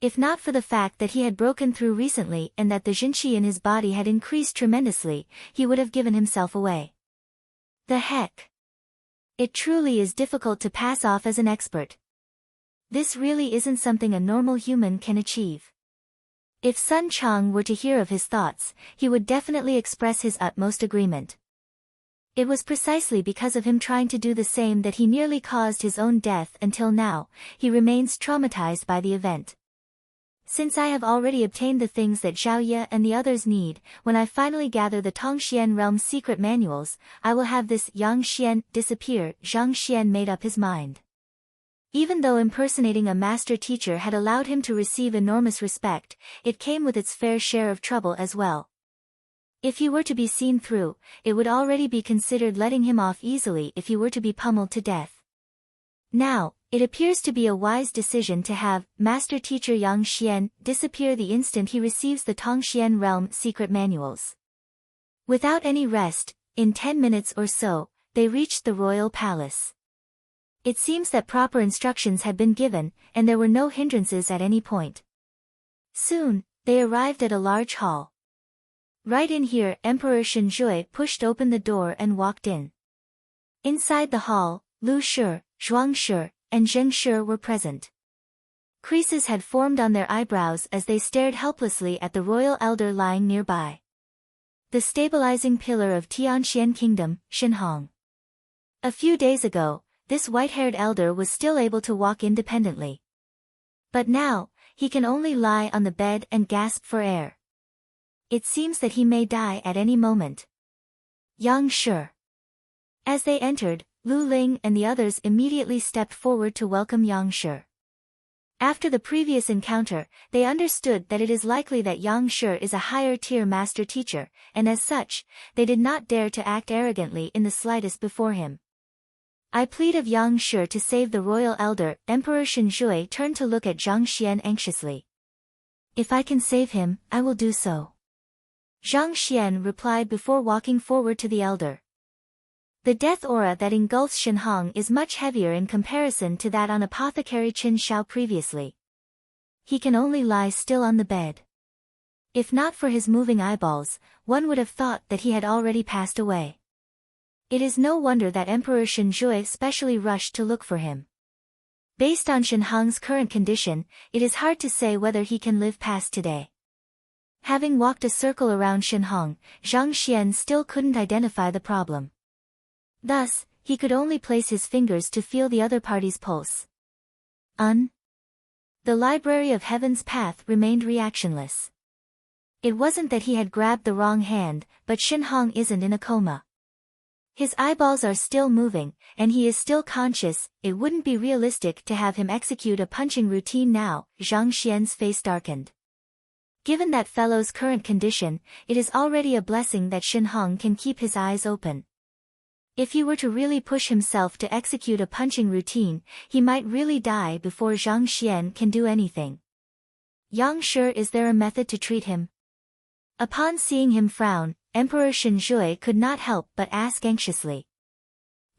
If not for the fact that he had broken through recently and that the Zhenqi in his body had increased tremendously, he would have given himself away. The heck! It truly is difficult to pass off as an expert. This really isn't something a normal human can achieve. If Sun Chang were to hear of his thoughts, he would definitely express his utmost agreement. It was precisely because of him trying to do the same that he nearly caused his own death. Until now, he remains traumatized by the event. Since I have already obtained the things that Zhao Ye and the others need, when I finally gather the Tongxian realm's secret manuals, I will have this Yang Xian disappear. Zhang Xian made up his mind. Even though impersonating a master teacher had allowed him to receive enormous respect, it came with its fair share of trouble as well. If he were to be seen through, it would already be considered letting him off easily if he were to be pummeled to death. Now, it appears to be a wise decision to have Master Teacher Yang Xian disappear the instant he receives the Tongxian realm secret manuals. Without any rest, in 10 minutes or so, they reached the royal palace. It seems that proper instructions had been given, and there were no hindrances at any point. Soon, they arrived at a large hall. Right in here, Emperor Shen pushed open the door and walked in. Inside the hall, Lu Shi, Zhuang Shi, and Zheng Shi were present. Creases had formed on their eyebrows as they stared helplessly at the royal elder lying nearby. The stabilizing pillar of Tianxian Kingdom, Shen Hong. A few days ago, this white-haired elder was still able to walk independently. But now, he can only lie on the bed and gasp for air. It seems that he may die at any moment. Yang Shi. As they entered, Lu Ling and the others immediately stepped forward to welcome Yang Shi. After the previous encounter, they understood that it is likely that Yang Shi is a higher-tier master teacher, and as such, they did not dare to act arrogantly in the slightest before him. I plead of Yang Shi to save the royal elder. Emperor Shen turned to look at Zhang Xian anxiously. If I can save him, I will do so. Zhang Xian replied before walking forward to the elder. The death aura that engulfs Shen Hong is much heavier in comparison to that on Apothecary Qin Shao previously. He can only lie still on the bed. If not for his moving eyeballs, one would have thought that he had already passed away. It is no wonder that Emperor Shen specially rushed to look for him. Based on Shen Hong's current condition, it is hard to say whether he can live past today. Having walked a circle around Shen Hong, Zhang Xian still couldn't identify the problem. Thus, he could only place his fingers to feel the other party's pulse. The Library of Heaven's path remained reactionless. It wasn't that he had grabbed the wrong hand, but Shen Hong isn't in a coma. His eyeballs are still moving, and he is still conscious. It wouldn't be realistic to have him execute a punching routine now. Zhang Xian's face darkened. Given that fellow's current condition, it is already a blessing that Shen Hong can keep his eyes open. If he were to really push himself to execute a punching routine, he might really die before Zhang Xian can do anything. Yang Shi, is there a method to treat him? Upon seeing him frown, Emperor Shen could not help but ask anxiously.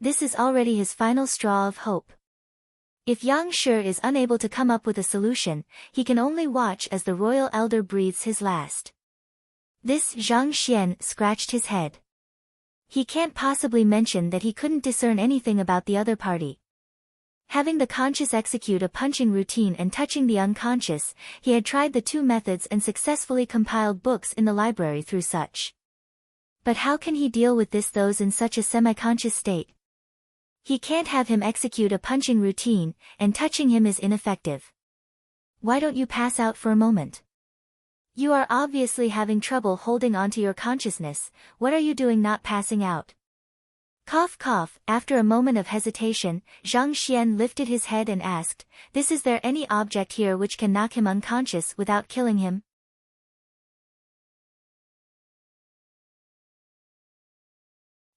This is already his final straw of hope. If Yang Shi is unable to come up with a solution, he can only watch as the royal elder breathes his last. This Zhang Xian scratched his head. He can't possibly mention that he couldn't discern anything about the other party. Having the conscious execute a punching routine and touching the unconscious, he had tried the two methods and successfully compiled books in the library through such. But how can he deal with those in such a semi-conscious state? He can't have him execute a punching routine, and touching him is ineffective. Why don't you pass out for a moment? You are obviously having trouble holding onto your consciousness. What are you doing not passing out? Cough cough. After a moment of hesitation, Zhang Xian lifted his head and asked, Is there any object here which can knock him unconscious without killing him?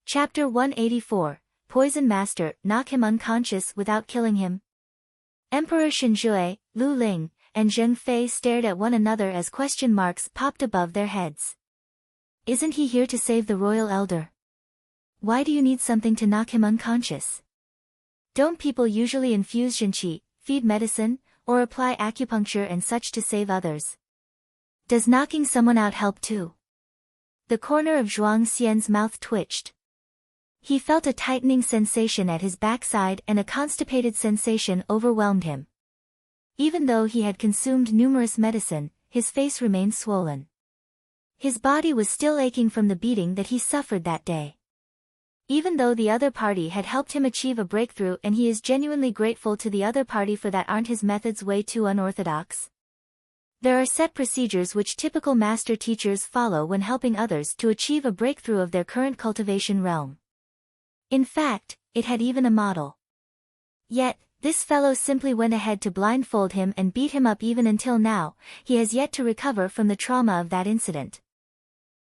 Chapter 184, Poison Master, knock him unconscious without killing him. Emperor Shen Lu Ling, and Zheng Fei stared at one another as question marks popped above their heads. Isn't he here to save the royal elder? Why do you need something to knock him unconscious? Don't people usually infuse Zhenqi, feed medicine, or apply acupuncture and such to save others? Does knocking someone out help too? The corner of Zhuang Xian's mouth twitched. He felt a tightening sensation at his backside and a constipated sensation overwhelmed him. Even though he had consumed numerous medicine, his face remained swollen. His body was still aching from the beating that he suffered that day. Even though the other party had helped him achieve a breakthrough and he is genuinely grateful to the other party for that, aren't his methods way too unorthodox? There are set procedures which typical master teachers follow when helping others to achieve a breakthrough of their current cultivation realm. In fact, it had even a model. Yet, this fellow simply went ahead to blindfold him and beat him up. Even until now, he has yet to recover from the trauma of that incident.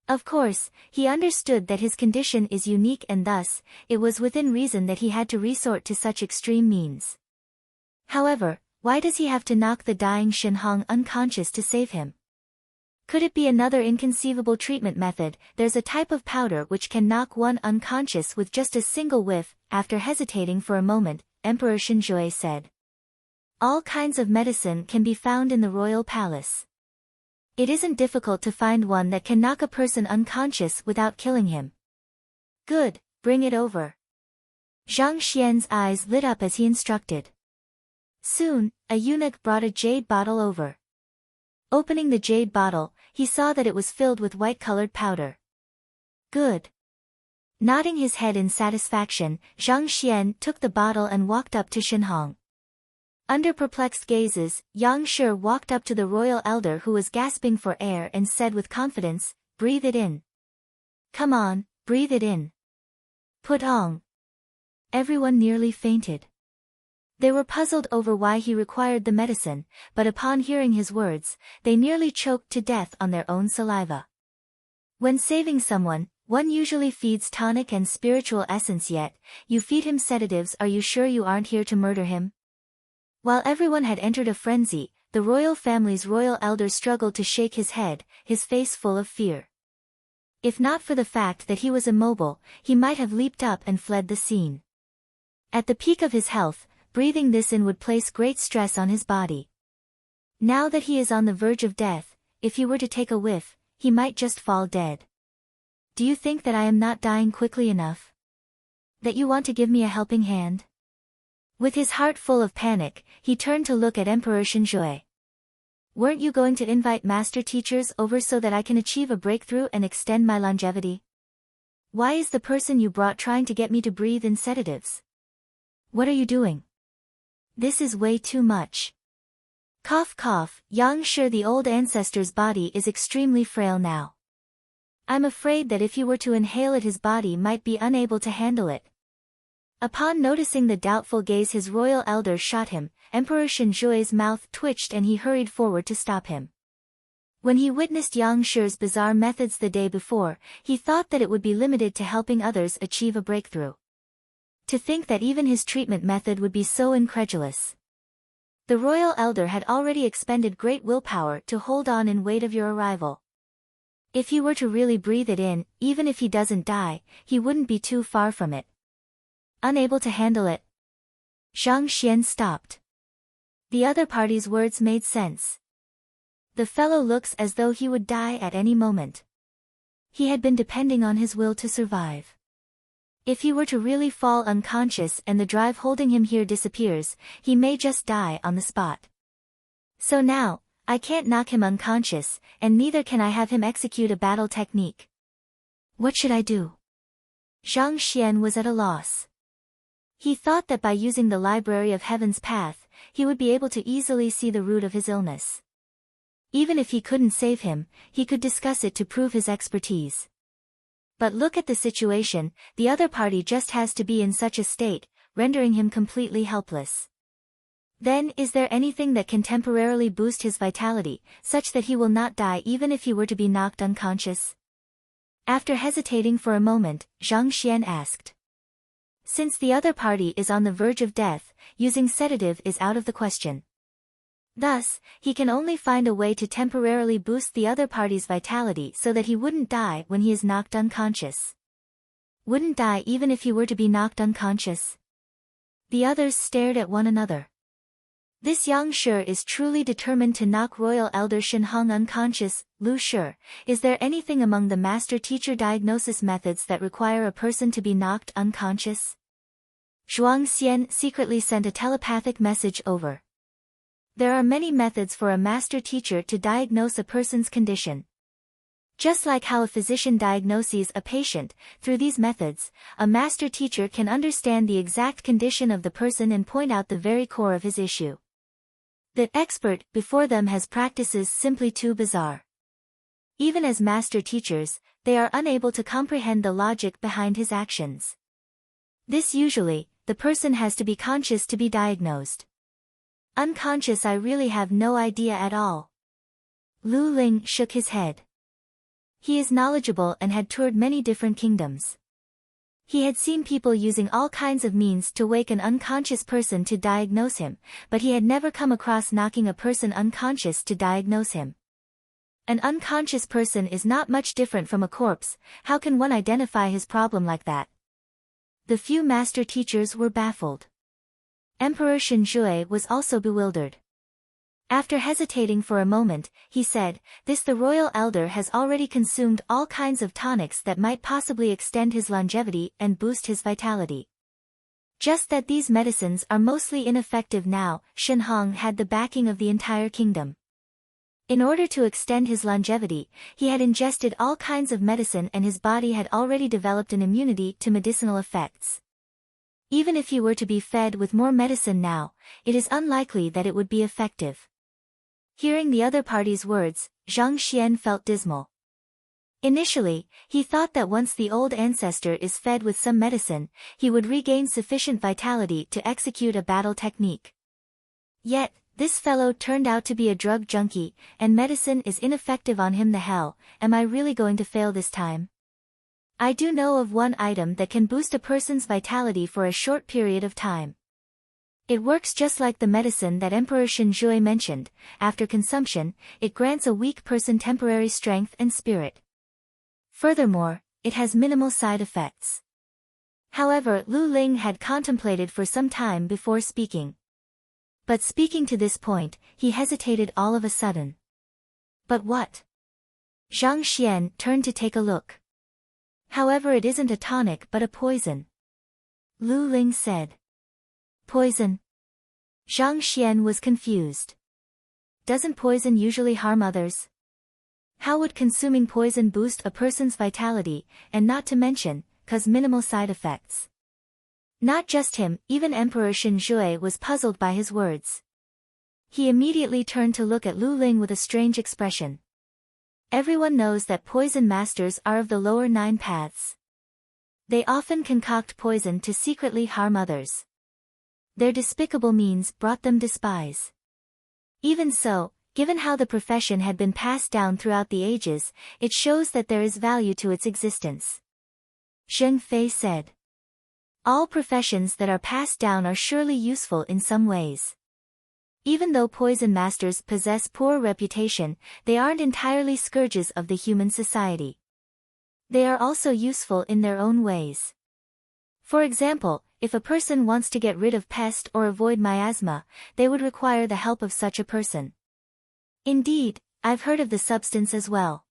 Of course, he understood that his condition is unique and thus, it was within reason that he had to resort to such extreme means. However, why does he have to knock the dying Shen Hong unconscious to save him? Could it be another inconceivable treatment method? There's a type of powder which can knock one unconscious with just a single whiff. After hesitating for a moment, Emperor Zhui said. All kinds of medicine can be found in the royal palace. It isn't difficult to find one that can knock a person unconscious without killing him. Good, bring it over. Zhang Xian's eyes lit up as he instructed. Soon, a eunuch brought a jade bottle over. Opening the jade bottle, he saw that it was filled with white-colored powder. Good. Nodding his head in satisfaction, Zhang Xian took the bottle and walked up to Shen Hong. Under perplexed gazes, Yang Shi walked up to the royal elder who was gasping for air and said with confidence, "Breathe it in. Come on, breathe it in. Put on." Everyone nearly fainted. They were puzzled over why he required the medicine, but upon hearing his words, they nearly choked to death on their own saliva. When saving someone, one usually feeds tonic and spiritual essence, yet you feed him sedatives. Are you sure you aren't here to murder him? While everyone had entered a frenzy, the royal family's royal elder struggled to shake his head, his face full of fear. If not for the fact that he was immobile, he might have leaped up and fled the scene. At the peak of his health, breathing this in would place great stress on his body. Now that he is on the verge of death, if he were to take a whiff, he might just fall dead. Do you think that I am not dying quickly enough? That you want to give me a helping hand? With his heart full of panic, he turned to look at Emperor Zhui. Weren't you going to invite master teachers over so that I can achieve a breakthrough and extend my longevity? Why is the person you brought trying to get me to breathe in sedatives? What are you doing? This is way too much. Cough cough, Yang Shi, the old ancestor's body is extremely frail now. I'm afraid that if you were to inhale it his body might be unable to handle it. Upon noticing the doubtful gaze his royal elder shot him, Emperor Zhui's mouth twitched and he hurried forward to stop him. When he witnessed Yang Shi's bizarre methods the day before, he thought that it would be limited to helping others achieve a breakthrough. To think that even his treatment method would be so incredulous. The royal elder had already expended great willpower to hold on in wait of your arrival. If he were to really breathe it in, even if he doesn't die, he wouldn't be too far from it. Unable to handle it. Zhang Xian stopped. The other party's words made sense. The fellow looks as though he would die at any moment. He had been depending on his will to survive. If he were to really fall unconscious and the drive holding him here disappears, he may just die on the spot. So now, I can't knock him unconscious, and neither can I have him execute a battle technique. What should I do? Zhang Xian was at a loss. He thought that by using the Library of Heaven's Path, he would be able to easily see the root of his illness. Even if he couldn't save him, he could discuss it to prove his expertise. But look at the situation, the other party just has to be in such a state, rendering him completely helpless. Then is there anything that can temporarily boost his vitality, such that he will not die even if he were to be knocked unconscious? After hesitating for a moment, Zhang Xian asked. Since the other party is on the verge of death, using sedative is out of the question. Thus, he can only find a way to temporarily boost the other party's vitality so that he wouldn't die when he is knocked unconscious. Wouldn't die even if he were to be knocked unconscious? The others stared at one another. This Yang Shi is truly determined to knock royal elder Shen Hong unconscious. Lu Shi, is there anything among the master-teacher diagnosis methods that require a person to be knocked unconscious? Zhuang Xian secretly sent a telepathic message over. There are many methods for a master teacher to diagnose a person's condition. Just like how a physician diagnoses a patient, through these methods, a master teacher can understand the exact condition of the person and point out the very core of his issue. The expert before them has practices simply too bizarre. Even as master teachers, they are unable to comprehend the logic behind his actions. This usually, the person has to be conscious to be diagnosed. Unconscious, I really have no idea at all. Lu Ling shook his head. He is knowledgeable and had toured many different kingdoms. He had seen people using all kinds of means to wake an unconscious person to diagnose him, but he had never come across knocking a person unconscious to diagnose him. An unconscious person is not much different from a corpse. How can one identify his problem like that? The few master teachers were baffled. Emperor Shen was also bewildered. After hesitating for a moment, he said, the royal elder has already consumed all kinds of tonics that might possibly extend his longevity and boost his vitality. Just that these medicines are mostly ineffective now. Shen Hong had the backing of the entire kingdom. In order to extend his longevity, he had ingested all kinds of medicine and his body had already developed an immunity to medicinal effects. Even if he were to be fed with more medicine now, it is unlikely that it would be effective. Hearing the other party's words, Zhang Xian felt dismal. Initially, he thought that once the old ancestor is fed with some medicine, he would regain sufficient vitality to execute a battle technique. Yet, this fellow turned out to be a drug junkie, and medicine is ineffective on him. The hell, am I really going to fail this time? I do know of one item that can boost a person's vitality for a short period of time. It works just like the medicine that Emperor Shen mentioned. After consumption, it grants a weak person temporary strength and spirit. Furthermore, it has minimal side effects. However, Lu Ling had contemplated for some time before speaking. But speaking to this point, he hesitated all of a sudden. But what? Zhang Xian turned to take a look. However, it isn't a tonic but a poison. Lu Ling said. Poison? Zhang Xian was confused. Doesn't poison usually harm others? How would consuming poison boost a person's vitality, and not to mention, cause minimal side effects? Not just him, even Emperor Shen was puzzled by his words. He immediately turned to look at Lu Ling with a strange expression. Everyone knows that poison masters are of the lower 9 paths. They often concoct poison to secretly harm others. Their despicable means brought them despise. Even so, given how the profession had been passed down throughout the ages, it shows that there is value to its existence. Zheng Fei said. All professions that are passed down are surely useful in some ways. Even though poison masters possess poor reputation, they aren't entirely scourges of the human society. They are also useful in their own ways. For example, if a person wants to get rid of pest or avoid miasma, they would require the help of such a person. Indeed, I've heard of the substance as well.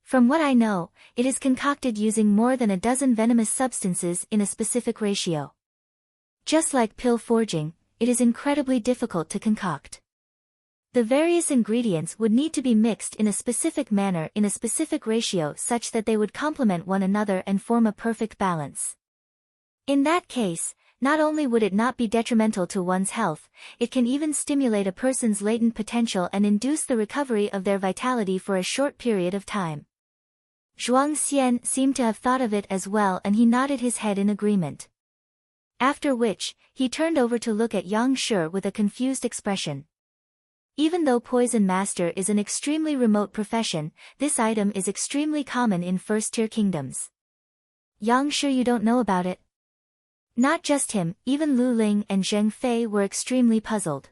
From what I know, it is concocted using more than a dozen venomous substances in a specific ratio. Just like pill forging, it is incredibly difficult to concoct. The various ingredients would need to be mixed in a specific manner in a specific ratio such that they would complement one another and form a perfect balance. In that case, not only would it not be detrimental to one's health, it can even stimulate a person's latent potential and induce the recovery of their vitality for a short period of time. Zhuang Xian seemed to have thought of it as well and he nodded his head in agreement. After which, he turned over to look at Yang Shi with a confused expression. Even though Poison Master is an extremely remote profession, this item is extremely common in first-tier kingdoms. Yang Shi, you don't know about it? Not just him, even Lu Ling and Zheng Fei were extremely puzzled.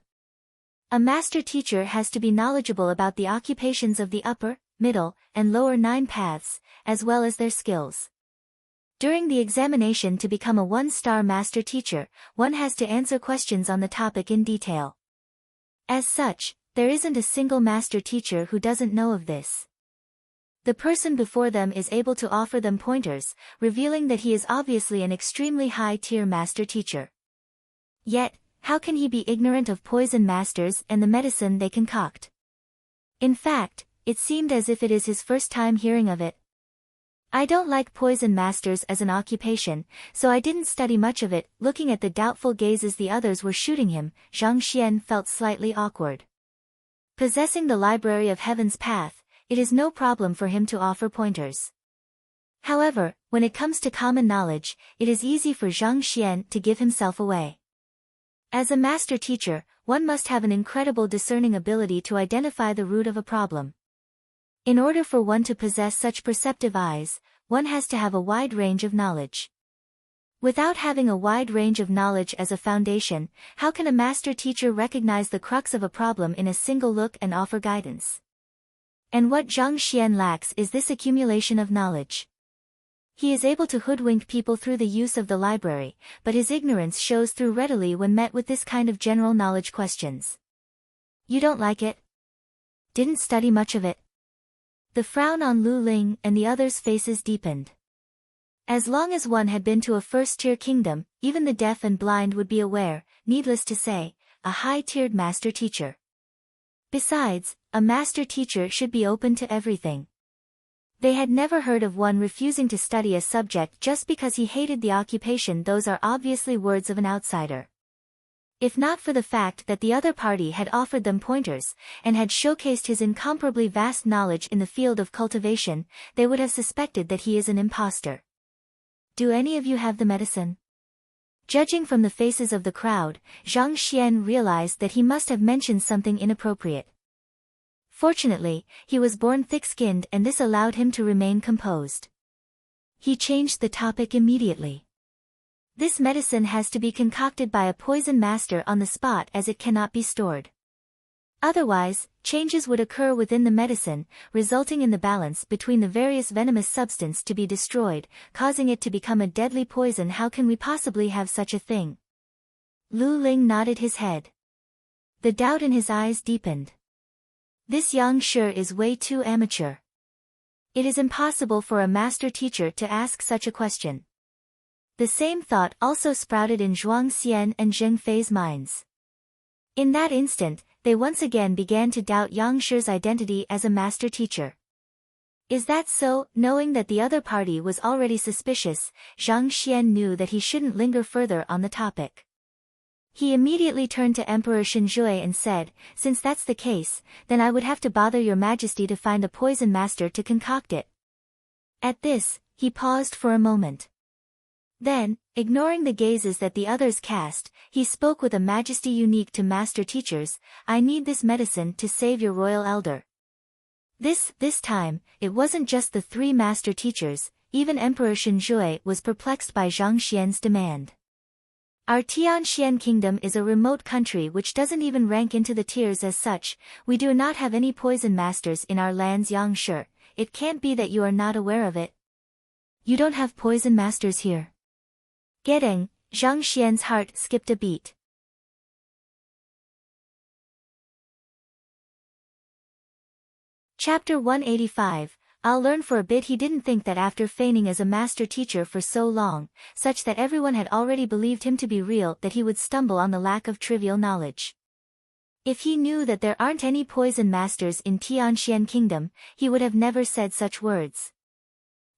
A master teacher has to be knowledgeable about the occupations of the upper, middle, and lower 9 paths, as well as their skills. During the examination to become a 1-star master teacher, one has to answer questions on the topic in detail. As such, there isn't a single master teacher who doesn't know of this. The person before them is able to offer them pointers, revealing that he is obviously an extremely high-tier master teacher. Yet, how can he be ignorant of poison masters and the medicine they concoct? In fact, it seemed as if it is his first time hearing of it. I don't like poison masters as an occupation, so I didn't study much of it. Looking at the doubtful gazes the others were shooting him, Zhang Xian felt slightly awkward. Possessing the Library of Heaven's Path, it is no problem for him to offer pointers. However, when it comes to common knowledge, it is easy for Zhang Xian to give himself away. As a master teacher, one must have an incredible discerning ability to identify the root of a problem. In order for one to possess such perceptive eyes, one has to have a wide range of knowledge. Without having a wide range of knowledge as a foundation, how can a master teacher recognize the crux of a problem in a single look and offer guidance? And what Zhang Xian lacks is this accumulation of knowledge. He is able to hoodwink people through the use of the library, but his ignorance shows through readily when met with this kind of general knowledge questions. You don't like it? Didn't study much of it? The frown on Lu Ling and the others' faces deepened. As long as one had been to a first-tier kingdom, even the deaf and blind would be aware, needless to say, a high-tiered master teacher. Besides, a master teacher should be open to everything. They had never heard of one refusing to study a subject just because he hated the occupation. Those are obviously words of an outsider. If not for the fact that the other party had offered them pointers, and had showcased his incomparably vast knowledge in the field of cultivation, they would have suspected that he is an impostor. Do any of you have the medicine? Judging from the faces of the crowd, Zhang Xian realized that he must have mentioned something inappropriate. Fortunately, he was born thick-skinned and this allowed him to remain composed. He changed the topic immediately. This medicine has to be concocted by a poison master on the spot as it cannot be stored. Otherwise, changes would occur within the medicine, resulting in the balance between the various venomous substances to be destroyed, causing it to become a deadly poison. How can we possibly have such a thing? Lu Ling nodded his head. The doubt in his eyes deepened. This Yang Shi is way too amateur. It is impossible for a master teacher to ask such a question. The same thought also sprouted in Zhuang Xian and Zheng Fei's minds. In that instant, they once again began to doubt Yang Shi's identity as a master teacher. Is that so? Knowing that the other party was already suspicious, Zhang Xian knew that he shouldn't linger further on the topic. He immediately turned to Emperor Zhui and said, since that's the case, then I would have to bother your majesty to find a poison master to concoct it. At this, he paused for a moment. Then, ignoring the gazes that the others cast, he spoke with a majesty unique to master teachers, I need this medicine to save your royal elder. This time, it wasn't just the three master teachers, even Emperor Zhui was perplexed by Zhang Xian's demand. Our Tianxian kingdom is a remote country which doesn't even rank into the tiers as such. We do not have any poison masters in our lands. Yang Shi, it can't be that you are not aware of it. You don't have poison masters here. Getting, Zhang Xian's heart skipped a beat. Chapter 185, I'll learn for a bit. He didn't think that after feigning as a master teacher for so long, such that everyone had already believed him to be real, that he would stumble on the lack of trivial knowledge. If he knew that there aren't any poison masters in Tianxian kingdom, he would have never said such words.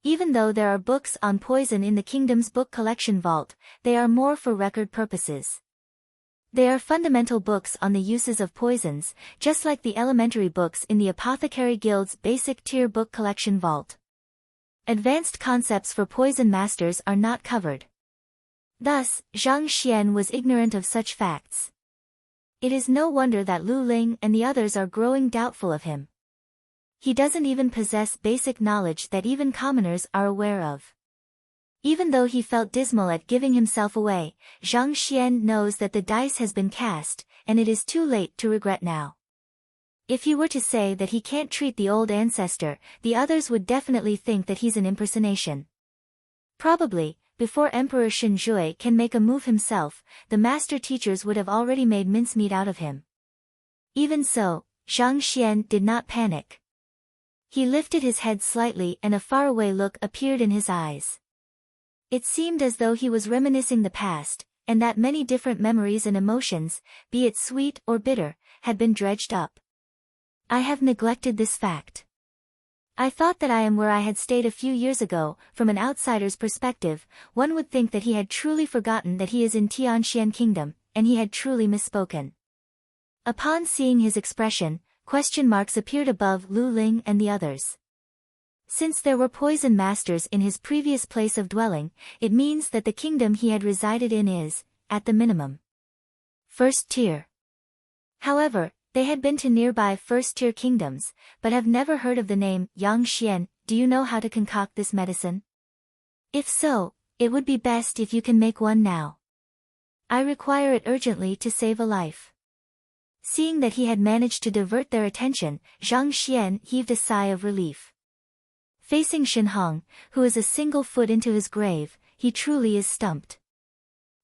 Even though there are books on poison in the kingdom's book collection vault, they are more for record purposes. They are fundamental books on the uses of poisons, just like the elementary books in the Apothecary Guild's basic tier book collection vault. Advanced concepts for poison masters are not covered. Thus, Zhang Xian was ignorant of such facts. It is no wonder that Lu Ling and the others are growing doubtful of him. He doesn't even possess basic knowledge that even commoners are aware of. Even though he felt dismal at giving himself away, Zhang Xian knows that the dice has been cast, and it is too late to regret now. If he were to say that he can't treat the old ancestor, the others would definitely think that he's an impersonation. Probably, before Emperor Zhui can make a move himself, the master teachers would have already made mincemeat out of him. Even so, Zhang Xian did not panic. He lifted his head slightly and a faraway look appeared in his eyes. It seemed as though he was reminiscing the past, and that many different memories and emotions, be it sweet or bitter, had been dredged up. I have neglected this fact. I thought that I am where I had stayed a few years ago. From an outsider's perspective, one would think that he had truly forgotten that he is in Tianxian Kingdom, and he had truly misspoken. Upon seeing his expression, question marks appeared above Lu Ling and the others. Since there were poison masters in his previous place of dwelling, it means that the kingdom he had resided in is, at the minimum, first tier. However, they had been to nearby first-tier kingdoms, but have never heard of the name Yang Xian. Do you know how to concoct this medicine? If so, it would be best if you can make one now. I require it urgently to save a life. Seeing that he had managed to divert their attention, Zhang Xian heaved a sigh of relief. Facing Shen Hong, who is a single foot into his grave, he truly is stumped.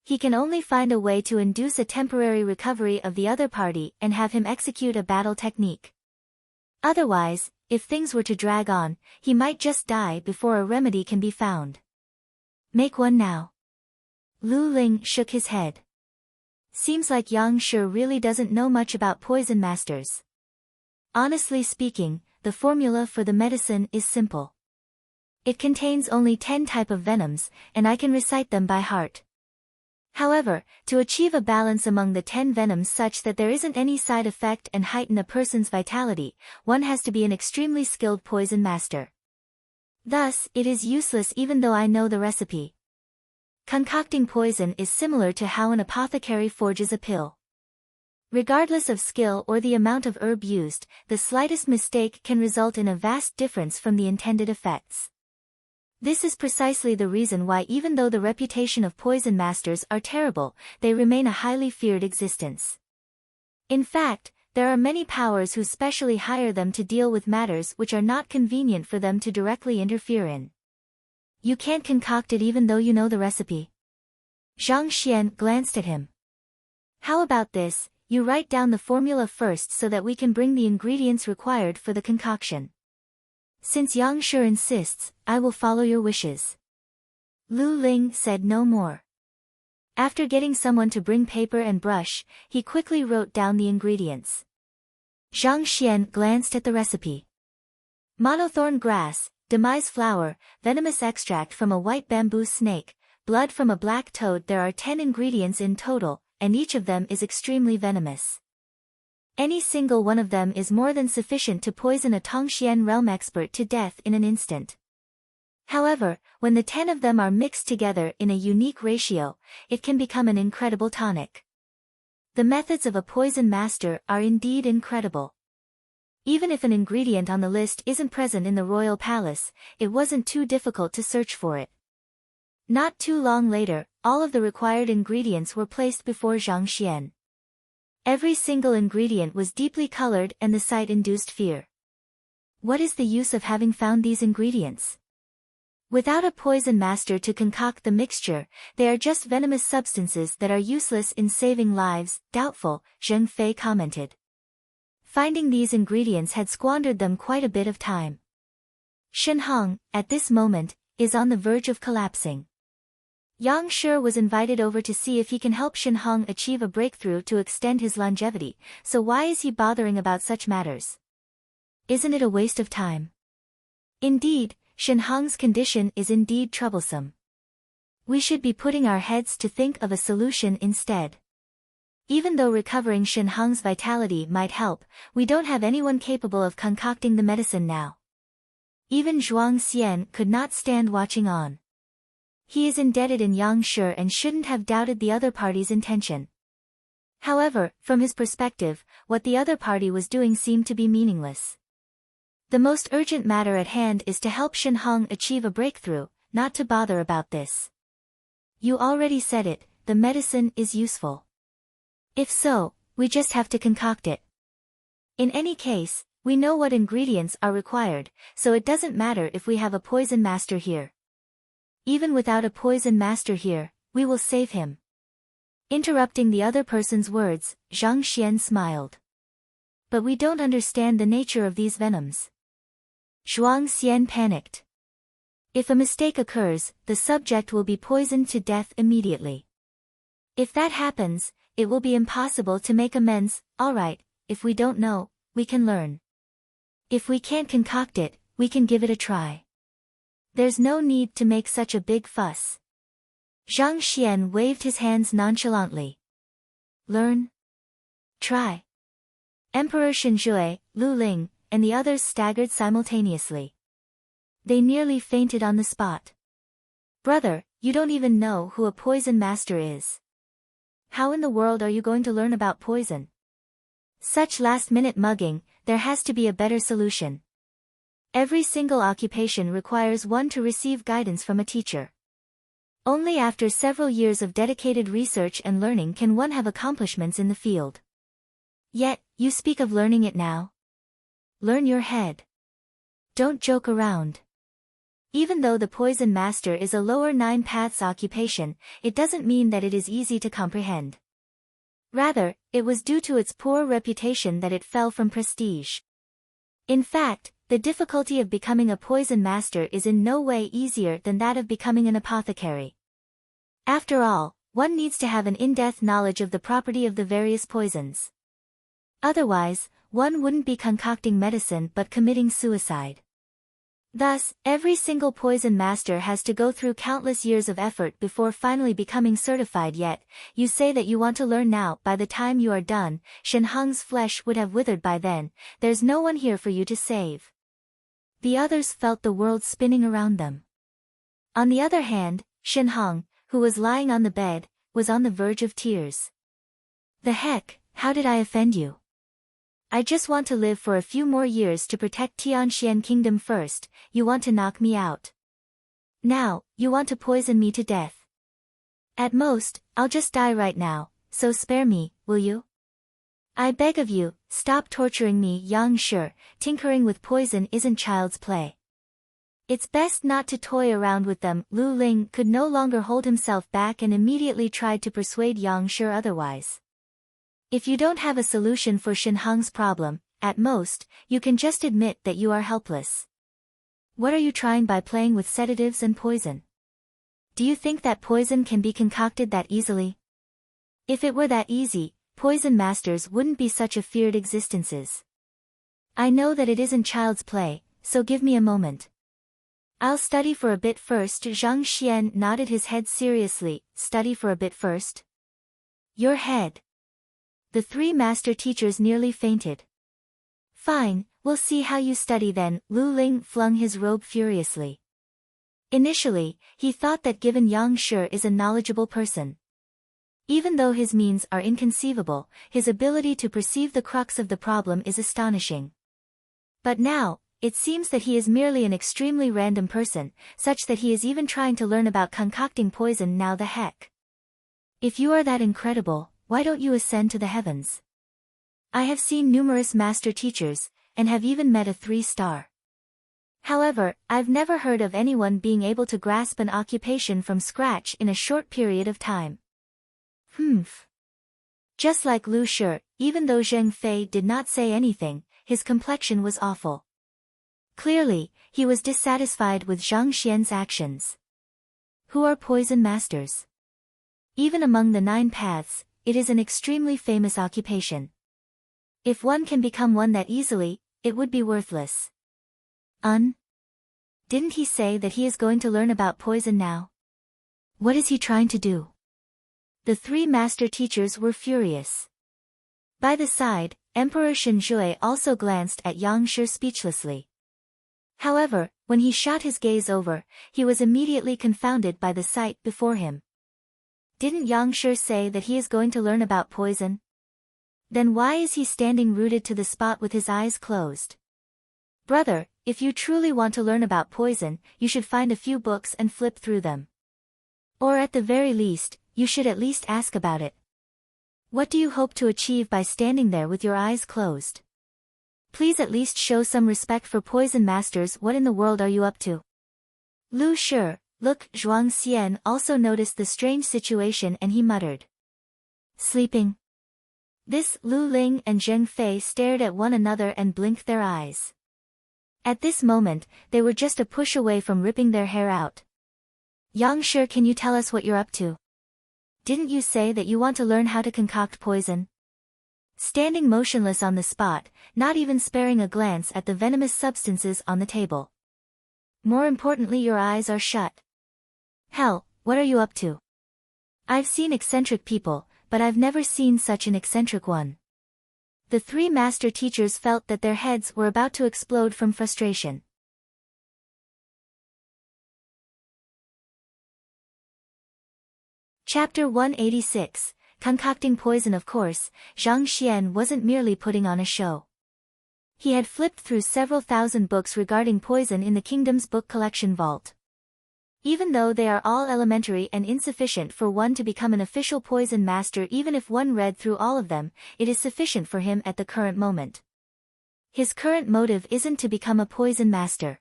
He can only find a way to induce a temporary recovery of the other party and have him execute a battle technique. Otherwise, if things were to drag on, he might just die before a remedy can be found. Make one now. Lu Ling shook his head. Seems like Yang Shi really doesn't know much about poison masters. Honestly speaking, the formula for the medicine is simple. It contains only 10 types of venoms, and I can recite them by heart. However, to achieve a balance among the 10 venoms such that there isn't any side effect and heighten a person's vitality, one has to be an extremely skilled poison master. Thus, it is useless even though I know the recipe. Concocting poison is similar to how an apothecary forges a pill. Regardless of skill or the amount of herb used, the slightest mistake can result in a vast difference from the intended effects. This is precisely the reason why even though the reputation of poison masters are terrible, they remain a highly feared existence. In fact, there are many powers who specially hire them to deal with matters which are not convenient for them to directly interfere in. You can't concoct it even though you know the recipe. Zhang Xian glanced at him. How about this, you write down the formula first so that we can bring the ingredients required for the concoction. Since Yang Shi insists, I will follow your wishes. Lu Ling said no more. After getting someone to bring paper and brush, he quickly wrote down the ingredients. Zhang Xian glanced at the recipe. Monothorn grass, demise flower, venomous extract from a white bamboo snake, blood from a black toad. There are 10 ingredients in total, and each of them is extremely venomous. Any single one of them is more than sufficient to poison a Tongxian realm expert to death in an instant. However, when the 10 of them are mixed together in a unique ratio, it can become an incredible tonic. The methods of a poison master are indeed incredible. Even if an ingredient on the list isn't present in the royal palace, it wasn't too difficult to search for it. Not too long later, all of the required ingredients were placed before Zhang Xian. Every single ingredient was deeply colored and the sight induced fear. What is the use of having found these ingredients? Without a poison master to concoct the mixture, they are just venomous substances that are useless in saving lives. Doubtful, Zheng Fei commented. Finding these ingredients had squandered them quite a bit of time. Shen Hong, at this moment, is on the verge of collapsing. Yang Shi was invited over to see if he can help Shen Hong achieve a breakthrough to extend his longevity, so why is he bothering about such matters? Isn't it a waste of time? Indeed, Shen Hong's condition is indeed troublesome. We should be putting our heads to think of a solution instead. Even though recovering Shen Hong's vitality might help, we don't have anyone capable of concocting the medicine now. Even Zhuang Xian could not stand watching on. He is indebted in Yang Shi and shouldn't have doubted the other party's intention. However, from his perspective, what the other party was doing seemed to be meaningless. The most urgent matter at hand is to help Shen Hong achieve a breakthrough, not to bother about this. You already said it, the medicine is useful. If so, we just have to concoct it. In any case, we know what ingredients are required, so it doesn't matter if we have a poison master here. Even without a poison master here, we will save him. Interrupting the other person's words, Zhang Xian smiled. But we don't understand the nature of these venoms. Zhuang Xian panicked. If a mistake occurs, the subject will be poisoned to death immediately. If that happens, it will be impossible to make amends. Alright, if we don't know, we can learn. If we can't concoct it, we can give it a try. There's no need to make such a big fuss. Zhang Xian waved his hands nonchalantly. Learn? Try. Emperor Shen, Zhui, Lu Ling, and the others staggered simultaneously. They nearly fainted on the spot. Brother, you don't even know who a poison master is. How in the world are you going to learn about poison? Such last-minute mugging, there has to be a better solution. Every single occupation requires one to receive guidance from a teacher. Only after several years of dedicated research and learning can one have accomplishments in the field. Yet, you speak of learning it now. Learn your head. Don't joke around. Even though the poison master is a lower 9 paths occupation, it doesn't mean that it is easy to comprehend. Rather, it was due to its poor reputation that it fell from prestige. In fact, the difficulty of becoming a poison master is in no way easier than that of becoming an apothecary. After all, one needs to have an in-depth knowledge of the property of the various poisons. Otherwise, one wouldn't be concocting medicine but committing suicide. Thus, every single poison master has to go through countless years of effort before finally becoming certified. Yet, you say that you want to learn now. By the time you are done, Shen Hong's flesh would have withered by then. There's no one here for you to save. The others felt the world spinning around them. On the other hand, Shen Hong, who was lying on the bed, was on the verge of tears. The heck, how did I offend you? I just want to live for a few more years to protect Tianxian Kingdom first. You want to knock me out. Now, you want to poison me to death. At most, I'll just die right now, so spare me, will you? I beg of you, stop torturing me. Yang Shi, tinkering with poison isn't child's play. It's best not to toy around with them. Lu Ling could no longer hold himself back and immediately tried to persuade Yang Shi otherwise. If you don't have a solution for Shen Hong's problem, at most, you can just admit that you are helpless. What are you trying by playing with sedatives and poison? Do you think that poison can be concocted that easily? If it were that easy, poison masters wouldn't be such a feared existences. I know that it isn't child's play, so give me a moment. I'll study for a bit first. Zhang Xian nodded his head seriously. Study for a bit first? Your head. The 3 master teachers nearly fainted. Fine, we'll see how you study then. Lu Ling flung his robe furiously. Initially, he thought that given Yang Shi is a knowledgeable person. Even though his means are inconceivable, his ability to perceive the crux of the problem is astonishing. But now, it seems that he is merely an extremely random person, such that he is even trying to learn about concocting poison. Now the heck. If you are that incredible, why don't you ascend to the heavens? I have seen numerous master teachers, and have even met a 3-star. However, I've never heard of anyone being able to grasp an occupation from scratch in a short period of time. Just like Lu Shi, even though Zheng Fei did not say anything, his complexion was awful. Clearly, he was dissatisfied with Zhang Xian's actions. Who are poison masters? Even among the 9 paths, it is an extremely famous occupation. If one can become one that easily, it would be worthless. Didn't he say that he is going to learn about poison now? What is he trying to do? The 3 master teachers were furious. By the side, Emperor Shen Zhui also glanced at Yang Shi speechlessly. However, when he shot his gaze over, he was immediately confounded by the sight before him. Didn't Yang Shi say that he is going to learn about poison? Then why is he standing rooted to the spot with his eyes closed? Brother, if you truly want to learn about poison, you should find a few books and flip through them. Or at the very least, you should at least ask about it. What do you hope to achieve by standing there with your eyes closed? Please at least show some respect for poison masters. What in the world are you up to? Lu Shi, look. Zhuang Xian also noticed the strange situation and he muttered. Sleeping? This. Lu Ling and Zheng Fei stared at one another and blinked their eyes. At this moment, they were just a push away from ripping their hair out. Yang Shi, can you tell us what you're up to? Didn't you say that you want to learn how to concoct poison? standing motionless on the spot, not even sparing a glance at the venomous substances on the table. More importantly, your eyes are shut. Hell, what are you up to? I've seen eccentric people, but I've never seen such an eccentric one. The three master teachers felt that their heads were about to explode from frustration. Chapter 186, Concocting Poison. Of course, Zhang Xian wasn't merely putting on a show. He had flipped through several thousand books regarding poison in the kingdom's book collection vault. Even though they are all elementary and insufficient for one to become an official poison master, even if one read through all of them, it is sufficient for him at the current moment. His current motive isn't to become a poison master.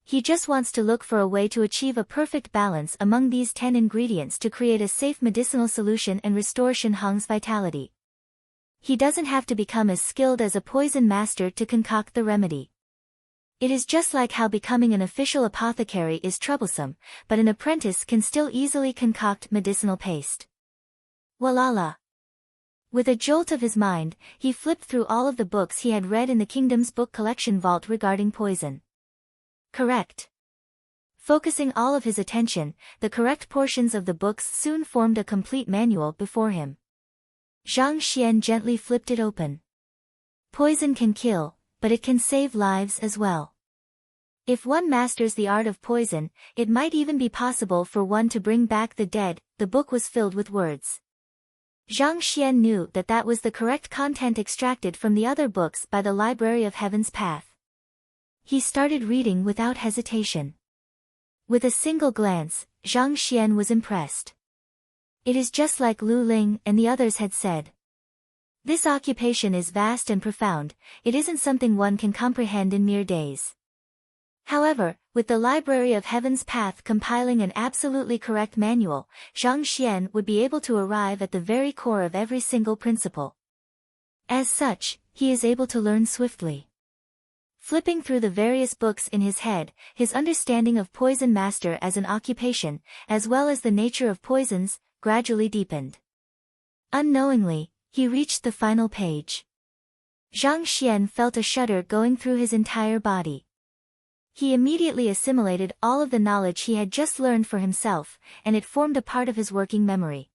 He just wants to look for a way to achieve a perfect balance among these 10 ingredients to create a safe medicinal solution and restore Shen Hong's vitality. He doesn't have to become as skilled as a poison master to concoct the remedy. It is just like how becoming an official apothecary is troublesome, but an apprentice can still easily concoct medicinal paste. Walala. With a jolt of his mind, he flipped through all of the books he had read in the kingdom's book collection vault regarding poison. Correct. Focusing all of his attention, the correct portions of the books soon formed a complete manual before him. Zhang Xian gently flipped it open. Poison can kill, but it can save lives as well. If one masters the art of poison, it might even be possible for one to bring back the dead. The book was filled with words. Zhang Xian knew that that was the correct content extracted from the other books by the Library of Heaven's Path. He started reading without hesitation. With a single glance, Zhang Xian was impressed. It is just like Lu Ling and the others had said. This occupation is vast and profound, it isn't something one can comprehend in mere days. However, with the Library of Heaven's Path compiling an absolutely correct manual, Zhang Xian would be able to arrive at the very core of every single principle. As such, he is able to learn swiftly. Flipping through the various books in his head, his understanding of poison master as an occupation, as well as the nature of poisons, gradually deepened. Unknowingly, he reached the final page. Zhang Xian felt a shudder going through his entire body. He immediately assimilated all of the knowledge he had just learned for himself, and it formed a part of his working memory.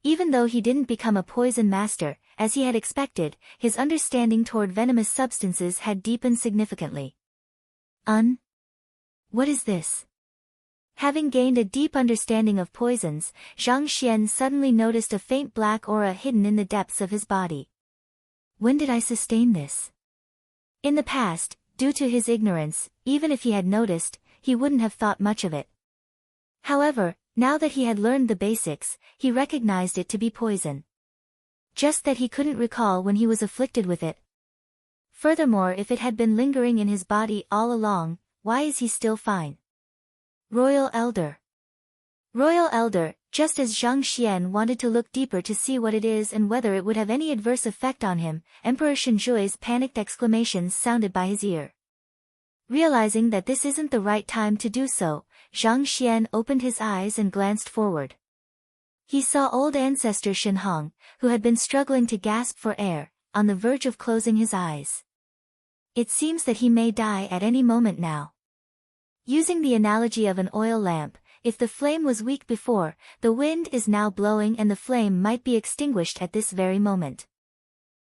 Even though he didn't become a poison master, as he had expected, his understanding toward venomous substances had deepened significantly. What is this? Having gained a deep understanding of poisons, Zhang Xian suddenly noticed a faint black aura hidden in the depths of his body. When did I sustain this? In the past, due to his ignorance, even if he had noticed, he wouldn't have thought much of it. However, now that he had learned the basics, he recognized it to be poison. Just that he couldn't recall when he was afflicted with it. Furthermore, if it had been lingering in his body all along, why is he still fine? Royal Elder. Royal Elder, just as Zhang Xian wanted to look deeper to see what it is and whether it would have any adverse effect on him, Emperor Shenjui's panicked exclamations sounded by his ear. Realizing that this isn't the right time to do so, Zhang Xian opened his eyes and glanced forward. He saw old ancestor Shen Hong, who had been struggling to gasp for air, on the verge of closing his eyes. It seems that he may die at any moment now. Using the analogy of an oil lamp, if the flame was weak before, the wind is now blowing and the flame might be extinguished at this very moment.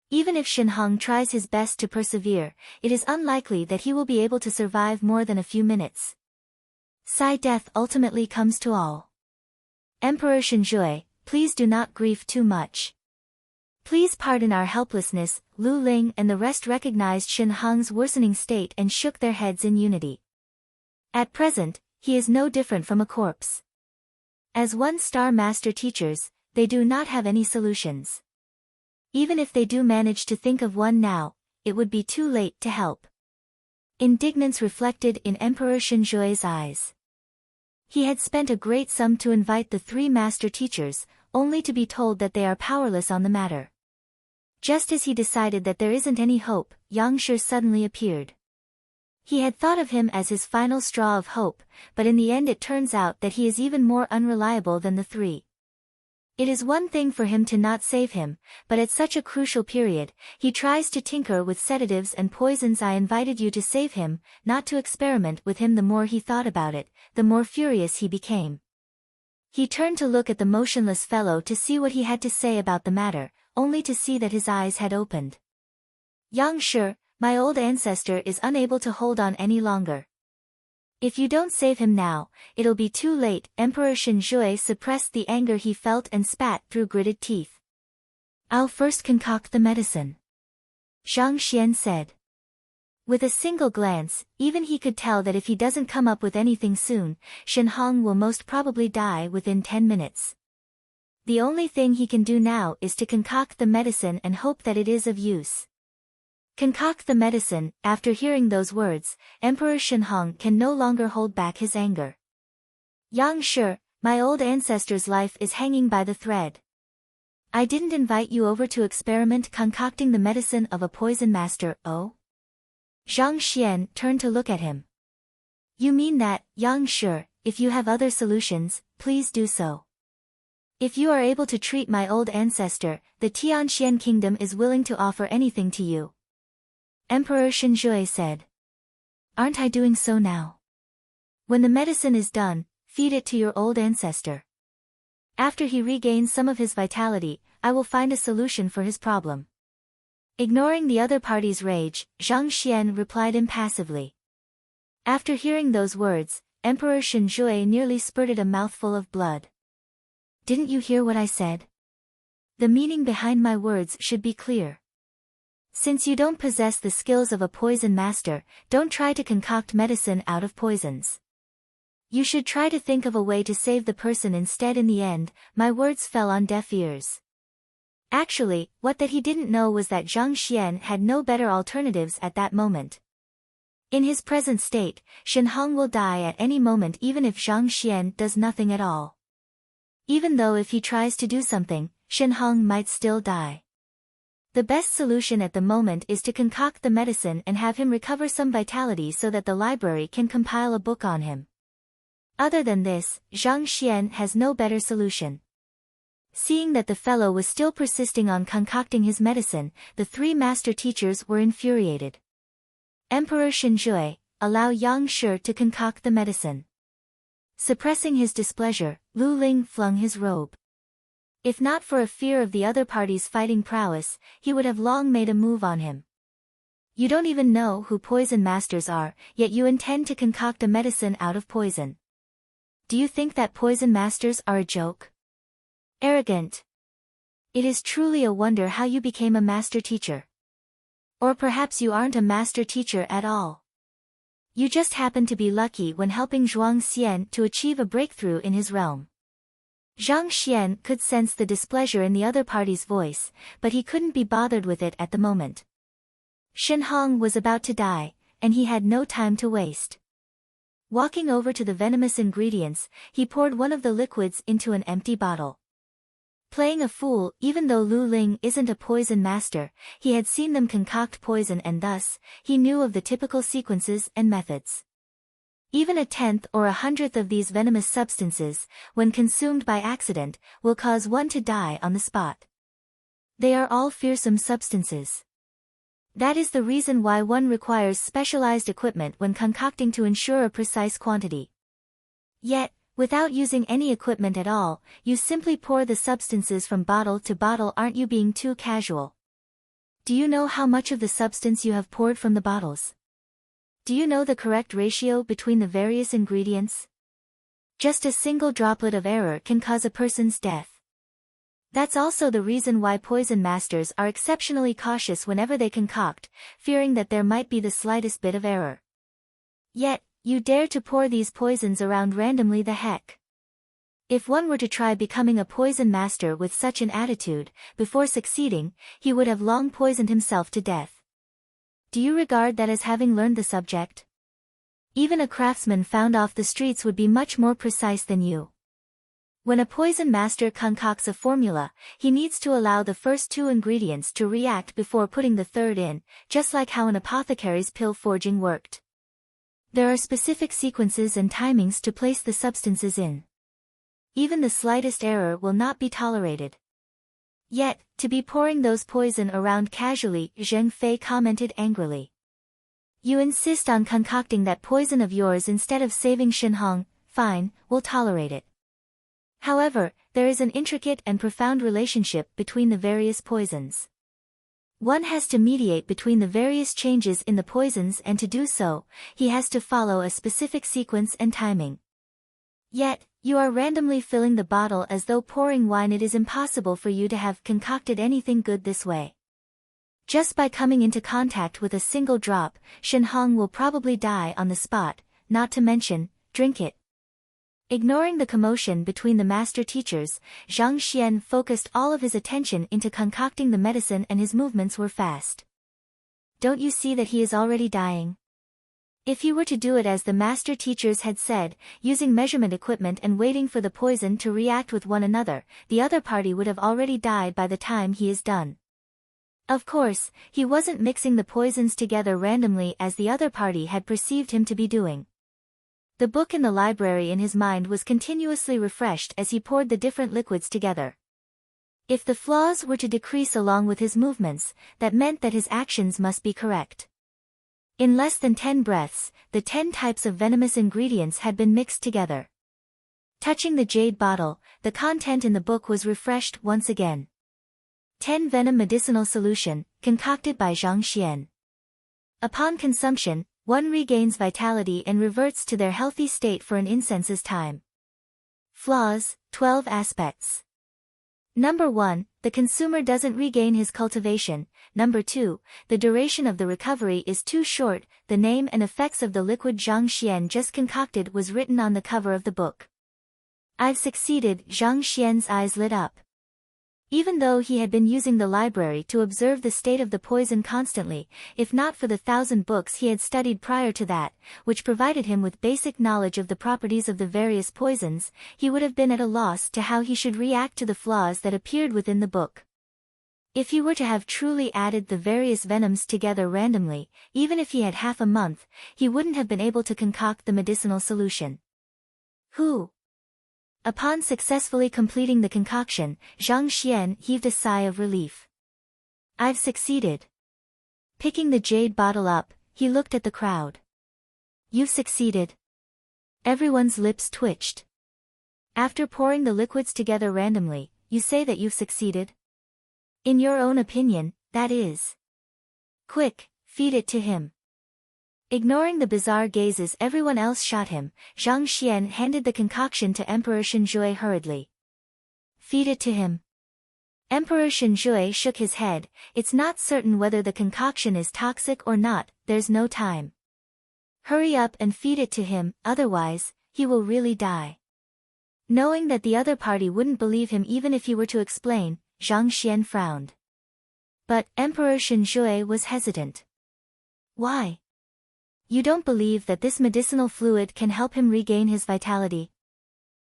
Even if Shen Hong tries his best to persevere, it is unlikely that he will be able to survive more than a few minutes. Death ultimately comes to all. Emperor Shenjui, please do not grieve too much. Please pardon our helplessness. Lu Ling and the rest recognized Shen Hong's worsening state and shook their heads in unity. At present, he is no different from a corpse. As one-star master teachers, they do not have any solutions. Even if they do manage to think of one now, it would be too late to help. Indignance reflected in Emperor Shenjui's eyes. He had spent a great sum to invite the three master teachers, only to be told that they are powerless on the matter. Just as he decided that there isn't any hope, Yang Shi suddenly appeared. He had thought of him as his final straw of hope, but in the end it turns out that he is even more unreliable than the three. It is one thing for him to not save him, but at such a crucial period, he tries to tinker with sedatives and poisons. I invited you to save him, not to experiment with him. The more he thought about it, the more furious he became. He turned to look at the motionless fellow to see what he had to say about the matter, only to see that his eyes had opened. Yang Shi, my old ancestor is unable to hold on any longer. If you don't save him now, it'll be too late. Emperor Shen Zhui suppressed the anger he felt and spat through gritted teeth. I'll first concoct the medicine, Zhang Xian said. With a single glance, even he could tell that if he doesn't come up with anything soon, Shen Hong will most probably die within 10 minutes. The only thing he can do now is to concoct the medicine and hope that it is of use. Concoct the medicine. After hearing those words, Emperor Shen Hong can no longer hold back his anger. Yang Shi, my old ancestor's life is hanging by the thread. I didn't invite you over to experiment concocting the medicine of a poison master, oh? Zhang Xian turned to look at him. You mean that, Yang Shi, if you have other solutions, please do so. If you are able to treat my old ancestor, the Tianxian kingdom is willing to offer anything to you. Emperor Shen Zhui said. Aren't I doing so now? When the medicine is done, feed it to your old ancestor. After he regains some of his vitality, I will find a solution for his problem. Ignoring the other party's rage, Zhang Xian replied impassively. After hearing those words, Emperor Shen Zhui nearly spurted a mouthful of blood. Didn't you hear what I said? The meaning behind my words should be clear. Since you don't possess the skills of a poison master, don't try to concoct medicine out of poisons. You should try to think of a way to save the person instead. In the end, my words fell on deaf ears. Actually, what that he didn't know was that Zhang Xian had no better alternatives at that moment. In his present state, Shen Hong will die at any moment even if Zhang Xian does nothing at all. Even though if he tries to do something, Shen Hong might still die. The best solution at the moment is to concoct the medicine and have him recover some vitality so that the library can compile a book on him. Other than this, Zhang Xian has no better solution. Seeing that the fellow was still persisting on concocting his medicine, the three master teachers were infuriated. Emperor Shen Zhui, allow Yang Shi to concoct the medicine. Suppressing his displeasure, Lu Ling flung his robe. If not for a fear of the other party's fighting prowess, he would have long made a move on him. You don't even know who poison masters are, yet you intend to concoct a medicine out of poison. Do you think that poison masters are a joke? Arrogant. It is truly a wonder how you became a master teacher. Or perhaps you aren't a master teacher at all. You just happened to be lucky when helping Zhuang Xian to achieve a breakthrough in his realm. Zhang Xian could sense the displeasure in the other party's voice, but he couldn't be bothered with it at the moment. Shen Hong was about to die, and he had no time to waste. Walking over to the venomous ingredients, he poured one of the liquids into an empty bottle. Playing a fool, even though Lu Ling isn't a poison master, he had seen them concoct poison and thus, he knew of the typical sequences and methods. Even 1/10 or 100th of these venomous substances, when consumed by accident, will cause one to die on the spot. They are all fearsome substances. That is the reason why one requires specialized equipment when concocting to ensure a precise quantity. Yet, without using any equipment at all, you simply pour the substances from bottle to bottle. Aren't you being too casual? Do you know how much of the substance you have poured from the bottles? Do you know the correct ratio between the various ingredients? Just a single droplet of error can cause a person's death. That's also the reason why poison masters are exceptionally cautious whenever they concoct, fearing that there might be the slightest bit of error. Yet, you dare to pour these poisons around randomly. The heck? If one were to try becoming a poison master with such an attitude, before succeeding, he would have long poisoned himself to death. Do you regard that as having learned the subject? Even a craftsman found off the streets would be much more precise than you. When a poison master concocts a formula, he needs to allow the first two ingredients to react before putting the third in, just like how an apothecary's pill forging worked. There are specific sequences and timings to place the substances in. even the slightest error will not be tolerated. Yet, to be pouring those poison around casually, Zheng Fei commented angrily. You insist on concocting that poison of yours instead of saving Shenhong. Fine, we'll tolerate it. However, there is an intricate and profound relationship between the various poisons. One has to mediate between the various changes in the poisons, and to do so, he has to follow a specific sequence and timing. Yet, you are randomly filling the bottle as though pouring wine. It is impossible for you to have concocted anything good this way. Just by coming into contact with a single drop, Shenhong will probably die on the spot, not to mention, drink it. Ignoring the commotion between the master teachers, Zhang Xian focused all of his attention into concocting the medicine, and his movements were fast. Don't you see that he is already dying? If he were to do it as the master teachers had said, using measurement equipment and waiting for the poison to react with one another, the other party would have already died by the time he is done. Of course, he wasn't mixing the poisons together randomly as the other party had perceived him to be doing. The book in the library in his mind was continuously refreshed as he poured the different liquids together. If the flaws were to decrease along with his movements, that meant that his actions must be correct. In less than 10 breaths, the 10 types of venomous ingredients had been mixed together. Touching the jade bottle, the content in the book was refreshed once again. 10 venom medicinal solution, concocted by Zhang Xian. Upon consumption, one regains vitality and reverts to their healthy state for an incense's time. Flaws, 12 aspects. Number 1, the consumer doesn't regain his cultivation. Number 2, the duration of the recovery is too short. The name and effects of the liquid Zhang Xian just concocted was written on the cover of the book. I've succeeded. Zhang Xian's eyes lit up. Even though he had been using the library to observe the state of the poison constantly, if not for the 1,000 books he had studied prior to that, which provided him with basic knowledge of the properties of the various poisons, he would have been at a loss to how he should react to the flaws that appeared within the book. If he were to have truly added the various venoms together randomly, even if he had half a month, he wouldn't have been able to concoct the medicinal solution. Upon successfully completing the concoction, Zhang Xian heaved a sigh of relief. I've succeeded. Picking the jade bottle up, he looked at the crowd. You've succeeded. Everyone's lips twitched. After pouring the liquids together randomly, you say that you've succeeded? In your own opinion, that is. Quick, feed it to him. Ignoring the bizarre gazes everyone else shot him, Zhang Xian handed the concoction to Emperor Shen hurriedly. Feed it to him. Emperor Shen shook his head. It's not certain whether the concoction is toxic or not. There's no time. Hurry up and feed it to him, otherwise, he will really die. Knowing that the other party wouldn't believe him even if he were to explain, Zhang Xian frowned. But Emperor Shen was hesitant. Why? You don't believe that this medicinal fluid can help him regain his vitality?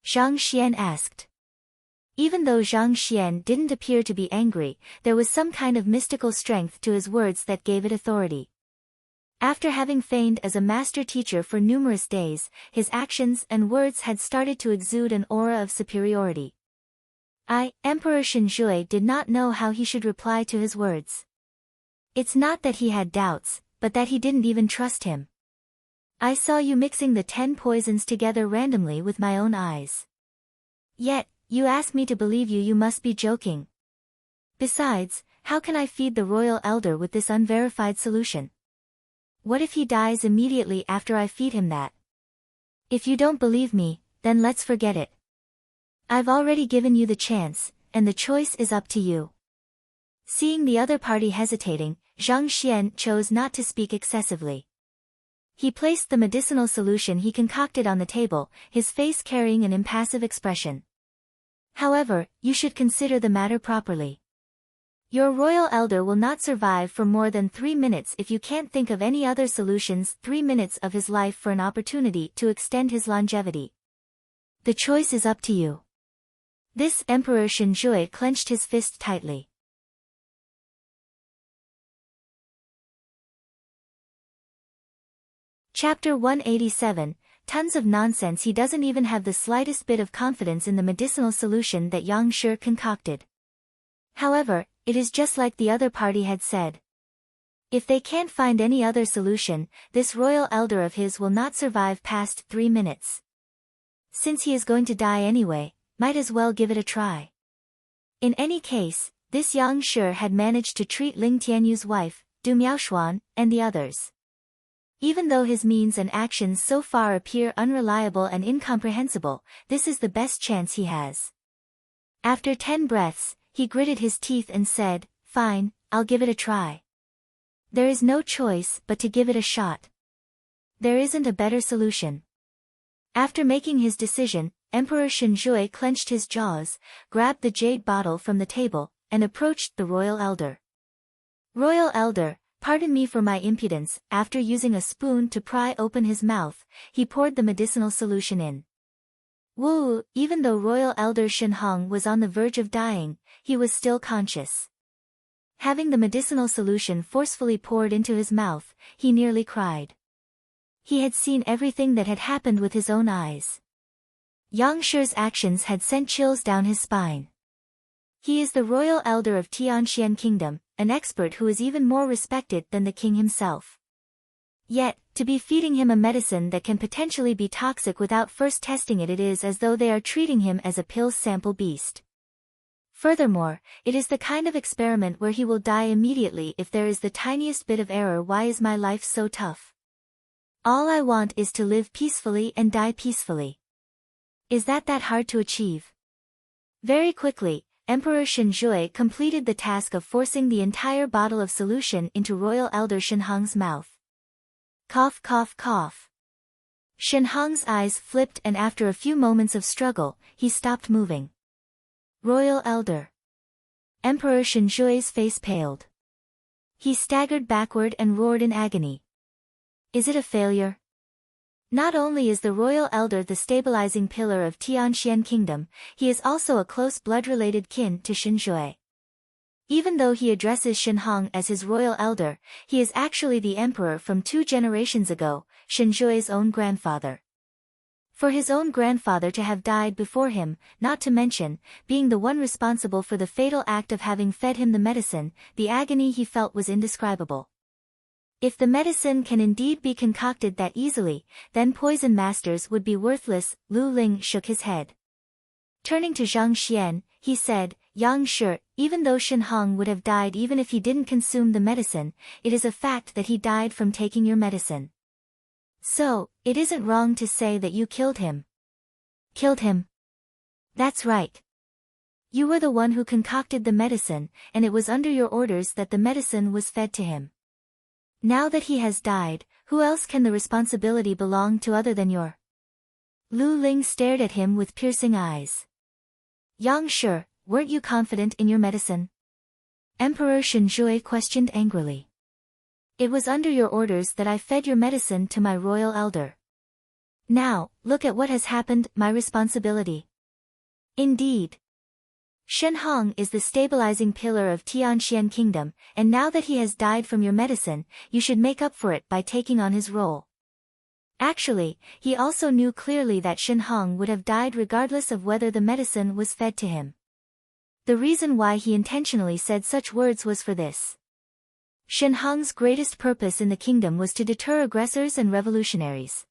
Zhang Xian asked. Even though Zhang Xian didn't appear to be angry, there was some kind of mystical strength to his words that gave it authority. After having feigned as a master teacher for numerous days, his actions and words had started to exude an aura of superiority. Emperor Shen did not know how he should reply to his words. It's not that he had doubts, but that he didn't even trust him. I saw you mixing the 10 poisons together randomly with my own eyes. Yet, you ask me to believe you. You must be joking. Besides, how can I feed the royal elder with this unverified solution? What if he dies immediately after I feed him that? If you don't believe me, then let's forget it. I've already given you the chance, and the choice is up to you. Seeing the other party hesitating, Zhang Xian chose not to speak excessively. He placed the medicinal solution he concocted on the table, his face carrying an impassive expression. However, you should consider the matter properly. Your royal elder will not survive for more than 3 minutes if you can't think of any other solutions. 3 minutes of his life for an opportunity to extend his longevity. The choice is up to you. This Emperor Shen clenched his fist tightly. Chapter 187, tons of nonsense. He doesn't even have the slightest bit of confidence in the medicinal solution that Yang Shi concocted. However, it is just like the other party had said. If they can't find any other solution, this royal elder of his will not survive past 3 minutes. Since he is going to die anyway, might as well give it a try. In any case, this Yang Shi had managed to treat Ling Tianyu's wife, Du Miaoshuan, and the others. Even though his means and actions so far appear unreliable and incomprehensible, this is the best chance he has. After 10 breaths, he gritted his teeth and said, "Fine, I'll give it a try. There is no choice but to give it a shot. There isn't a better solution." After making his decision, Emperor Zhui clenched his jaws, grabbed the jade bottle from the table, and approached the royal elder. "Royal elder, pardon me for my impudence." After using a spoon to pry open his mouth, he poured the medicinal solution in. Woo! Even though royal elder Shen was on the verge of dying, he was still conscious. Having the medicinal solution forcefully poured into his mouth, he nearly cried. He had seen everything that had happened with his own eyes. Yang Shi's actions had sent chills down his spine. He is the royal elder of Tianxian Kingdom, an expert who is even more respected than the king himself. Yet, to be feeding him a medicine that can potentially be toxic without first testing it is as though they are treating him as a pill sample beast. Furthermore, it is the kind of experiment where he will die immediately if there is the tiniest bit of error. Why is my life so tough? All I want is to live peacefully and die peacefully. Is that hard to achieve? Very quickly, Emperor Zhui completed the task of forcing the entire bottle of solution into royal elder Shen mouth. Cough, cough, cough. Shen eyes flipped, and after a few moments of struggle, he stopped moving. Royal elder. Emperor Zhui's face paled. He staggered backward and roared in agony. Is it a failure? Not only is the royal elder the stabilizing pillar of Tianxian Kingdom, he is also a close blood-related kin to Zhui. Even though he addresses Shen as his royal elder, he is actually the emperor from 2 generations ago, Zhui's own grandfather. For his own grandfather to have died before him, not to mention, being the one responsible for the fatal act of having fed him the medicine, the agony he felt was indescribable. If the medicine can indeed be concocted that easily, then poison masters would be worthless. Lu Ling shook his head. Turning to Zhang Xian, he said, Yang Shi, even though Shen would have died even if he didn't consume the medicine, it is a fact that he died from taking your medicine. So, it isn't wrong to say that you killed him. Killed him? That's right. You were the one who concocted the medicine, and it was under your orders that the medicine was fed to him. Now that he has died, who else can the responsibility belong to other than your? Lu Ling stared at him with piercing eyes. Yang Shi, weren't you confident in your medicine? Emperor Zhui questioned angrily. It was under your orders that I fed your medicine to my royal elder. Now, look at what has happened. My responsibility. Indeed. Shen is the stabilizing pillar of Tianxian Kingdom, and now that he has died from your medicine, you should make up for it by taking on his role. Actually, he also knew clearly that Shen would have died regardless of whether the medicine was fed to him. The reason why he intentionally said such words was for this. Shen greatest purpose in the kingdom was to deter aggressors and revolutionaries.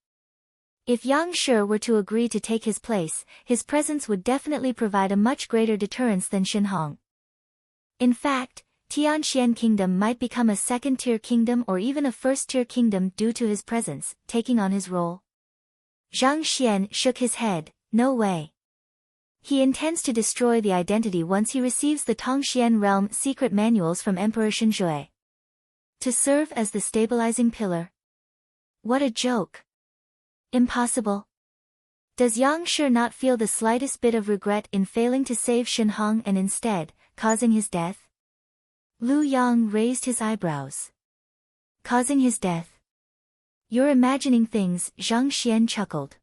If Yang Shi were to agree to take his place, his presence would definitely provide a much greater deterrence than Shen. In fact, Tianxian Kingdom might become a second-tier kingdom or even a first-tier kingdom due to his presence, taking on his role. Zhang Xian shook his head, no way. He intends to destroy the identity once he receives the Tongxian realm secret manuals from Emperor Zhui. To serve as the stabilizing pillar. What a joke. Impossible. Does Yang Shi not feel the slightest bit of regret in failing to save Shen and instead, causing his death? Lu Yang raised his eyebrows. Causing his death? You're imagining things, Zhang Xian chuckled.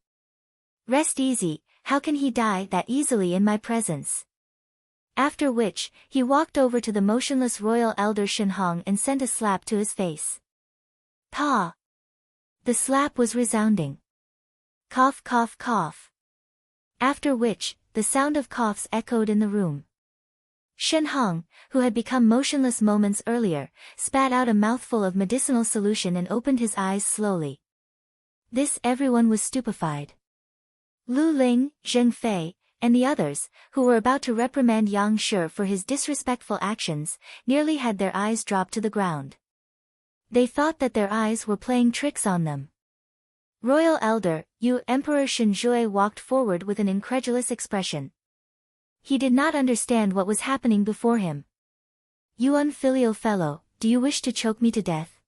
Rest easy, how can he die that easily in my presence? After which, he walked over to the motionless royal elder Shen and sent a slap to his face. Pa! The slap was resounding. Cough cough cough. After which, the sound of coughs echoed in the room. Shen, who had become motionless moments earlier, spat out a mouthful of medicinal solution and opened his eyes slowly. This everyone was stupefied. Lu Ling, Zheng Fei, and the others, who were about to reprimand Yang Shi for his disrespectful actions, nearly had their eyes drop to the ground. They thought that their eyes were playing tricks on them. Royal Elder, Emperor Zhui walked forward with an incredulous expression. He did not understand what was happening before him. You unfilial fellow, do you wish to choke me to death?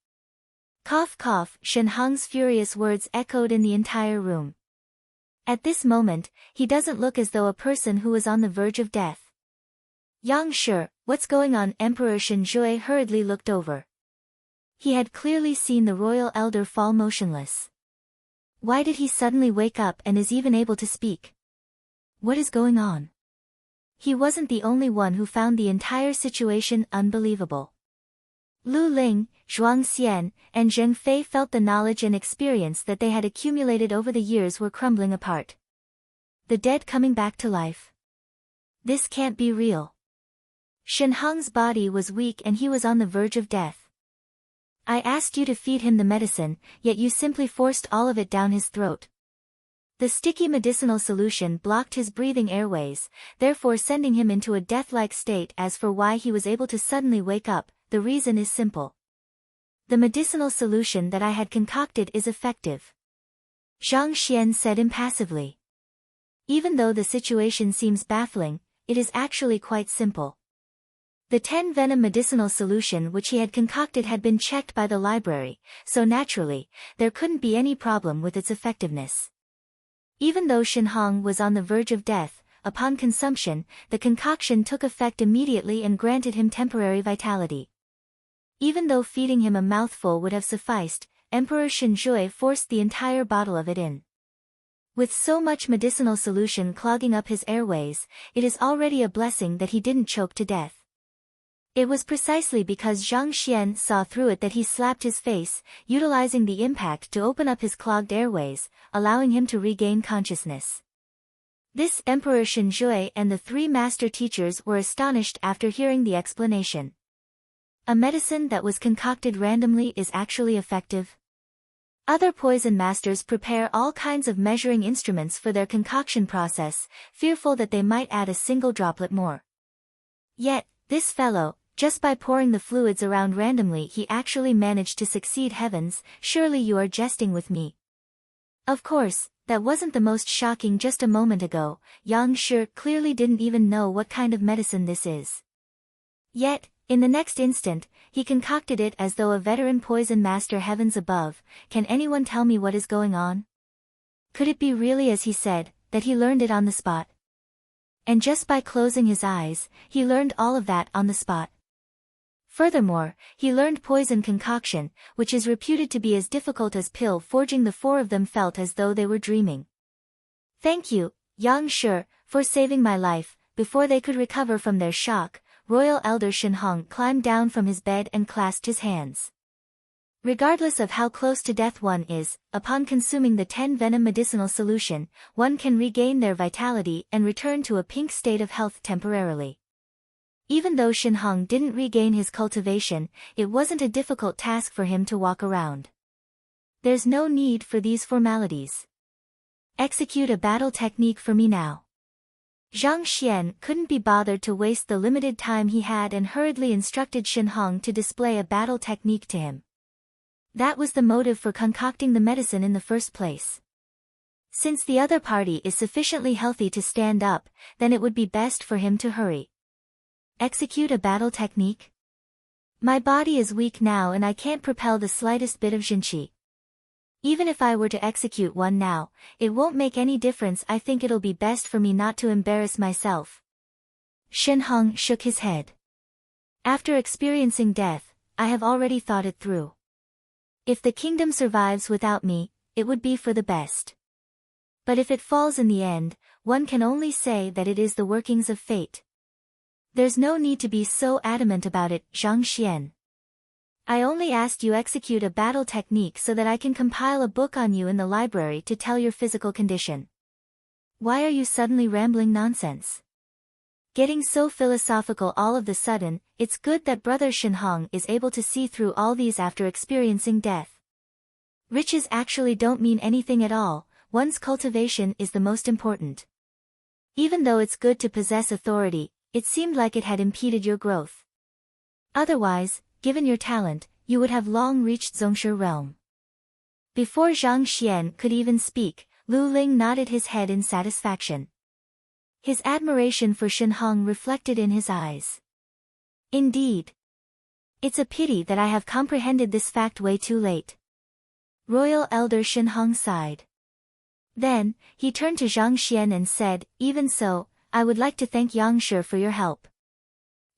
Cough cough, Shen Hong's furious words echoed in the entire room. At this moment, he doesn't look as though a person who was on the verge of death. Yang Shi, what's going on? Emperor Zhui hurriedly looked over. He had clearly seen the royal elder fall motionless. Why did he suddenly wake up and is even able to speak? What is going on? He wasn't the only one who found the entire situation unbelievable. Lu Ling, Zhuang Xian, and Zheng Fei felt the knowledge and experience that they had accumulated over the years were crumbling apart. The dead coming back to life. This can't be real. Shen Hong's body was weak and he was on the verge of death. I asked you to feed him the medicine, yet you simply forced all of it down his throat. The sticky medicinal solution blocked his breathing airways, therefore sending him into a death-like state. As for why he was able to suddenly wake up, the reason is simple. The medicinal solution that I had concocted is effective. Zhang Xian said impassively. Even though the situation seems baffling, it is actually quite simple. The 10 venom medicinal solution which he had concocted had been checked by the library, so naturally, there couldn't be any problem with its effectiveness. Even though Shen Hong was on the verge of death, upon consumption, the concoction took effect immediately and granted him temporary vitality. Even though feeding him a mouthful would have sufficed, Emperor Zhui forced the entire bottle of it in. With so much medicinal solution clogging up his airways, it is already a blessing that he didn't choke to death. It was precisely because Zhang Xian saw through it that he slapped his face, utilizing the impact to open up his clogged airways, allowing him to regain consciousness. This Emperor Zhui and the 3 master teachers were astonished after hearing the explanation. A medicine that was concocted randomly is actually effective? Other poison masters prepare all kinds of measuring instruments for their concoction process, fearful that they might add a single droplet more. Yet, this fellow, just by pouring the fluids around randomly, he actually managed to succeed. Heavens, surely you are jesting with me. Of course, that wasn't the most shocking. Just a moment ago, Yang Shi clearly didn't even know what kind of medicine this is. Yet, in the next instant, he concocted it as though a veteran poison master. Heavens above, can anyone tell me what is going on? Could it be really as he said, that he learned it on the spot? And just by closing his eyes, he learned all of that on the spot. Furthermore, he learned poison concoction, which is reputed to be as difficult as pill forging. The 4 of them felt as though they were dreaming. Thank you, Yang Shi, for saving my life. Before they could recover from their shock, Royal Elder Shen Hong climbed down from his bed and clasped his hands. Regardless of how close to death one is, upon consuming the 10 venom medicinal solution, one can regain their vitality and return to a pink state of health temporarily. Even though Shen Hong didn't regain his cultivation, it wasn't a difficult task for him to walk around. There's no need for these formalities. Execute a battle technique for me now. Zhang Xian couldn't be bothered to waste the limited time he had and hurriedly instructed Shen Hong to display a battle technique to him. That was the motive for concocting the medicine in the first place. Since the other party is sufficiently healthy to stand up, then it would be best for him to hurry. Execute a battle technique? My body is weak now and I can't propel the slightest bit of jinqi. Even if I were to execute one now, it won't make any difference. I think it'll be best for me not to embarrass myself. Shen Hong shook his head. After experiencing death, I have already thought it through. If the kingdom survives without me, it would be for the best. But if it falls in the end, one can only say that it is the workings of fate. There's no need to be so adamant about it, Zhang Xian. I only asked you execute a battle technique so that I can compile a book on you in the library to tell your physical condition. Why are you suddenly rambling nonsense? Getting so philosophical all of the sudden, it's good that Brother Shenhong is able to see through all these after experiencing death. Riches actually don't mean anything at all, one's cultivation is the most important. Even though it's good to possess authority, it seemed like it had impeded your growth. Otherwise, given your talent, you would have long reached Zhongshe realm. Before Zhang Xian could even speak, Lu Ling nodded his head in satisfaction. His admiration for Shenhong reflected in his eyes. Indeed. It's a pity that I have comprehended this fact way too late. Royal Elder Shenhong sighed. Then, he turned to Zhang Xian and said, even so, I would like to thank Yangshi for your help.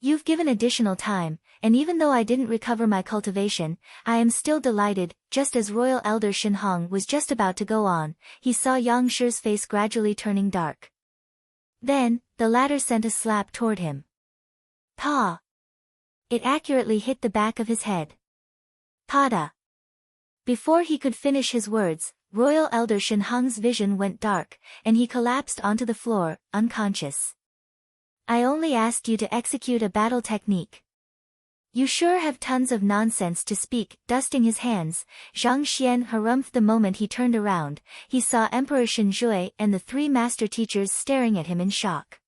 You've given additional time, and even though I didn't recover my cultivation, I am still delighted. Just as Royal Elder Shenhong was just about to go on, he saw Yangshi's face gradually turning dark. Then, the latter sent a slap toward him. Pa! It accurately hit the back of his head. Pada! Before he could finish his words, Royal Elder Shenhong's vision went dark, and he collapsed onto the floor, unconscious. I only asked you to execute a battle technique. You sure have tons of nonsense to speak. Dusting his hands, Zhang Xian harumphed the moment he turned around. He saw Emperor Zhui and the three master teachers staring at him in shock.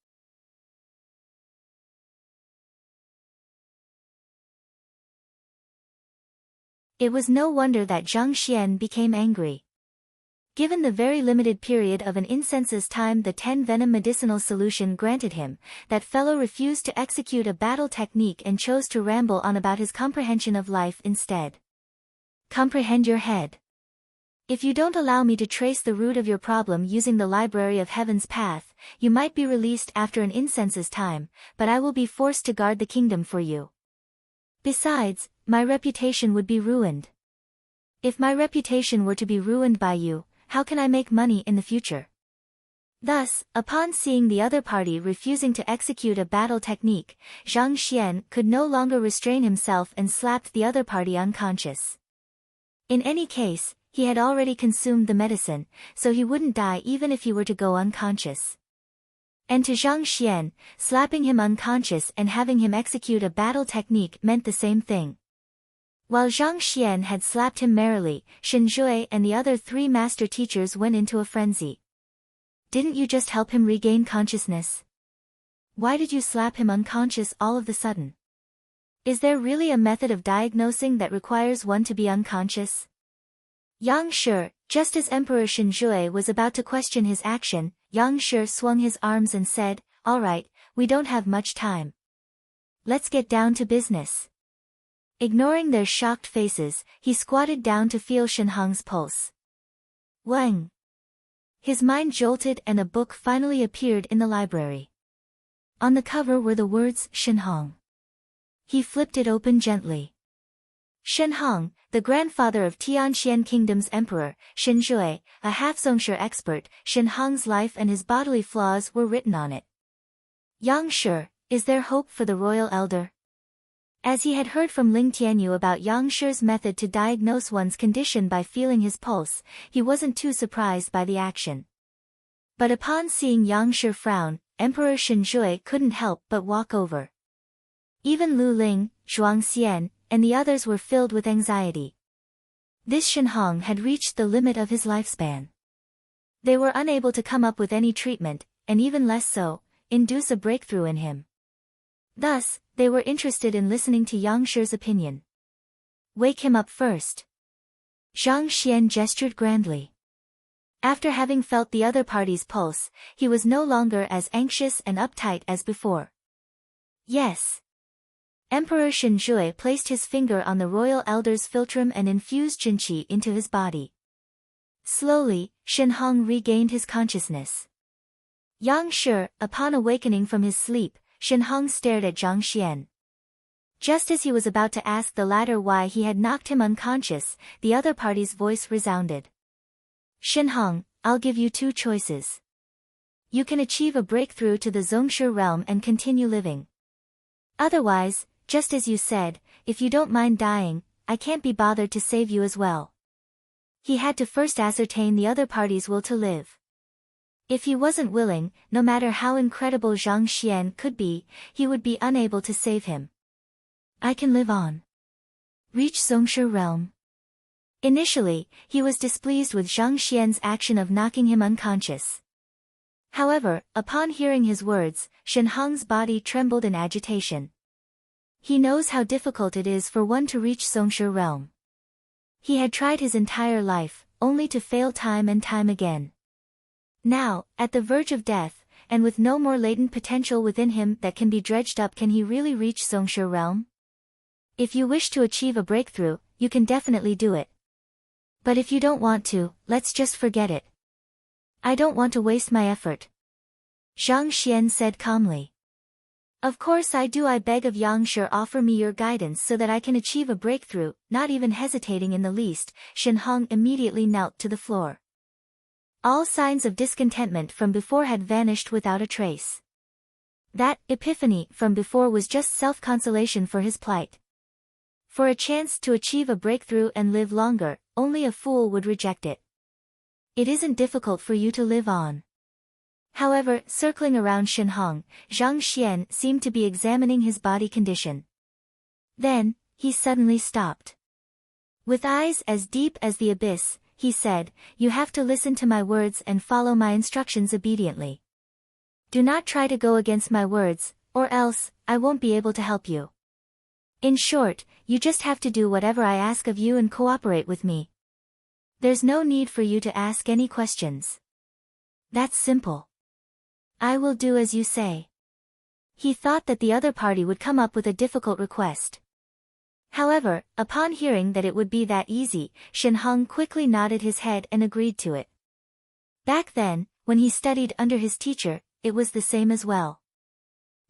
It was no wonder that Zhang Xian became angry. Given the very limited period of an incense's time the 10 venom medicinal solution granted him, that fellow refused to execute a battle technique and chose to ramble on about his comprehension of life instead. Comprehend your head. If you don't allow me to trace the root of your problem using the Library of Heaven's path, you might be released after an incense's time, but I will be forced to guard the kingdom for you. Besides, my reputation would be ruined. If my reputation were to be ruined by you, how can I make money in the future? Thus, upon seeing the other party refusing to execute a battle technique, Zhang Xian could no longer restrain himself and slapped the other party unconscious. In any case, he had already consumed the medicine, so he wouldn't die even if he were to go unconscious. And to Zhang Xian, slapping him unconscious and having him execute a battle technique meant the same thing. While Zhang Xian had slapped him merrily, Shen Zhui and the other three master teachers went into a frenzy. Didn't you just help him regain consciousness? Why did you slap him unconscious all of the sudden? Is there really a method of diagnosing that requires one to be unconscious? Yang Shi, just as Emperor Shen Zhui was about to question his action, Yang Shi swung his arms and said, all right, we don't have much time. Let's get down to business. Ignoring their shocked faces, he squatted down to feel Shenhong's pulse. Wang! His mind jolted and a book finally appeared in the library. On the cover were the words Shenhong. He flipped it open gently. Shenhong, the grandfather of Tianxian Kingdom's emperor, Shen Zhui, a half-Zhongshe expert, Shenhong's life and his bodily flaws were written on it. Yang Shi, is there hope for the royal elder? As he had heard from Ling Tianyu about Yang Shi's method to diagnose one's condition by feeling his pulse, he wasn't too surprised by the action. But upon seeing Yang Shi frown, Emperor Shen Zhui couldn't help but walk over. Even Lu Ling, Zhuang Xian, and the others were filled with anxiety. This Shenhong had reached the limit of his lifespan. They were unable to come up with any treatment, and even less so, induce a breakthrough in him. Thus, they were interested in listening to Yang Shi's opinion. Wake him up first. Zhang Xian gestured grandly. After having felt the other party's pulse, he was no longer as anxious and uptight as before. Yes. Emperor Shen Zhui placed his finger on the royal elder's philtrum and infused Jinqi into his body. Slowly, Shenhong regained his consciousness. Yang Shi, upon awakening from his sleep, Shenhong stared at Zhang Xian. Just as he was about to ask the latter why he had knocked him unconscious, the other party's voice resounded. Shenhong, I'll give you two choices. You can achieve a breakthrough to the Zhongshe realm and continue living. Otherwise, just as you said, if you don't mind dying, I can't be bothered to save you as well. He had to first ascertain the other party's will to live. If he wasn't willing, no matter how incredible Zhang Xian could be, he would be unable to save him. I can live on. Reach Songshe realm. Initially, he was displeased with Zhang Xian's action of knocking him unconscious. However, upon hearing his words, Shen Hong's body trembled in agitation. He knows how difficult it is for one to reach Songshe realm. He had tried his entire life, only to fail time and time again. Now, at the verge of death, and with no more latent potential within him that can be dredged up, can he really reach Songshe realm? If you wish to achieve a breakthrough, you can definitely do it. But if you don't want to, let's just forget it. I don't want to waste my effort. Zhang Xian said calmly. Of course I do. I beg of Yangshi, offer me your guidance so that I can achieve a breakthrough. Not even hesitating in the least, Shen Hong immediately knelt to the floor. All signs of discontentment from before had vanished without a trace. That epiphany from before was just self-consolation for his plight. For a chance to achieve a breakthrough and live longer, only a fool would reject it. It isn't difficult for you to live on. However, circling around Shen Hong, Zhang Xian seemed to be examining his body condition. Then, he suddenly stopped. With eyes as deep as the abyss, he said, "You have to listen to my words and follow my instructions obediently. Do not try to go against my words, or else, I won't be able to help you. In short, you just have to do whatever I ask of you and cooperate with me. There's no need for you to ask any questions. That's simple. I will do as you say." He thought that the other party would come up with a difficult request. However, upon hearing that it would be that easy, Shen Hong quickly nodded his head and agreed to it. Back then, when he studied under his teacher, it was the same as well.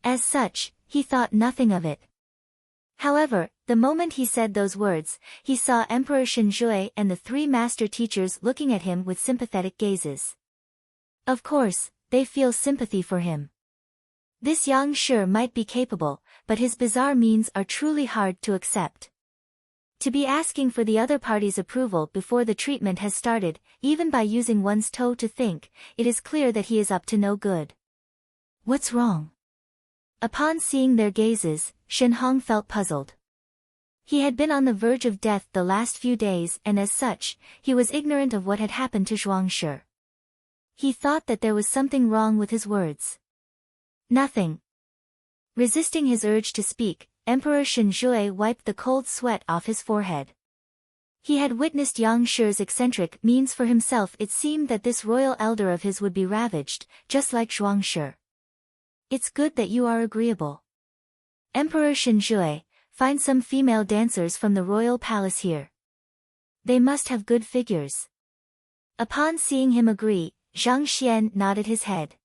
As such, he thought nothing of it. However, the moment he said those words, he saw Emperor Zhui and the three master teachers looking at him with sympathetic gazes. Of course, they feel sympathy for him. This Yang Shi might be capable, but his bizarre means are truly hard to accept. To be asking for the other party's approval before the treatment has started, even by using one's toe to think, it is clear that he is up to no good. What's wrong? Upon seeing their gazes, Shen Hong felt puzzled. He had been on the verge of death the last few days and as such, he was ignorant of what had happened to Zhuang Shi. He thought that there was something wrong with his words. Nothing. Resisting his urge to speak, Emperor Zhui wiped the cold sweat off his forehead. He had witnessed Yang Shi's eccentric means for himself. It seemed that this royal elder of his would be ravaged, just like Zhuang Shi. It's good that you are agreeable. Emperor Zhui, find some female dancers from the royal palace here. They must have good figures. Upon seeing him agree, Zhang Xian nodded his head.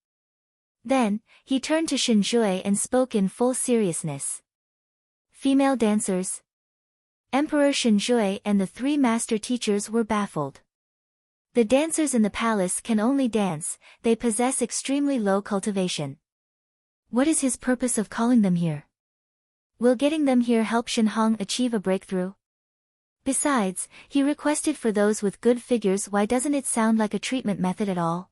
Then, he turned to Zhui and spoke in full seriousness. Female dancers? Emperor Zhui and the three master teachers were baffled. The dancers in the palace can only dance, they possess extremely low cultivation. What is his purpose of calling them here? Will getting them here help Shen Hong achieve a breakthrough? Besides, he requested for those with good figures. Why doesn't it sound like a treatment method at all?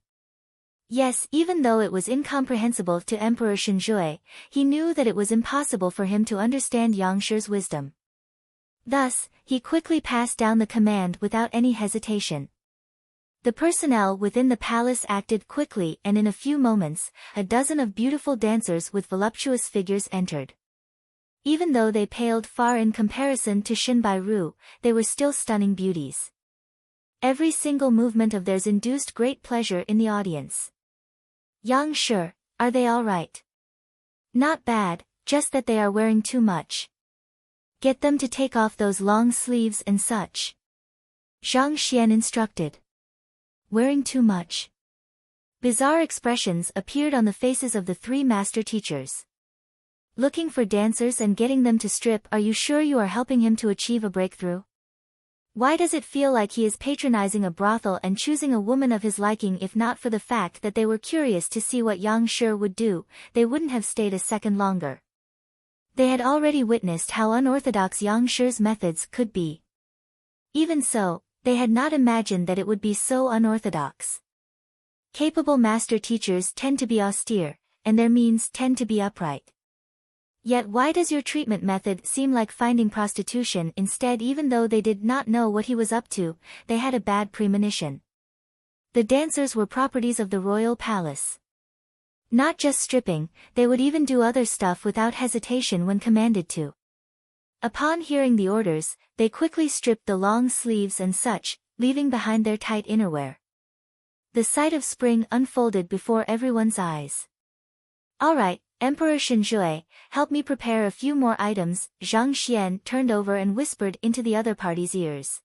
Yes, even though it was incomprehensible to Emperor Zhui, he knew that it was impossible for him to understand Yang Shi's wisdom. Thus, he quickly passed down the command without any hesitation. The personnel within the palace acted quickly and in a few moments, a dozen of beautiful dancers with voluptuous figures entered. Even though they paled far in comparison to Shen Bairu, they were still stunning beauties. Every single movement of theirs induced great pleasure in the audience. Yang Shi, are they all right? Not bad, just that they are wearing too much. Get them to take off those long sleeves and such. Zhang Xian instructed. Wearing too much. Bizarre expressions appeared on the faces of the three master teachers. Looking for dancers and getting them to strip. Are you sure you are helping him to achieve a breakthrough? Why does it feel like he is patronizing a brothel and choosing a woman of his liking? If not for the fact that they were curious to see what Yang Shi would do, they wouldn't have stayed a second longer. They had already witnessed how unorthodox Yang Shi's methods could be. Even so, they had not imagined that it would be so unorthodox. Capable master teachers tend to be austere, and their means tend to be upright. Yet why does your treatment method seem like finding prostitution instead? Even though they did not know what he was up to, they had a bad premonition. The dancers were properties of the royal palace. Not just stripping, they would even do other stuff without hesitation when commanded to. Upon hearing the orders, they quickly stripped the long sleeves and such, leaving behind their tight innerwear. The sight of spring unfolded before everyone's eyes. Alright, Emperor Shen, help me prepare a few more items. Zhang Xian turned over and whispered into the other party's ears.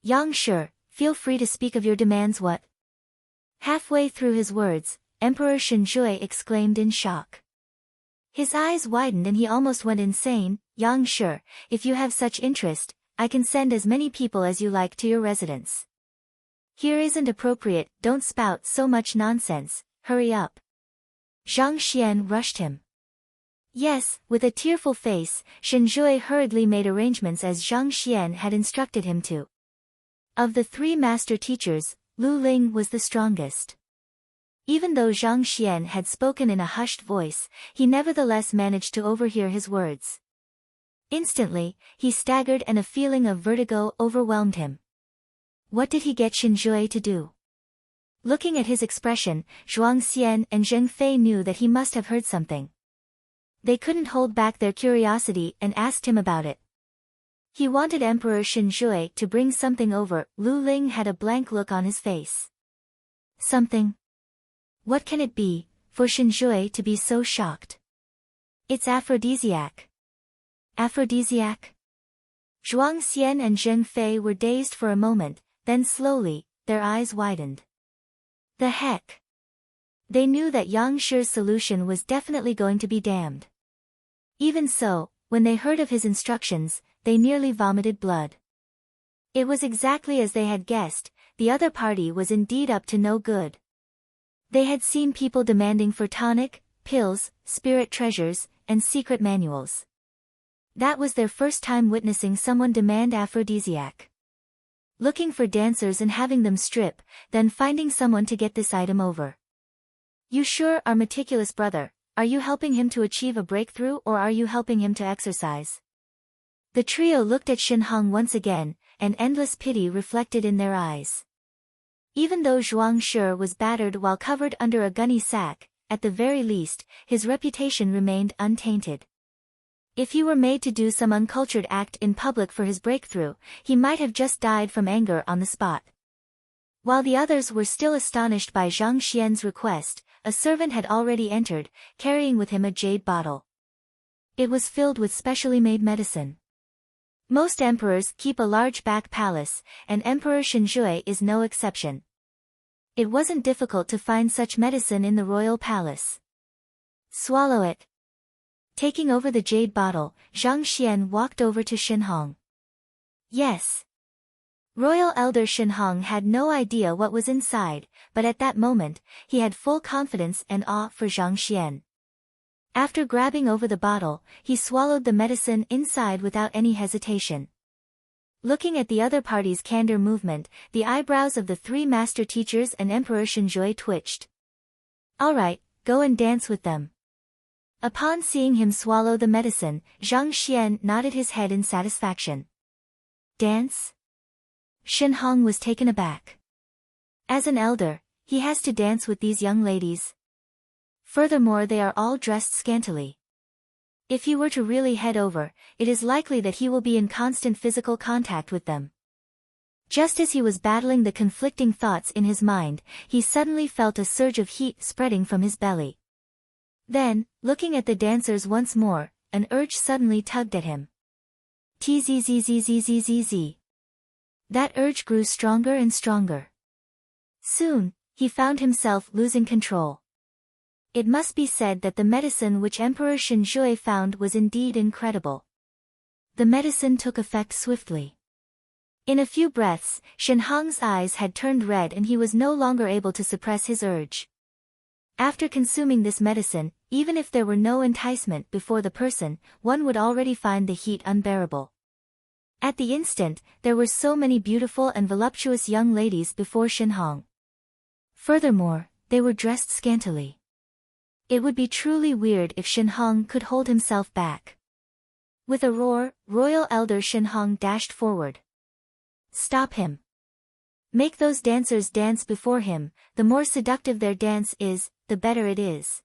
Yang Shi, feel free to speak of your demands. What? Halfway through his words, Emperor Shen exclaimed in shock. His eyes widened and he almost went insane. Yang Shi, if you have such interest, I can send as many people as you like to your residence. Here isn't appropriate, don't spout so much nonsense, hurry up. Zhang Xian rushed him. Yes, with a tearful face, Shen hurriedly made arrangements as Zhang Xian had instructed him to. Of the three master teachers, Lu Ling was the strongest. Even though Zhang Xian had spoken in a hushed voice, he nevertheless managed to overhear his words. Instantly, he staggered and a feeling of vertigo overwhelmed him. What did he get Shen to do? Looking at his expression, Zhuang Xian and Zheng Fei knew that he must have heard something. They couldn't hold back their curiosity and asked him about it. He wanted Emperor Shen to bring something over. Lu Ling had a blank look on his face. Something? What can it be, for Shen to be so shocked? It's aphrodisiac. Aphrodisiac? Zhuang Xian and Zheng Fei were dazed for a moment, then slowly, their eyes widened. The heck? They knew that Yang Shi's solution was definitely going to be damned. Even so, when they heard of his instructions, they nearly vomited blood. It was exactly as they had guessed, the other party was indeed up to no good. They had seen people demanding for tonic, pills, spirit treasures, and secret manuals. That was their first time witnessing someone demand aphrodisiac. Looking for dancers and having them strip, then finding someone to get this item over. You sure are meticulous, brother. Are you helping him to achieve a breakthrough or are you helping him to exercise? The trio looked at Shen Hong once again, and endless pity reflected in their eyes. Even though Zhuang Shi was battered while covered under a gunny sack, at the very least, his reputation remained untainted. If he were made to do some uncultured act in public for his breakthrough, he might have just died from anger on the spot. While the others were still astonished by Zhang Xian's request, a servant had already entered, carrying with him a jade bottle. It was filled with specially made medicine. Most emperors keep a large back palace, and Emperor Shen is no exception. It wasn't difficult to find such medicine in the royal palace. Swallow it. Taking over the jade bottle, Zhang Xian walked over to Shen Hong. Yes. Royal Elder Shen Hong had no idea what was inside, but at that moment, he had full confidence and awe for Zhang Xian. After grabbing over the bottle, he swallowed the medicine inside without any hesitation. Looking at the other party's candor movement, the eyebrows of the three master teachers and Emperor Shen twitched. Alright, go and dance with them. Upon seeing him swallow the medicine, Zhang Xian nodded his head in satisfaction. Dance? Shen Hong was taken aback. As an elder, he has to dance with these young ladies. Furthermore, they are all dressed scantily. If he were to really head over, it is likely that he will be in constant physical contact with them. Just as he was battling the conflicting thoughts in his mind, he suddenly felt a surge of heat spreading from his belly. Then, looking at the dancers once more, an urge suddenly tugged at him. Tzzzzzzzzzz. That urge grew stronger and stronger. Soon, he found himself losing control. It must be said that the medicine which Emperor Shen found was indeed incredible. The medicine took effect swiftly. In a few breaths, Shen Hong's eyes had turned red and he was no longer able to suppress his urge. After consuming this medicine, even if there were no enticement before the person, one would already find the heat unbearable. At the instant, there were so many beautiful and voluptuous young ladies before Shen Hong. Furthermore, they were dressed scantily. It would be truly weird if Shen Hong could hold himself back. With a roar, royal elder Shen Hong dashed forward. Stop him. Make those dancers dance before him, the more seductive their dance is, the better it is.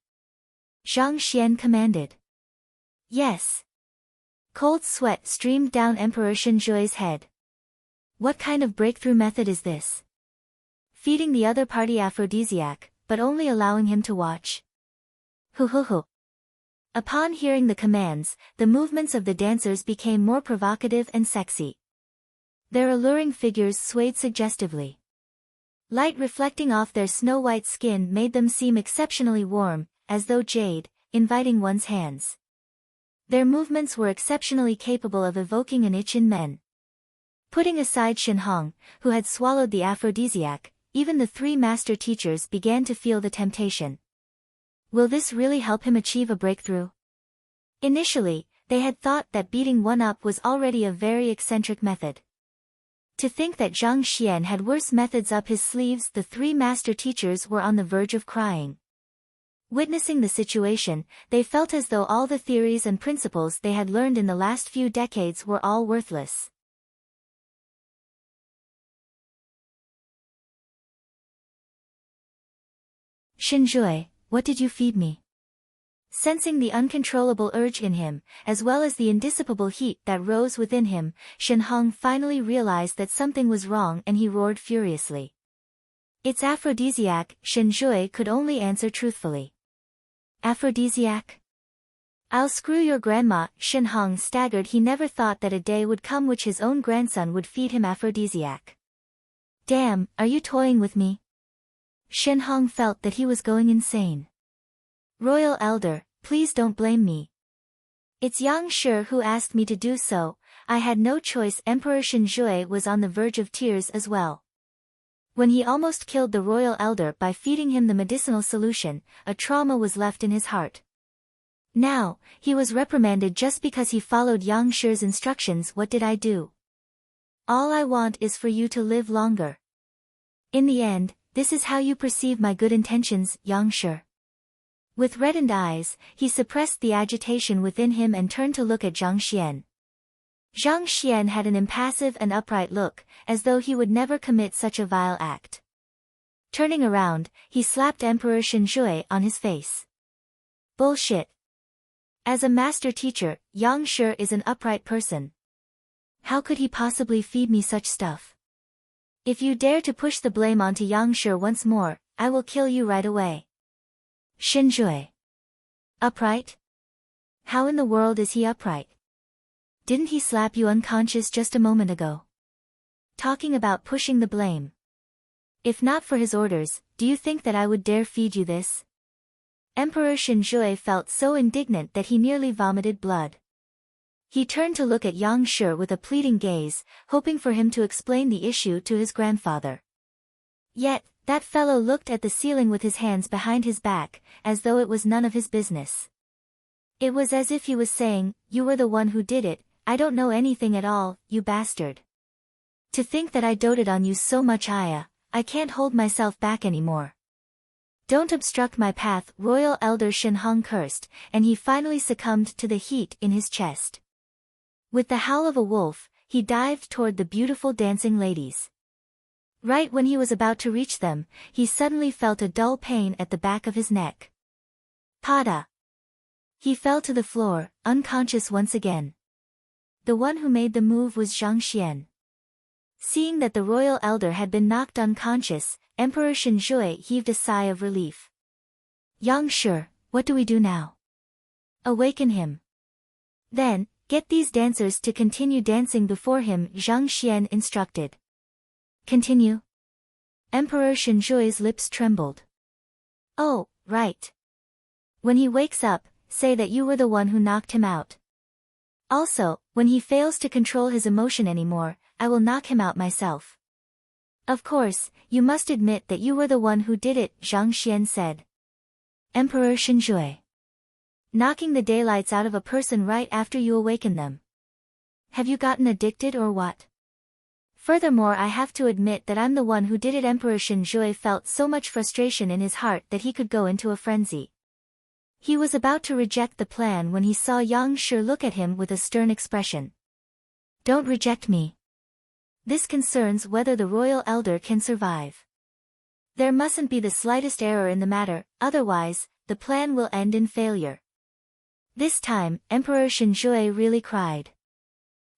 Zhang Xian commanded. Yes. Cold sweat streamed down Emperor Shen Zhui's head. What kind of breakthrough method is this? Feeding the other party aphrodisiac, but only allowing him to watch? Hu. Upon hearing the commands, the movements of the dancers became more provocative and sexy. Their alluring figures swayed suggestively. Light reflecting off their snow-white skin made them seem exceptionally warm, as though jade, inviting one's hands. Their movements were exceptionally capable of evoking an itch in men. Putting aside Shen Hong, who had swallowed the aphrodisiac, even the three master teachers began to feel the temptation. Will this really help him achieve a breakthrough? Initially, they had thought that beating one up was already a very eccentric method. To think that Zhang Xian had worse methods up his sleeves, the three master teachers were on the verge of crying. Witnessing the situation, they felt as though all the theories and principles they had learned in the last few decades were all worthless. Shen Zhui, what did you feed me? Sensing the uncontrollable urge in him, as well as the indissipable heat that rose within him, Shen Hong finally realized that something was wrong and he roared furiously. It's aphrodisiac, Shen Zhui could only answer truthfully. Aphrodisiac? I'll screw your grandma. Shen Hong staggered. He never thought that a day would come which his own grandson would feed him aphrodisiac. Damn, are you toying with me? Shen Hong felt that he was going insane. Royal Elder, please don't blame me. It's Yang Shi who asked me to do so, I had no choice. Emperor Shen Zhui was on the verge of tears as well. When he almost killed the royal elder by feeding him the medicinal solution, a trauma was left in his heart. Now, he was reprimanded just because he followed Yang Shi's instructions. What did I do? All I want is for you to live longer. In the end, this is how you perceive my good intentions, Yang Shi. With reddened eyes, he suppressed the agitation within him and turned to look at Zhang Xian. Zhang Xian had an impassive and upright look, as though he would never commit such a vile act. Turning around, he slapped Emperor Shen Zhui on his face. Bullshit. As a master teacher, Yang Shi is an upright person. How could he possibly feed me such stuff? If you dare to push the blame onto Yang Shi once more, I will kill you right away. Shen Zhui. Upright? How in the world is he upright? Didn't he slap you unconscious just a moment ago? Talking about pushing the blame. If not for his orders, do you think that I would dare feed you this? Emperor Shen Zhui felt so indignant that he nearly vomited blood. He turned to look at Yang Shi with a pleading gaze, hoping for him to explain the issue to his grandfather. Yet, that fellow looked at the ceiling with his hands behind his back, as though it was none of his business. It was as if he was saying, you were the one who did it, I don't know anything at all, you bastard. To think that I doted on you so much, I can't hold myself back anymore. Don't obstruct my path. Royal Elder Shen Hong cursed, and he finally succumbed to the heat in his chest. With the howl of a wolf, he dived toward the beautiful dancing ladies. Right when he was about to reach them, he suddenly felt a dull pain at the back of his neck. Pada! He fell to the floor, unconscious once again. The one who made the move was Zhang Xian. Seeing that the royal elder had been knocked unconscious, Emperor Shen Zhui heaved a sigh of relief. Yang Shi, what do we do now? Awaken him. Then, get these dancers to continue dancing before him, Zhang Xian instructed. Continue. Emperor Shen Zhui's lips trembled. Oh, right. When he wakes up, say that you were the one who knocked him out. Also, when he fails to control his emotion anymore, I will knock him out myself. Of course, you must admit that you were the one who did it, Zhang Xian said. Emperor Shen Zhui. knocking the daylights out of a person right after you awaken them. Have you gotten addicted or what? Furthermore, I have to admit that I'm the one who did it. Emperor Zhui felt so much frustration in his heart that he could go into a frenzy. He was about to reject the plan when he saw Yang Shi look at him with a stern expression. Don't reject me. This concerns whether the royal elder can survive. There mustn't be the slightest error in the matter, otherwise, the plan will end in failure. This time, Emperor Zhui really cried.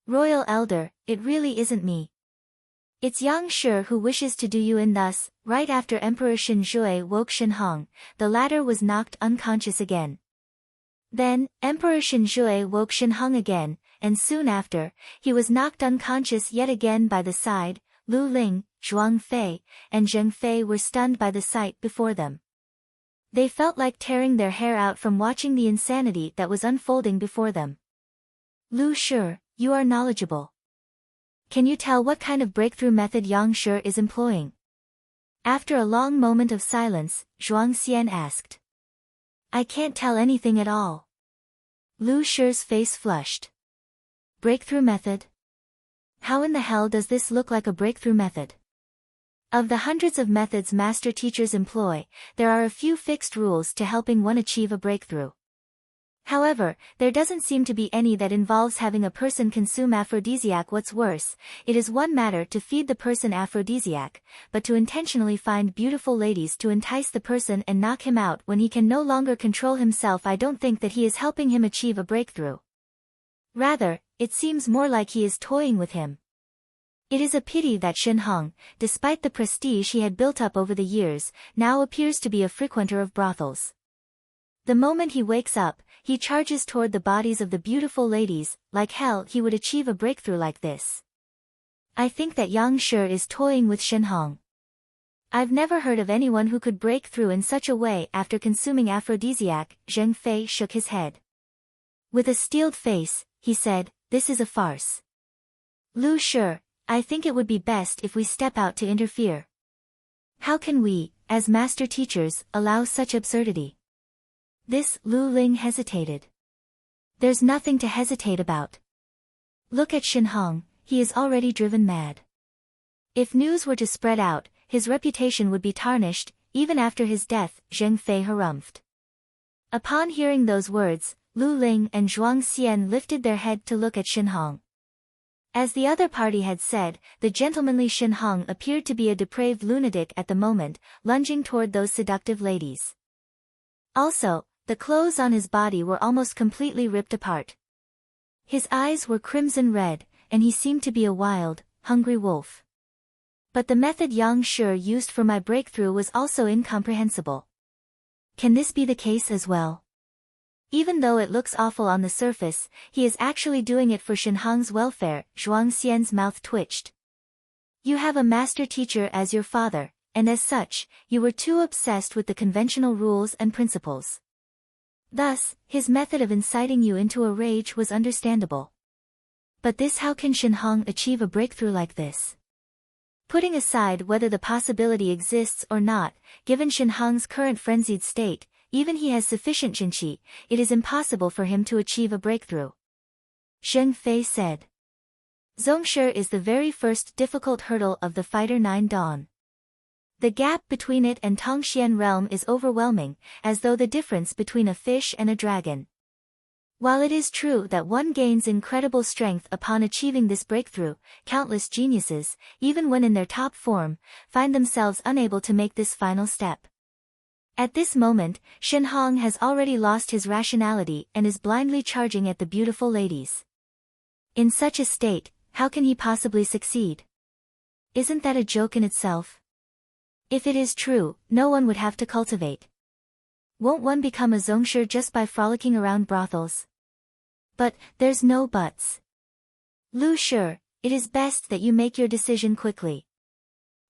Royal elder, it really isn't me. It's Yang Shi who wishes to do you in. Thus, right after Emperor Zhui woke Shen Hong, the latter was knocked unconscious again. Then, Emperor Zhui woke Shen Hong again, and soon after, he was knocked unconscious yet again by the side. Lu Ling, Zhuang Fei, and Zheng Fei were stunned by the sight before them. They felt like tearing their hair out from watching the insanity that was unfolding before them. Lu Shi, you are knowledgeable. Can you tell what kind of breakthrough method Yang Shi is employing? After a long moment of silence, Zhuang Xian asked. I can't tell anything at all. Lu Shi's face flushed. Breakthrough method? How in the hell does this look like a breakthrough method? Of the hundreds of methods master teachers employ, there are a few fixed rules to helping one achieve a breakthrough. However, there doesn't seem to be any that involves having a person consume aphrodisiac. What's worse, it is one matter to feed the person aphrodisiac, but to intentionally find beautiful ladies to entice the person and knock him out when he can no longer control himself. I don't think that he is helping him achieve a breakthrough. Rather, it seems more like he is toying with him. It is a pity that Shen Hong, despite the prestige he had built up over the years, now appears to be a frequenter of brothels. The moment he wakes up, he charges toward the bodies of the beautiful ladies. Like hell he would achieve a breakthrough like this. I think that Yang Shi is toying with Shen Hong. I've never heard of anyone who could break through in such a way after consuming aphrodisiac. Zheng Fei shook his head. With a steeled face, he said, this is a farce. Lu Shi, I think it would be best if we step out to interfere. How can we, as master teachers, allow such absurdity? This, Lu Ling hesitated. There's nothing to hesitate about. Look at Shen Hong, he is already driven mad. If news were to spread out, his reputation would be tarnished. Even after his death, Zheng Fei harumphed. Upon hearing those words, Lu Ling and Zhuang Xian lifted their head to look at Shen Hong. As the other party had said, the gentlemanly Shen Hong appeared to be a depraved lunatic at the moment, lunging toward those seductive ladies. Also, the clothes on his body were almost completely ripped apart. His eyes were crimson red, and he seemed to be a wild, hungry wolf. But the method Yang Shi used for my breakthrough was also incomprehensible. Can this be the case as well? Even though it looks awful on the surface, he is actually doing it for Shen Hong's welfare. Zhuang Xian's mouth twitched. You have a master teacher as your father, and as such, you were too obsessed with the conventional rules and principles. Thus, his method of inciting you into a rage was understandable. But this, how can Shen Hong achieve a breakthrough like this? Putting aside whether the possibility exists or not, given Shen Hong's current frenzied state, even he has sufficient jinqi, it is impossible for him to achieve a breakthrough. Zheng Fei said. Zongshi is the very first difficult hurdle of the Fighter 9 Dawn. The gap between it and Tongxian realm is overwhelming, as though the difference between a fish and a dragon. While it is true that one gains incredible strength upon achieving this breakthrough, countless geniuses, even when in their top form, find themselves unable to make this final step. At this moment, Shen Hong has already lost his rationality and is blindly charging at the beautiful ladies. In such a state, how can he possibly succeed? Isn't that a joke in itself? If it is true, no one would have to cultivate. Won't one become a zongshi just by frolicking around brothels? But, there's no buts. Lu Shi, it is best that you make your decision quickly.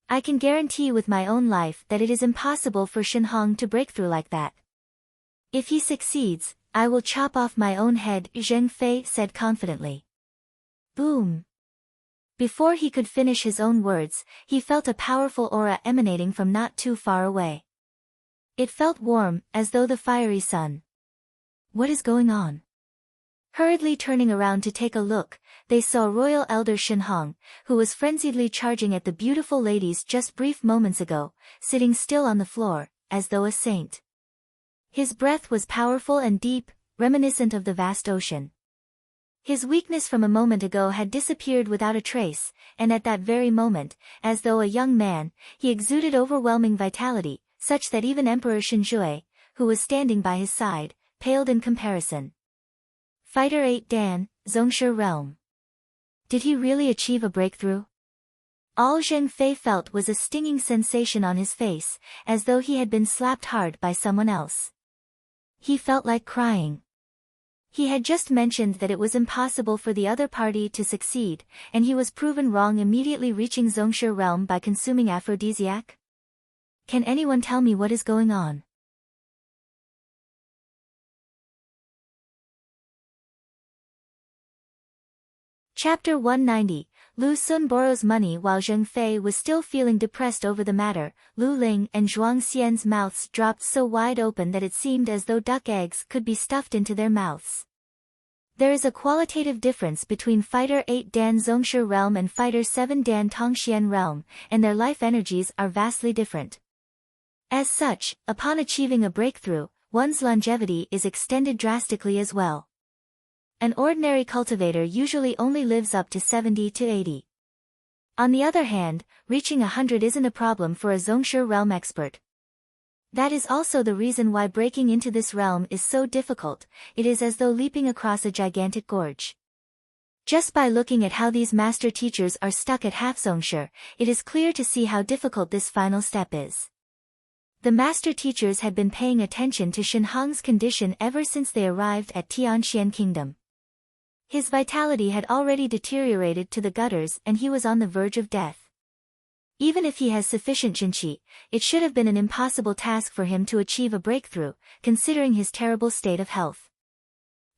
I can guarantee with my own life that it is impossible for Shen Hong to break through like that. If he succeeds, I will chop off my own head, Zheng Fei said confidently. Boom. Before he could finish his own words, he felt a powerful aura emanating from not too far away. It felt warm, as though the fiery sun. What is going on? Hurriedly turning around to take a look, they saw royal elder Shen, who was frenziedly charging at the beautiful ladies just brief moments ago, sitting still on the floor, as though a saint. His breath was powerful and deep, reminiscent of the vast ocean. His weakness from a moment ago had disappeared without a trace, and at that very moment, as though a young man, he exuded overwhelming vitality, such that even Emperor Zhui, who was standing by his side, paled in comparison. Fighter 8 Dan, Zhongshe Realm. Did he really achieve a breakthrough? All Zheng Fei felt was a stinging sensation on his face, as though he had been slapped hard by someone else. He felt like crying. He had just mentioned that it was impossible for the other party to succeed, and he was proven wrong immediately reaching Zhongshe Realm by consuming aphrodisiac? Can anyone tell me what is going on? Chapter 190, Lu Sun borrows money. While Zheng Fei was still feeling depressed over the matter, Lu Ling and Zhuang Xian's mouths dropped so wide open that it seemed as though duck eggs could be stuffed into their mouths. There is a qualitative difference between Fighter 8 Dan Zhongshe Realm and Fighter 7 Dan Tongxian Realm, and their life energies are vastly different. As such, upon achieving a breakthrough, one's longevity is extended drastically as well. An ordinary cultivator usually only lives up to 70 to 80. On the other hand, reaching 100 isn't a problem for a Zhongshe Realm expert. That is also the reason why breaking into this realm is so difficult. It is as though leaping across a gigantic gorge. Just by looking at how these master teachers are stuck at half Zhongshe, it is clear to see how difficult this final step is. The master teachers had been paying attention to Shen Hong's condition ever since they arrived at Tianxian Kingdom. His vitality had already deteriorated to the gutters and he was on the verge of death. Even if he has sufficient qinqi, it should have been an impossible task for him to achieve a breakthrough, considering his terrible state of health.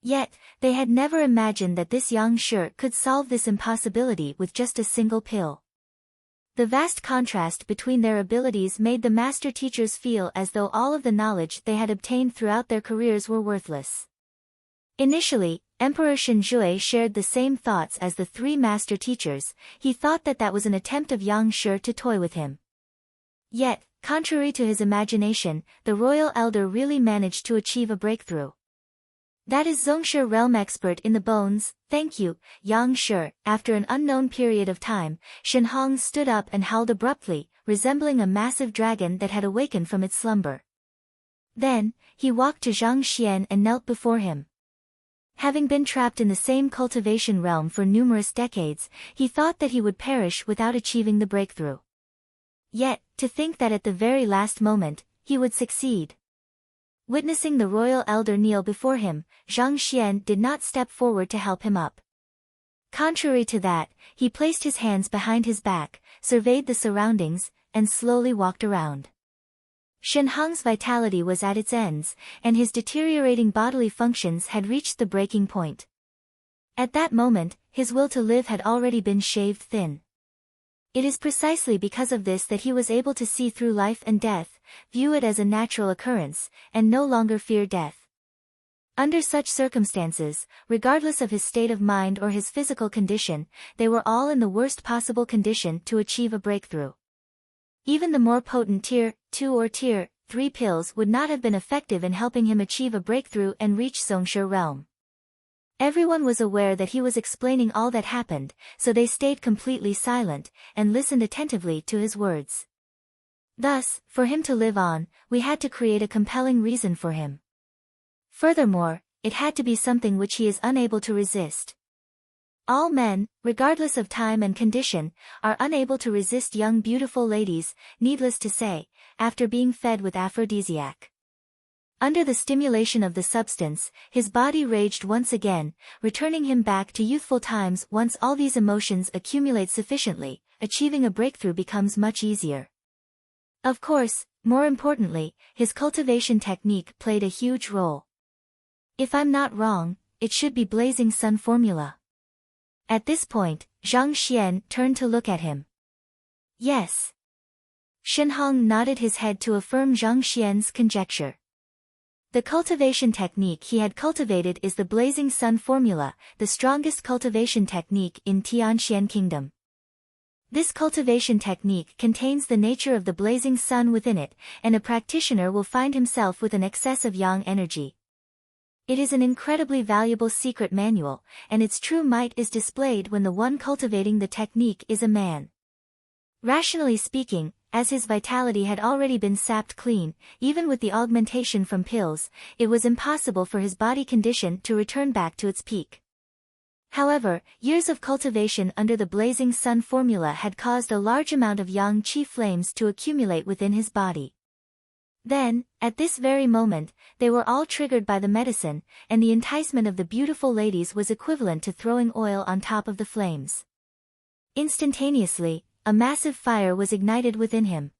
Yet, they had never imagined that this young Shi could solve this impossibility with just a single pill. The vast contrast between their abilities made the master teachers feel as though all of the knowledge they had obtained throughout their careers were worthless. Initially, Emperor Zhui shared the same thoughts as the three master teachers. He thought that that was an attempt of Yang Shi to toy with him. Yet, contrary to his imagination, the royal elder really managed to achieve a breakthrough. That is Zhongshe Realm expert in the bones, thank you, Yang Shi. After an unknown period of time, Shen Hong stood up and howled abruptly, resembling a massive dragon that had awakened from its slumber. Then, he walked to Zhang Xian and knelt before him. Having been trapped in the same cultivation realm for numerous decades, he thought that he would perish without achieving the breakthrough. Yet, to think that at the very last moment, he would succeed. Witnessing the royal elder kneel before him, Zhang Xian did not step forward to help him up. Contrary to that, he placed his hands behind his back, surveyed the surroundings, and slowly walked around. Shen Hong's vitality was at its ends, and his deteriorating bodily functions had reached the breaking point. At that moment, his will to live had already been shaved thin. It is precisely because of this that he was able to see through life and death, view it as a natural occurrence, and no longer fear death. Under such circumstances, regardless of his state of mind or his physical condition, they were all in the worst possible condition to achieve a breakthrough. Even the more potent Tier 2 or Tier 3 pills would not have been effective in helping him achieve a breakthrough and reach Zhongshe Realm. Everyone was aware that he was explaining all that happened, so they stayed completely silent, and listened attentively to his words. Thus, for him to live on, we had to create a compelling reason for him. Furthermore, it had to be something which he is unable to resist. All men, regardless of time and condition, are unable to resist young beautiful ladies, needless to say, after being fed with aphrodisiac. Under the stimulation of the substance, his body raged once again, returning him back to youthful times. Once all these emotions accumulate sufficiently, achieving a breakthrough becomes much easier. Of course, more importantly, his cultivation technique played a huge role. If I'm not wrong, it should be Blazing Sun formula. At this point, Zhang Xian turned to look at him. Yes. Shen Hong nodded his head to affirm Zhang Xian's conjecture. The cultivation technique he had cultivated is the Blazing Sun formula, the strongest cultivation technique in Tianxian Kingdom. This cultivation technique contains the nature of the blazing sun within it, and a practitioner will find himself with an excess of yang energy. It is an incredibly valuable secret manual, and its true might is displayed when the one cultivating the technique is a man. Rationally speaking, as his vitality had already been sapped clean, even with the augmentation from pills, it was impossible for his body condition to return back to its peak. However, years of cultivation under the Blazing Sun formula had caused a large amount of yang qi flames to accumulate within his body. Then, at this very moment, they were all triggered by the medicine, and the enticement of the beautiful ladies was equivalent to throwing oil on top of the flames. Instantaneously, a massive fire was ignited within him.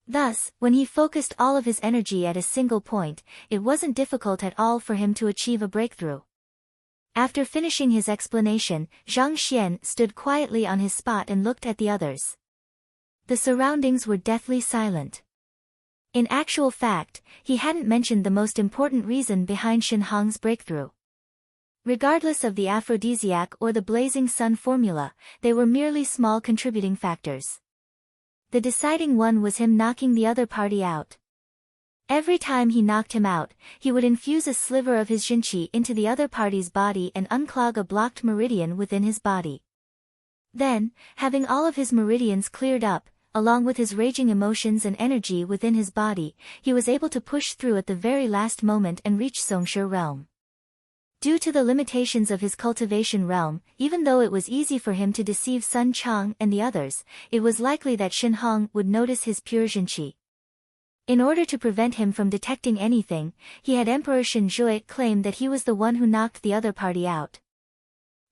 Thus, when he focused all of his energy at a single point, it wasn't difficult at all for him to achieve a breakthrough. After finishing his explanation, Zhang Xian stood quietly on his spot and looked at the others. The surroundings were deathly silent. In actual fact, he hadn't mentioned the most important reason behind Shen Hong's breakthrough. Regardless of the aphrodisiac or the Blazing Sun formula, they were merely small contributing factors. The deciding one was him knocking the other party out. Every time he knocked him out, he would infuse a sliver of his jinqi into the other party's body and unclog a blocked meridian within his body. Then, having all of his meridians cleared up, along with his raging emotions and energy within his body, he was able to push through at the very last moment and reach Songshe realm. Due to the limitations of his cultivation realm, even though it was easy for him to deceive Sun Chang and the others, it was likely that Shen Hong would notice his pure jinqi. In order to prevent him from detecting anything, he had Emperor Shen Zhui claim that he was the one who knocked the other party out.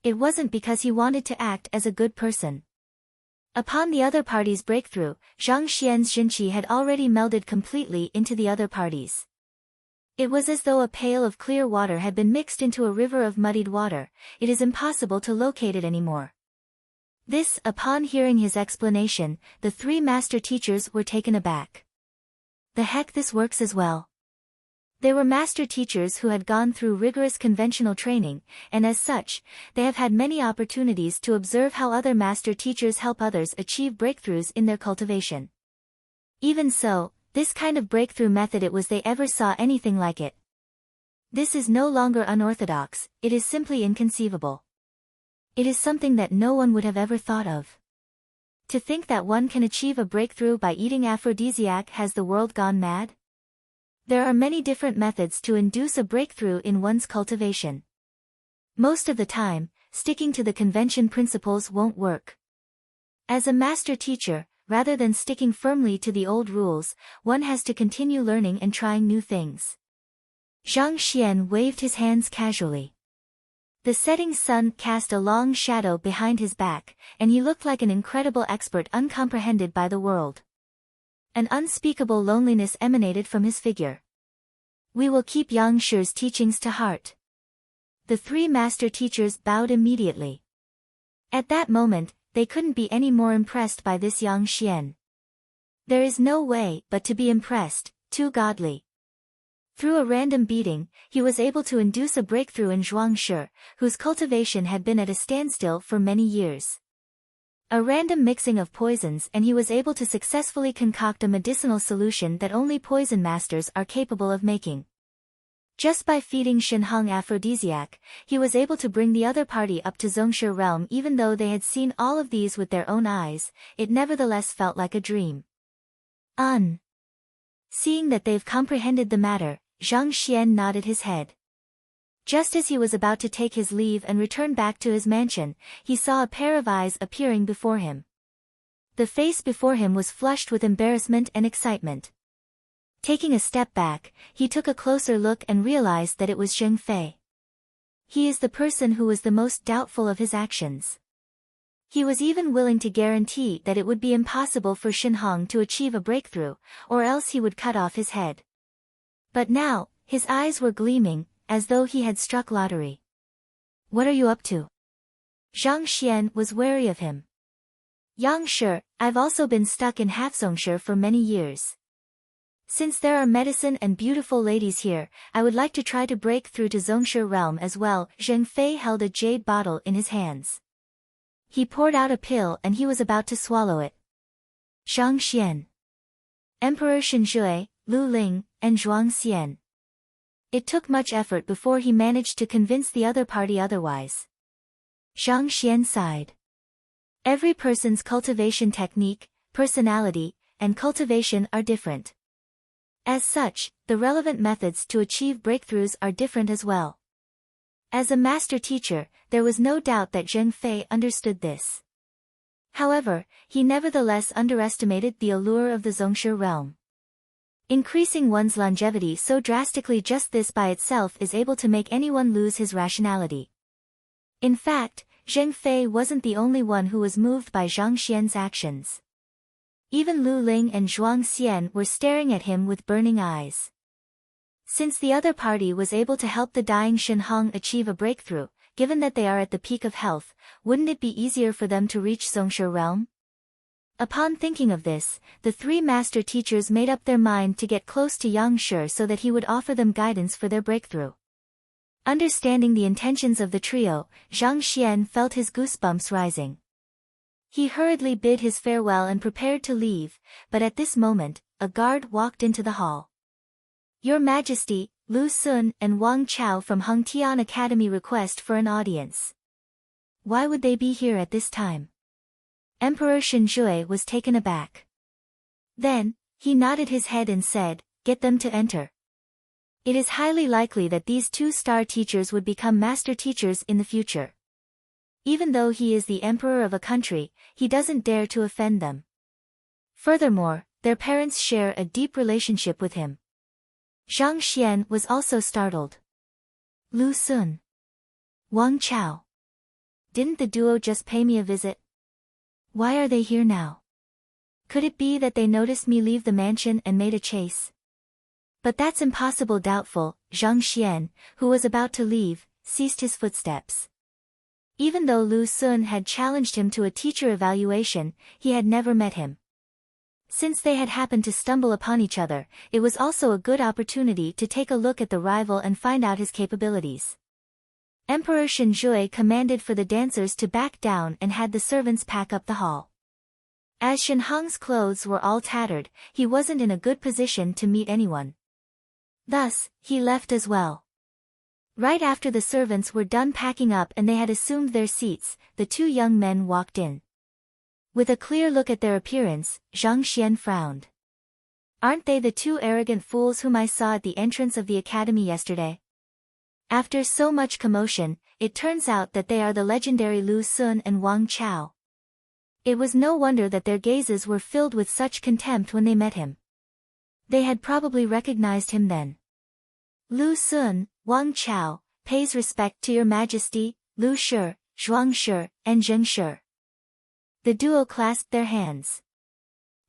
It wasn't because he wanted to act as a good person. Upon the other party's breakthrough, Zhang Xian's jinqi had already melded completely into the other party's. It was as though a pail of clear water had been mixed into a river of muddied water. It is impossible to locate it anymore. This, upon hearing his explanation, the three master teachers were taken aback. The heck, this works as well. They were master teachers who had gone through rigorous conventional training, and as such, they have had many opportunities to observe how other master teachers help others achieve breakthroughs in their cultivation. Even so, this kind of breakthrough method, it was they ever saw anything like it. This is no longer unorthodox, it is simply inconceivable. It is something that no one would have ever thought of. To think that one can achieve a breakthrough by eating aphrodisiac, has the world gone mad? There are many different methods to induce a breakthrough in one's cultivation. Most of the time, sticking to the convention principles won't work. As a master teacher, rather than sticking firmly to the old rules, one has to continue learning and trying new things. Zhang Xian waved his hands casually. The setting sun cast a long shadow behind his back, and he looked like an incredible expert uncomprehended by the world. An unspeakable loneliness emanated from his figure. We will keep Yang Shi's teachings to heart. The three master teachers bowed immediately. At that moment, they couldn't be any more impressed by this Yang Xian. There is no way but to be impressed, too godly. Through a random beating, he was able to induce a breakthrough in Zhuangshi, whose cultivation had been at a standstill for many years. A random mixing of poisons, and he was able to successfully concoct a medicinal solution that only poison masters are capable of making. Just by feeding Shen Hong aphrodisiac, he was able to bring the other party up to Zongshe realm. Even though they had seen all of these with their own eyes, it nevertheless felt like a dream. Seeing that they've comprehended the matter, Zhang Xian nodded his head. Just as he was about to take his leave and return back to his mansion, he saw a pair of eyes appearing before him. The face before him was flushed with embarrassment and excitement. Taking a step back, he took a closer look and realized that it was Zheng Fei. He is the person who was the most doubtful of his actions. He was even willing to guarantee that it would be impossible for Shen Hong to achieve a breakthrough, or else he would cut off his head. But now, his eyes were gleaming, as though he had struck lottery. What are you up to? Zhang Xian was wary of him. Yang Shi, I've also been stuck in Half Zongshe for many years. Since there are medicine and beautiful ladies here, I would like to try to break through to Zhongshe realm as well. Zheng Fei held a jade bottle in his hands. He poured out a pill and he was about to swallow it. Zhang Xian, Emperor Shen Zhui, Lu Ling, and Zhuang Xian. It took much effort before he managed to convince the other party otherwise. Zhang Xian sighed. Every person's cultivation technique, personality, and cultivation are different. As such, the relevant methods to achieve breakthroughs are different as well. As a master teacher, there was no doubt that Zheng Fei understood this. However, he nevertheless underestimated the allure of the Zhongshe realm. Increasing one's longevity so drastically, just this by itself is able to make anyone lose his rationality. In fact, Zheng Fei wasn't the only one who was moved by Zhang Xian's actions. Even Lu Ling and Zhuang Xian were staring at him with burning eyes. Since the other party was able to help the dying Shen Hong achieve a breakthrough, given that they are at the peak of health, wouldn't it be easier for them to reach Zhongshe realm? Upon thinking of this, the three master teachers made up their mind to get close to Yang Shi so that he would offer them guidance for their breakthrough. Understanding the intentions of the trio, Zhang Xian felt his goosebumps rising. He hurriedly bid his farewell and prepared to leave, but at this moment, a guard walked into the hall. Your Majesty, Lu Sun and Wang Chao from Hengtian Academy request for an audience. Why would they be here at this time? Emperor Shen Zhui was taken aback. Then, he nodded his head and said, get them to enter. It is highly likely that these two-star teachers would become master teachers in the future. Even though he is the emperor of a country, he doesn't dare to offend them. Furthermore, their parents share a deep relationship with him. Zhang Xian was also startled. Lu Sun, Wang Chao. Didn't the duo just pay me a visit? Why are they here now? Could it be that they noticed me leave the mansion and made a chase? But that's impossible. Doubtful, Zhang Xian, who was about to leave, ceased his footsteps. Even though Lu Sun had challenged him to a teacher evaluation, he had never met him. Since they had happened to stumble upon each other, it was also a good opportunity to take a look at the rival and find out his capabilities. Emperor Shen Zhui commanded for the dancers to back down and had the servants pack up the hall. As Shen Hong's clothes were all tattered, he wasn't in a good position to meet anyone. Thus, he left as well. Right after the servants were done packing up and they had assumed their seats, the two young men walked in. With a clear look at their appearance, Zhang Xian frowned. Aren't they the two arrogant fools whom I saw at the entrance of the academy yesterday? After so much commotion, it turns out that they are the legendary Lu Sun and Wang Chao. It was no wonder that their gazes were filled with such contempt when they met him. They had probably recognized him then. Lu Sun, Wang Chao, pays respect to your Majesty, Lu Shi, Zhuang Shi, and Zheng Shi. The duo clasped their hands.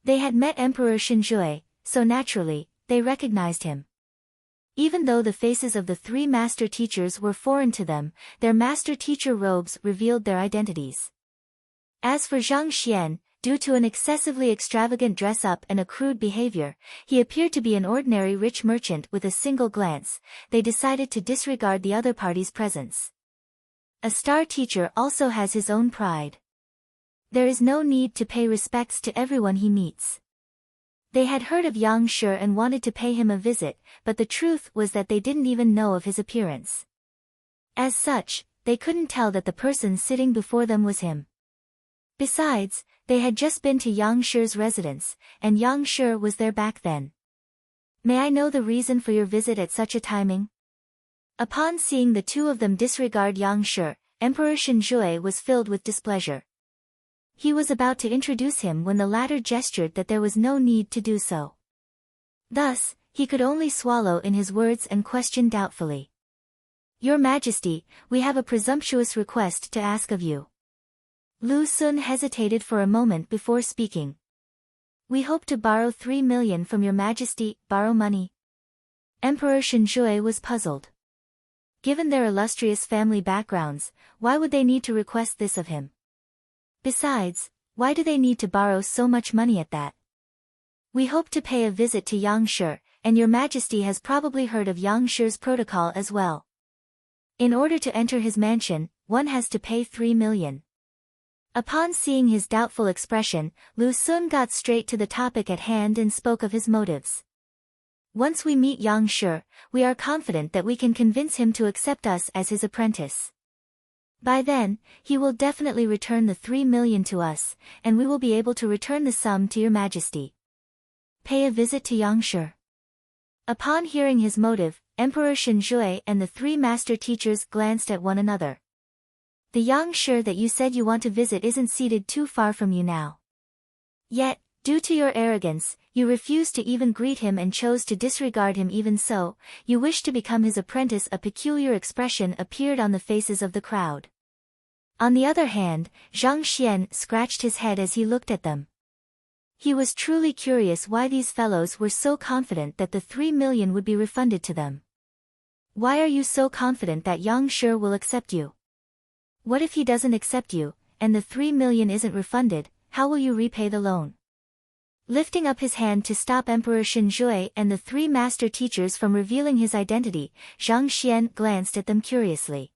They had met Emperor Shen Zhui, so naturally, they recognized him. Even though the faces of the three master teachers were foreign to them, their master teacher robes revealed their identities. As for Zhang Xian, due to an excessively extravagant dress-up and a crude behavior, he appeared to be an ordinary rich merchant. With a single glance, they decided to disregard the other party's presence. A star teacher also has his own pride. There is no need to pay respects to everyone he meets. They had heard of Yang Shi and wanted to pay him a visit, but the truth was that they didn't even know of his appearance. As such, they couldn't tell that the person sitting before them was him. Besides, they had just been to Yang Shi's residence, and Yang Shi was there back then. May I know the reason for your visit at such a timing? Upon seeing the two of them disregard Yang Shi, Emperor Shen Zhui was filled with displeasure. He was about to introduce him when the latter gestured that there was no need to do so. Thus, he could only swallow in his words and question doubtfully. Your Majesty, we have a presumptuous request to ask of you. Lu Sun hesitated for a moment before speaking. We hope to borrow 3 million from your Majesty. Borrow money? Emperor Shen Zhui was puzzled. Given their illustrious family backgrounds, why would they need to request this of him? Besides, why do they need to borrow so much money at that? We hope to pay a visit to Yang Shi, and your majesty has probably heard of Yang Shi's protocol as well. In order to enter his mansion, one has to pay 3 million. Upon seeing his doubtful expression, Lu Xun got straight to the topic at hand and spoke of his motives. Once we meet Yang Shi, we are confident that we can convince him to accept us as his apprentice. By then, he will definitely return the 3 million to us, and we will be able to return the sum to your majesty. Pay a visit to Yang Shi. Upon hearing his motive, Emperor Shen Zhui and the 3 master teachers glanced at one another. The Yang Shi that you said you want to visit isn't seated too far from you now. Yet, due to your arrogance, you refused to even greet him and chose to disregard him. Even so, you wish to become his apprentice. A peculiar expression appeared on the faces of the crowd. On the other hand, Zhang Xian scratched his head as he looked at them. He was truly curious why these fellows were so confident that the 3 million would be refunded to them. Why are you so confident that Yang Shi will accept you? What if he doesn't accept you, and the 3 million isn't refunded? How will you repay the loan? Lifting up his hand to stop Emperor Shen Zhui and the 3 master teachers from revealing his identity, Zhang Xian glanced at them curiously.